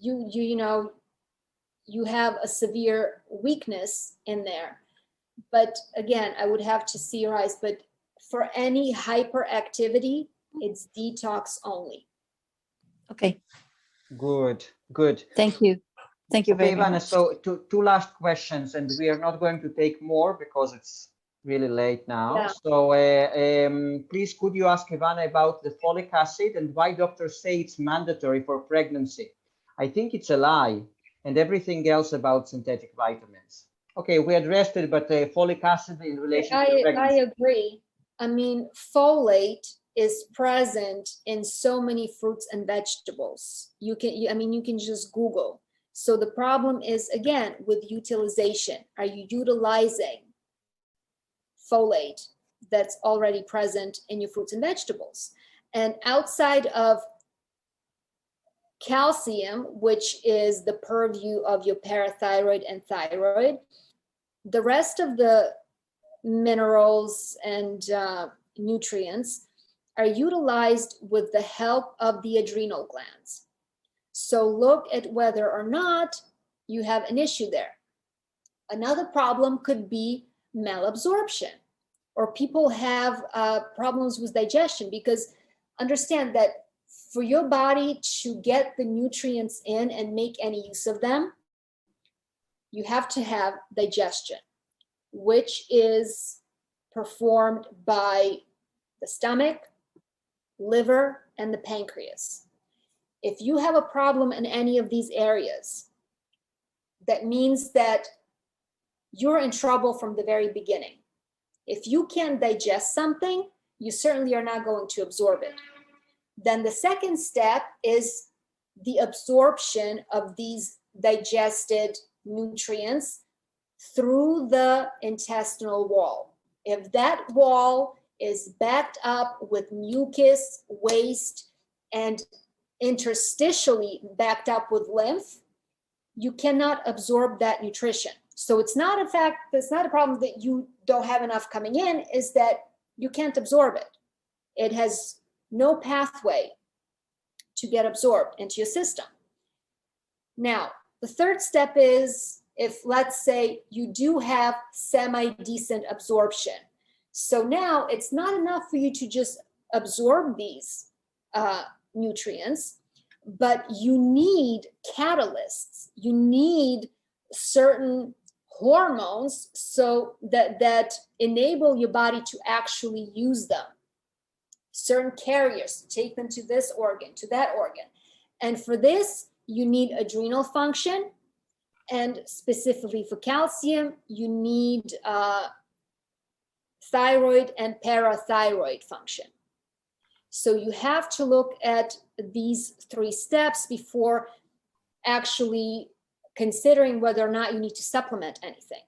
you have a severe weakness in there. But again, I would have to see your eyes. But for any hyperactivity, it's detox only. Okay. Good. Thank you. Thank you Okay, very Ivana, much. so two last questions, and we are not going to take more because it's really late now. Yeah. So please, could you ask Ivana about the folic acid and why doctors say it's mandatory for pregnancy? I think it's a lie, and everything else about synthetic vitamins. Okay, we addressed it, but folic acid in relation to I pregnancy. agree. I mean, folate is present in so many fruits and vegetables. You can just Google. So the problem is, again, with utilization. Are you utilizing folate that's already present in your fruits and vegetables? And outside of calcium, which is the purview of your parathyroid and thyroid, the rest of the minerals and nutrients are utilized with the help of the adrenal glands. So look at whether or not you have an issue there. Another problem could be malabsorption, or people have problems with digestion, because understand that for your body to get the nutrients in and make any use of them, you have to have digestion, which is performed by the stomach, liver, and the pancreas. If you have a problem in any of these areas, that means that you're in trouble from the very beginning. If you can't digest something, you certainly are not going to absorb it. Then the second step is the absorption of these digested nutrients through the intestinal wall. If that wall is backed up with mucus, waste, and interstitially backed up with lymph, you cannot absorb that nutrition. So it's not a problem that you don't have enough coming in, is that you can't absorb it. It has no pathway to get absorbed into your system. Now, the third step is, if let's say you do have semi-decent absorption. So now it's not enough for you to just absorb these nutrients, but you need catalysts. You need certain hormones so that enable your body to actually use them. Certain carriers to take them to this organ, to that organ. And for this, you need adrenal function. And specifically for calcium, you need thyroid and parathyroid function. So you have to look at these three steps before actually considering whether or not you need to supplement anything.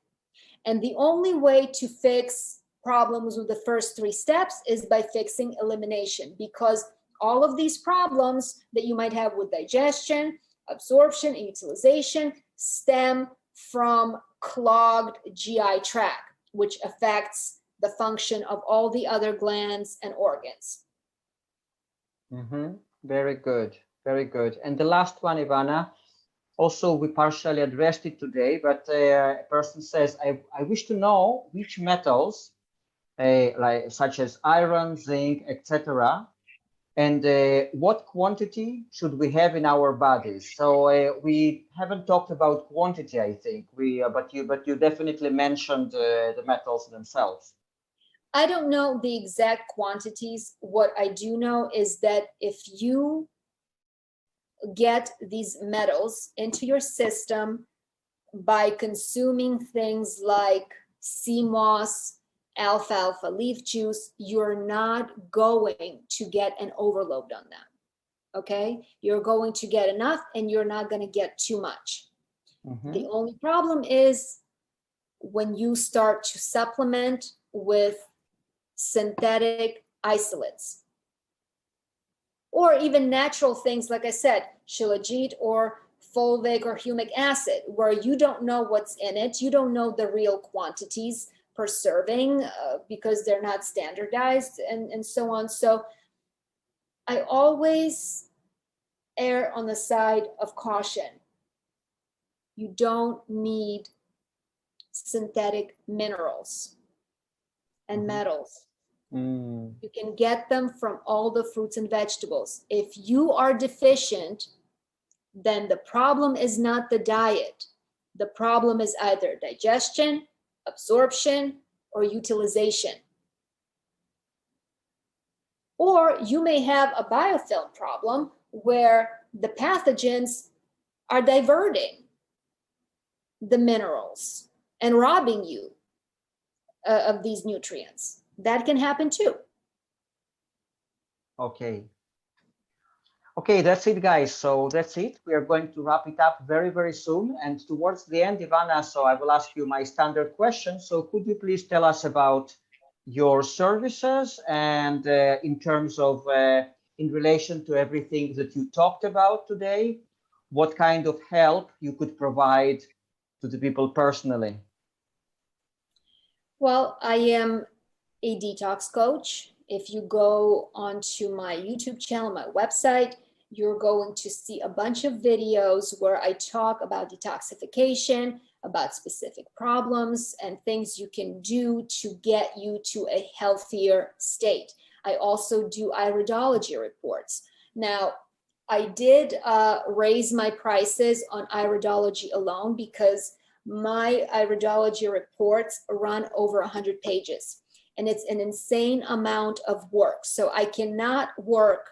And the only way to fix problems with the first three steps is by fixing elimination, because all of these problems that you might have with digestion, absorption, and utilization stem from clogged GI tract, which affects the function of all the other glands and organs. Very good, very good. And the last one, Ivana, also we partially addressed it today, but a person says, I wish to know which metals, like such as iron, zinc, etc., and what quantity should we have in our bodies? So we haven't talked about quantity, I think. But you definitely mentioned the metals themselves. I don't know the exact quantities. What I do know is that if you get these metals into your system by consuming things like sea moss, alfalfa leaf juice, you're not going to get an overload on them. Okay? You're going to get enough and you're not going to get too much. The only problem is when you start to supplement with synthetic isolates, or even natural things, like I said, shilajit or fulvic or humic acid, where you don't know what's in it. You don't know the real quantities per serving because they're not standardized and so on. So I always err on the side of caution. You don't need synthetic minerals and metals. You can get them from all the fruits and vegetables. If you are deficient, then the problem is not the diet. The problem is either digestion, absorption, or utilization. Or you may have a biofilm problem where the pathogens are diverting the minerals and robbing you of these nutrients. That can happen too. Okay. Okay, that's it, guys. So that's it. We are going to wrap it up very, very soon. And towards the end, Ivana, so I will ask you my standard question. So could you please tell us about your services and in terms of, in relation to everything that you talked about today, what kind of help you could provide to the people personally? Well, I am a detox coach. If you go onto my YouTube channel, my website, you're going to see a bunch of videos where I talk about detoxification, about specific problems and things you can do to get you to a healthier state. I also do iridology reports. Now, I did raise my prices on iridology alone because my iridology reports run over 100 pages. And it's an insane amount of work. So I cannot work,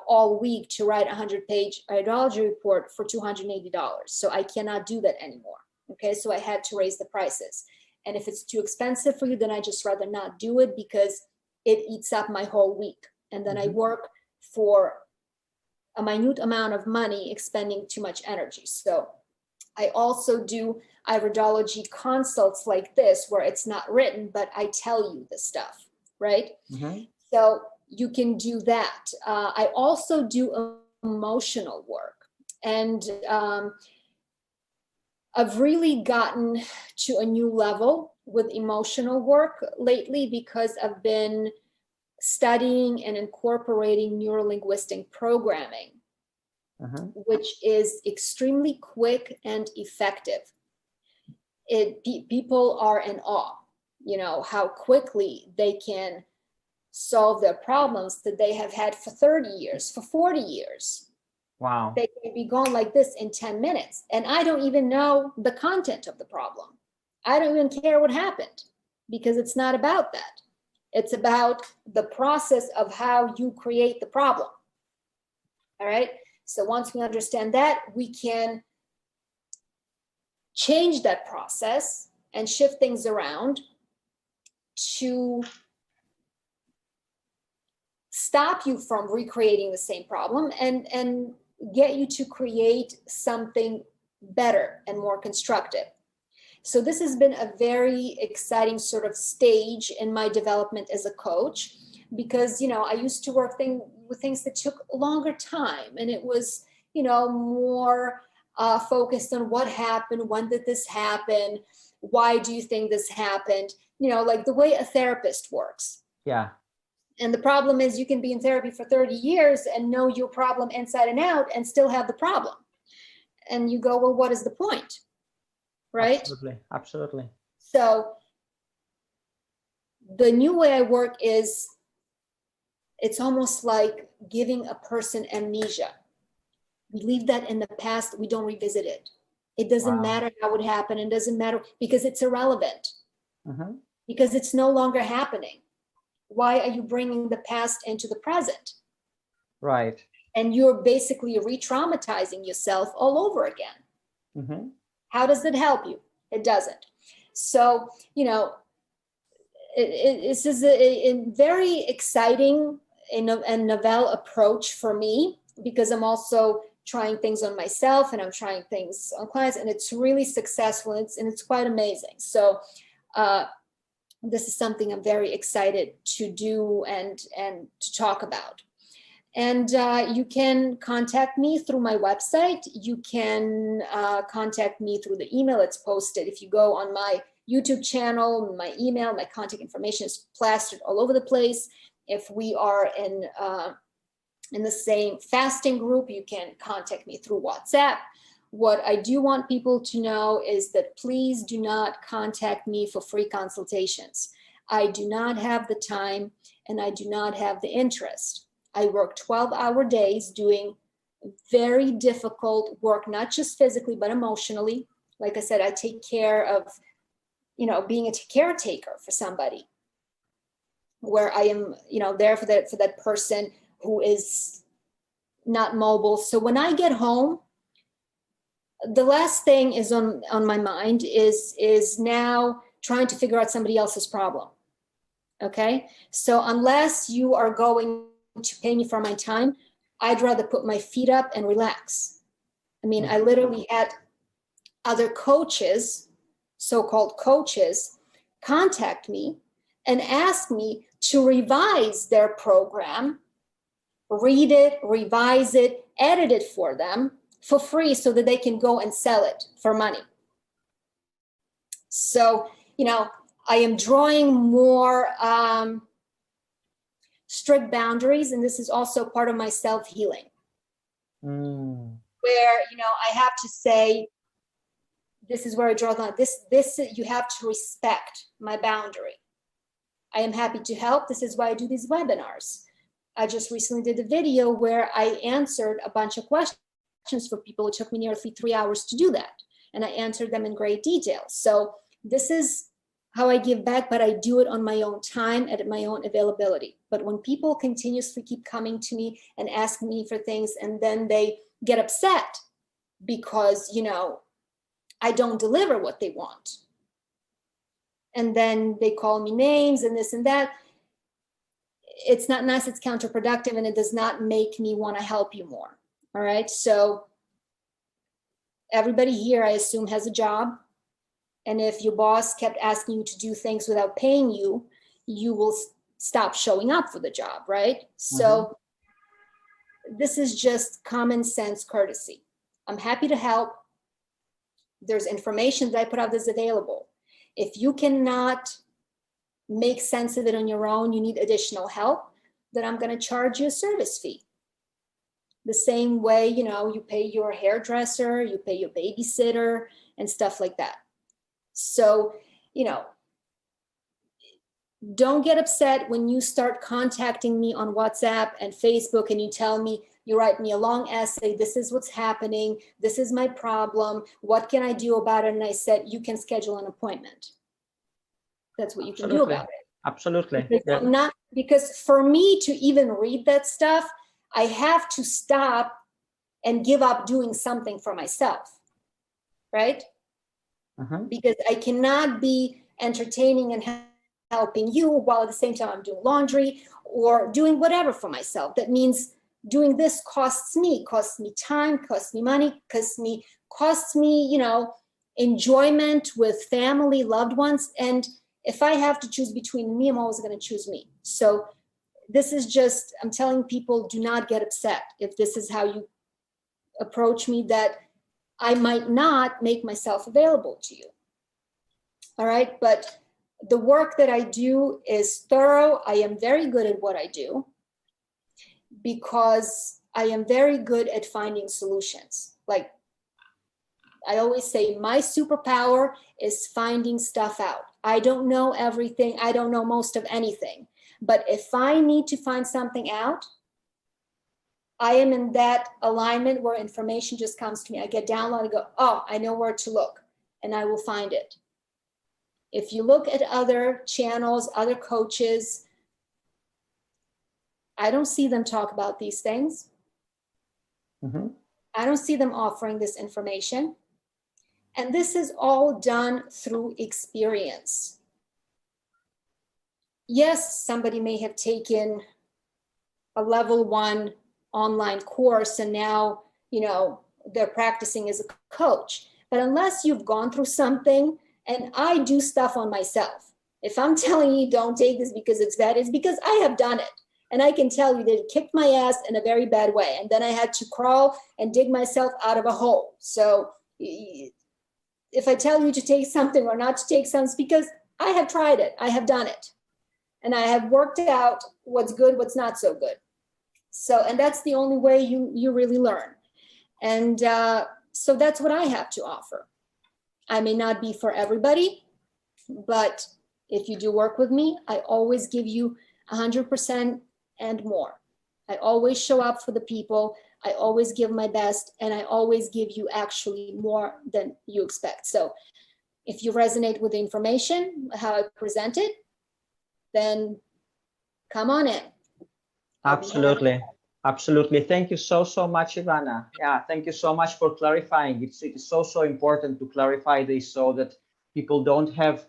all week to write a 100-page iridology report for $280. So I cannot do that anymore. Okay, so I had to raise the prices. And if it's too expensive for you, then I just rather not do it because it eats up my whole week. And then I work for a minute amount of money, expending too much energy. So I also do iridology consults like this, where it's not written, but I tell you the stuff, right? So you can do that. I also do emotional work. And I've really gotten to a new level with emotional work lately because I've been studying and incorporating neurolinguistic programming, which is extremely quick and effective. People are in awe, how quickly they can solve their problems that they have had for 30 years, for 40 years. Wow. They can be gone like this in 10 minutes. And I don't even know the content of the problem. I don't even care what happened because it's not about that. It's about the process of how you create the problem. All right. So once we understand that, we can change that process and shift things around to stop you from recreating the same problem and get you to create something better and more constructive. So this has been a very exciting sort of stage in my development as a coach, because, I used to work with things that took a longer time, and it was, more focused on what happened, when did this happen, why do you think this happened, like the way a therapist works. Yeah. And the problem is you can be in therapy for 30 years and know your problem inside and out and still have the problem. And you go, well, what is the point? Right? Absolutely. Absolutely. So the new way I work is, it's almost like giving a person amnesia. We leave that in the past. We don't revisit it. It doesn't matter how it happened. It doesn't matter because it's irrelevant, because it's no longer happening. Why are you bringing the past into the present? Right. And you're basically re-traumatizing yourself all over again. How does it help you? It doesn't. So, this is a very exciting and novel approach for me, because I'm also trying things on myself and I'm trying things on clients, and it's really successful and it's quite amazing. So this is something I'm very excited to do and to talk about. And you can contact me through my website. You can contact me through the email. It's posted. If you go on my YouTube channel, my email, my contact information is plastered all over the place. If we are in the same fasting group, you can contact me through WhatsApp. What I do want people to know is that please do not contact me for free consultations. I do not have the time and I do not have the interest. I work 12-hour days doing very difficult work, not just physically, but emotionally. Like I said, I take care of, being a caretaker for somebody, where I am, there for that person who is not mobile. So when I get home, the last thing is on my mind is now trying to figure out somebody else's problem. Okay. So unless you are going to pay me for my time, I'd rather put my feet up and relax. I mean, I literally had other coaches, so-called coaches, contact me and ask me to revise their program, read it, revise it, edit it for them for free so that they can go and sell it for money. So, I am drawing more strict boundaries, and this is also part of my self-healing. Where, I have to say, this is where I draw the line. This, you have to respect my boundary. I am happy to help. This is why I do these webinars. I just recently did a video where I answered a bunch of questions for people. It took me nearly 3 hours to do that. And I answered them in great detail. So this is how I give back, but I do it on my own time and at my own availability. But when people continuously keep coming to me and asking me for things, and then they get upset because, I don't deliver what they want, and then they call me names and this and that, it's not nice, it's counterproductive, and it does not make me want to help you more. All right. So everybody here, I assume, has a job. And if your boss kept asking you to do things without paying you, you will stop showing up for the job, right? So this is just common sense courtesy. I'm happy to help. There's information that I put out that's available. If you cannot make sense of it on your own, you need additional help, then I'm going to charge you a service fee. The same way, you pay your hairdresser, you pay your babysitter and stuff like that. So, don't get upset when you start contacting me on WhatsApp and Facebook and you tell me, you write me a long essay, this is what's happening, this is my problem, what can I do about it? And I said, you can schedule an appointment. That's what you can do about it. Absolutely. Because for me to even read that stuff, I have to stop and give up doing something for myself, right? Because I cannot be entertaining and helping you while at the same time I'm doing laundry or doing whatever for myself. That means doing this costs me time, costs me money, costs me, enjoyment with family, loved ones. And if I have to choose between me, I'm always going to choose me. So this is just, I'm telling people, do not get upset if this is how you approach me, that I might not make myself available to you. All right. But the work that I do is thorough. I am very good at what I do because I am very good at finding solutions. Like I always say, my superpower is finding stuff out. I don't know everything. I don't know most of anything. But if I need to find something out, I am in that alignment where information just comes to me. I get downloaded and go, oh, I know where to look, and I will find it. If you look at other channels, other coaches, I don't see them talk about these things. I don't see them offering this information. And this is all done through experience. Yes, somebody may have taken a level 1 online course and now, they're practicing as a coach. But unless you've gone through something, and I do stuff on myself. If I'm telling you don't take this because it's bad, it's because I have done it. And I can tell you that it kicked my ass in a very bad way. And then I had to crawl and dig myself out of a hole. So if I tell you to take something or not to take something, it's because I have tried it. I have done it. And I have worked out what's good, what's not so good. So, and that's the only way you really learn. And so that's what I have to offer. I may not be for everybody, but if you do work with me, I always give you 100% and more. I always show up for the people. I always give my best, and I always give you actually more than you expect. So if you resonate with the information, how I present it, then come on in. Absolutely. Absolutely. Thank you so much, Ivana. Yeah, thank you so much for clarifying. It is so important to clarify this so that people don't have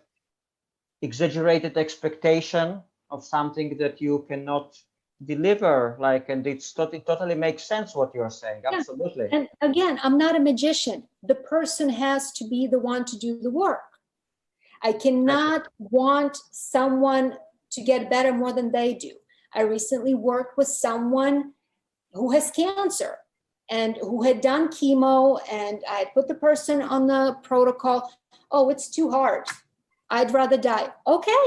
exaggerated expectation of something that you cannot deliver. Like, and it totally makes sense what you're saying. Yeah. Absolutely. And again, I'm not a magician. The person has to be the one to do the work. I cannot want someone to get better more than they do. I recently worked with someone who has cancer and who had done chemo, and I put the person on the protocol. Oh, it's too hard. I'd rather die. Okay.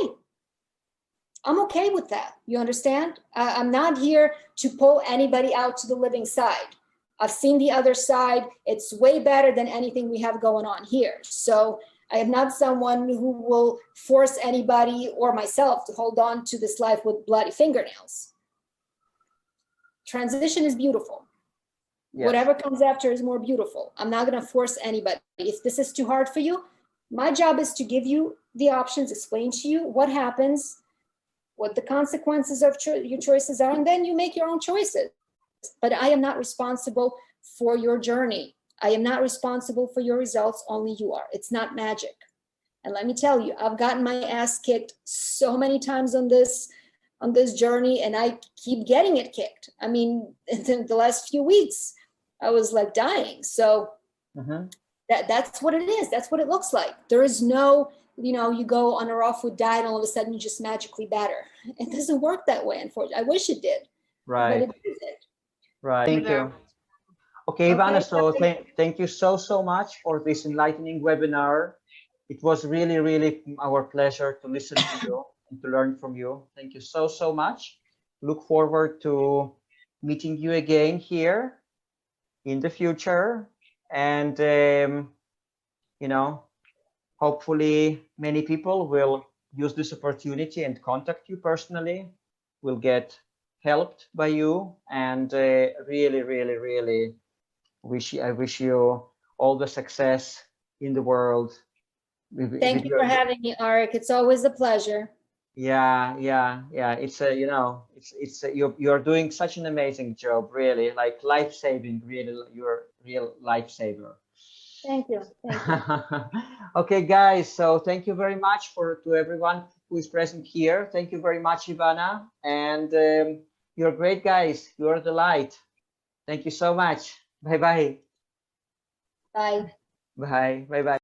I'm okay with that. You understand? I'm not here to pull anybody out to the living side. I've seen the other side. It's way better than anything we have going on here. So I am not someone who will force anybody or myself to hold on to this life with bloody fingernails. Transition is beautiful. Yes. Whatever comes after is more beautiful. I'm not going to force anybody. If this is too hard for you, my job is to give you the options, explain to you what happens, what the consequences of your choices are, and then you make your own choices. But I am not responsible for your journey. I am not responsible for your results, only you are. It's not magic. And let me tell you, I've gotten my ass kicked so many times on this journey, and I keep getting it kicked. I mean, in the last few weeks, I was like dying. So that's what it is. That's what it looks like. There is no, you go on a raw food diet and all of a sudden you just magically better. It doesn't work that way, unfortunately. I wish it did. Right. But it isn't. Right. Thank you. Okay, Ivana, so thank you so much for this enlightening webinar. It was really our pleasure to listen to you and to learn from you. Thank you so much. Look forward to meeting you again here in the future. And, hopefully many people will use this opportunity and contact you personally, will get helped by you, and really I wish you all the success in the world. Thank you for having me, Arik. It's always a pleasure. Yeah. It's you're doing such an amazing job, really, like life-saving. Really, you're a real lifesaver. Thank you. Okay, guys. So thank you very much to everyone who is present here. Thank you very much, Ivana, and you're great, guys. You're the light. Thank you so much. Bye. Bye. Bye.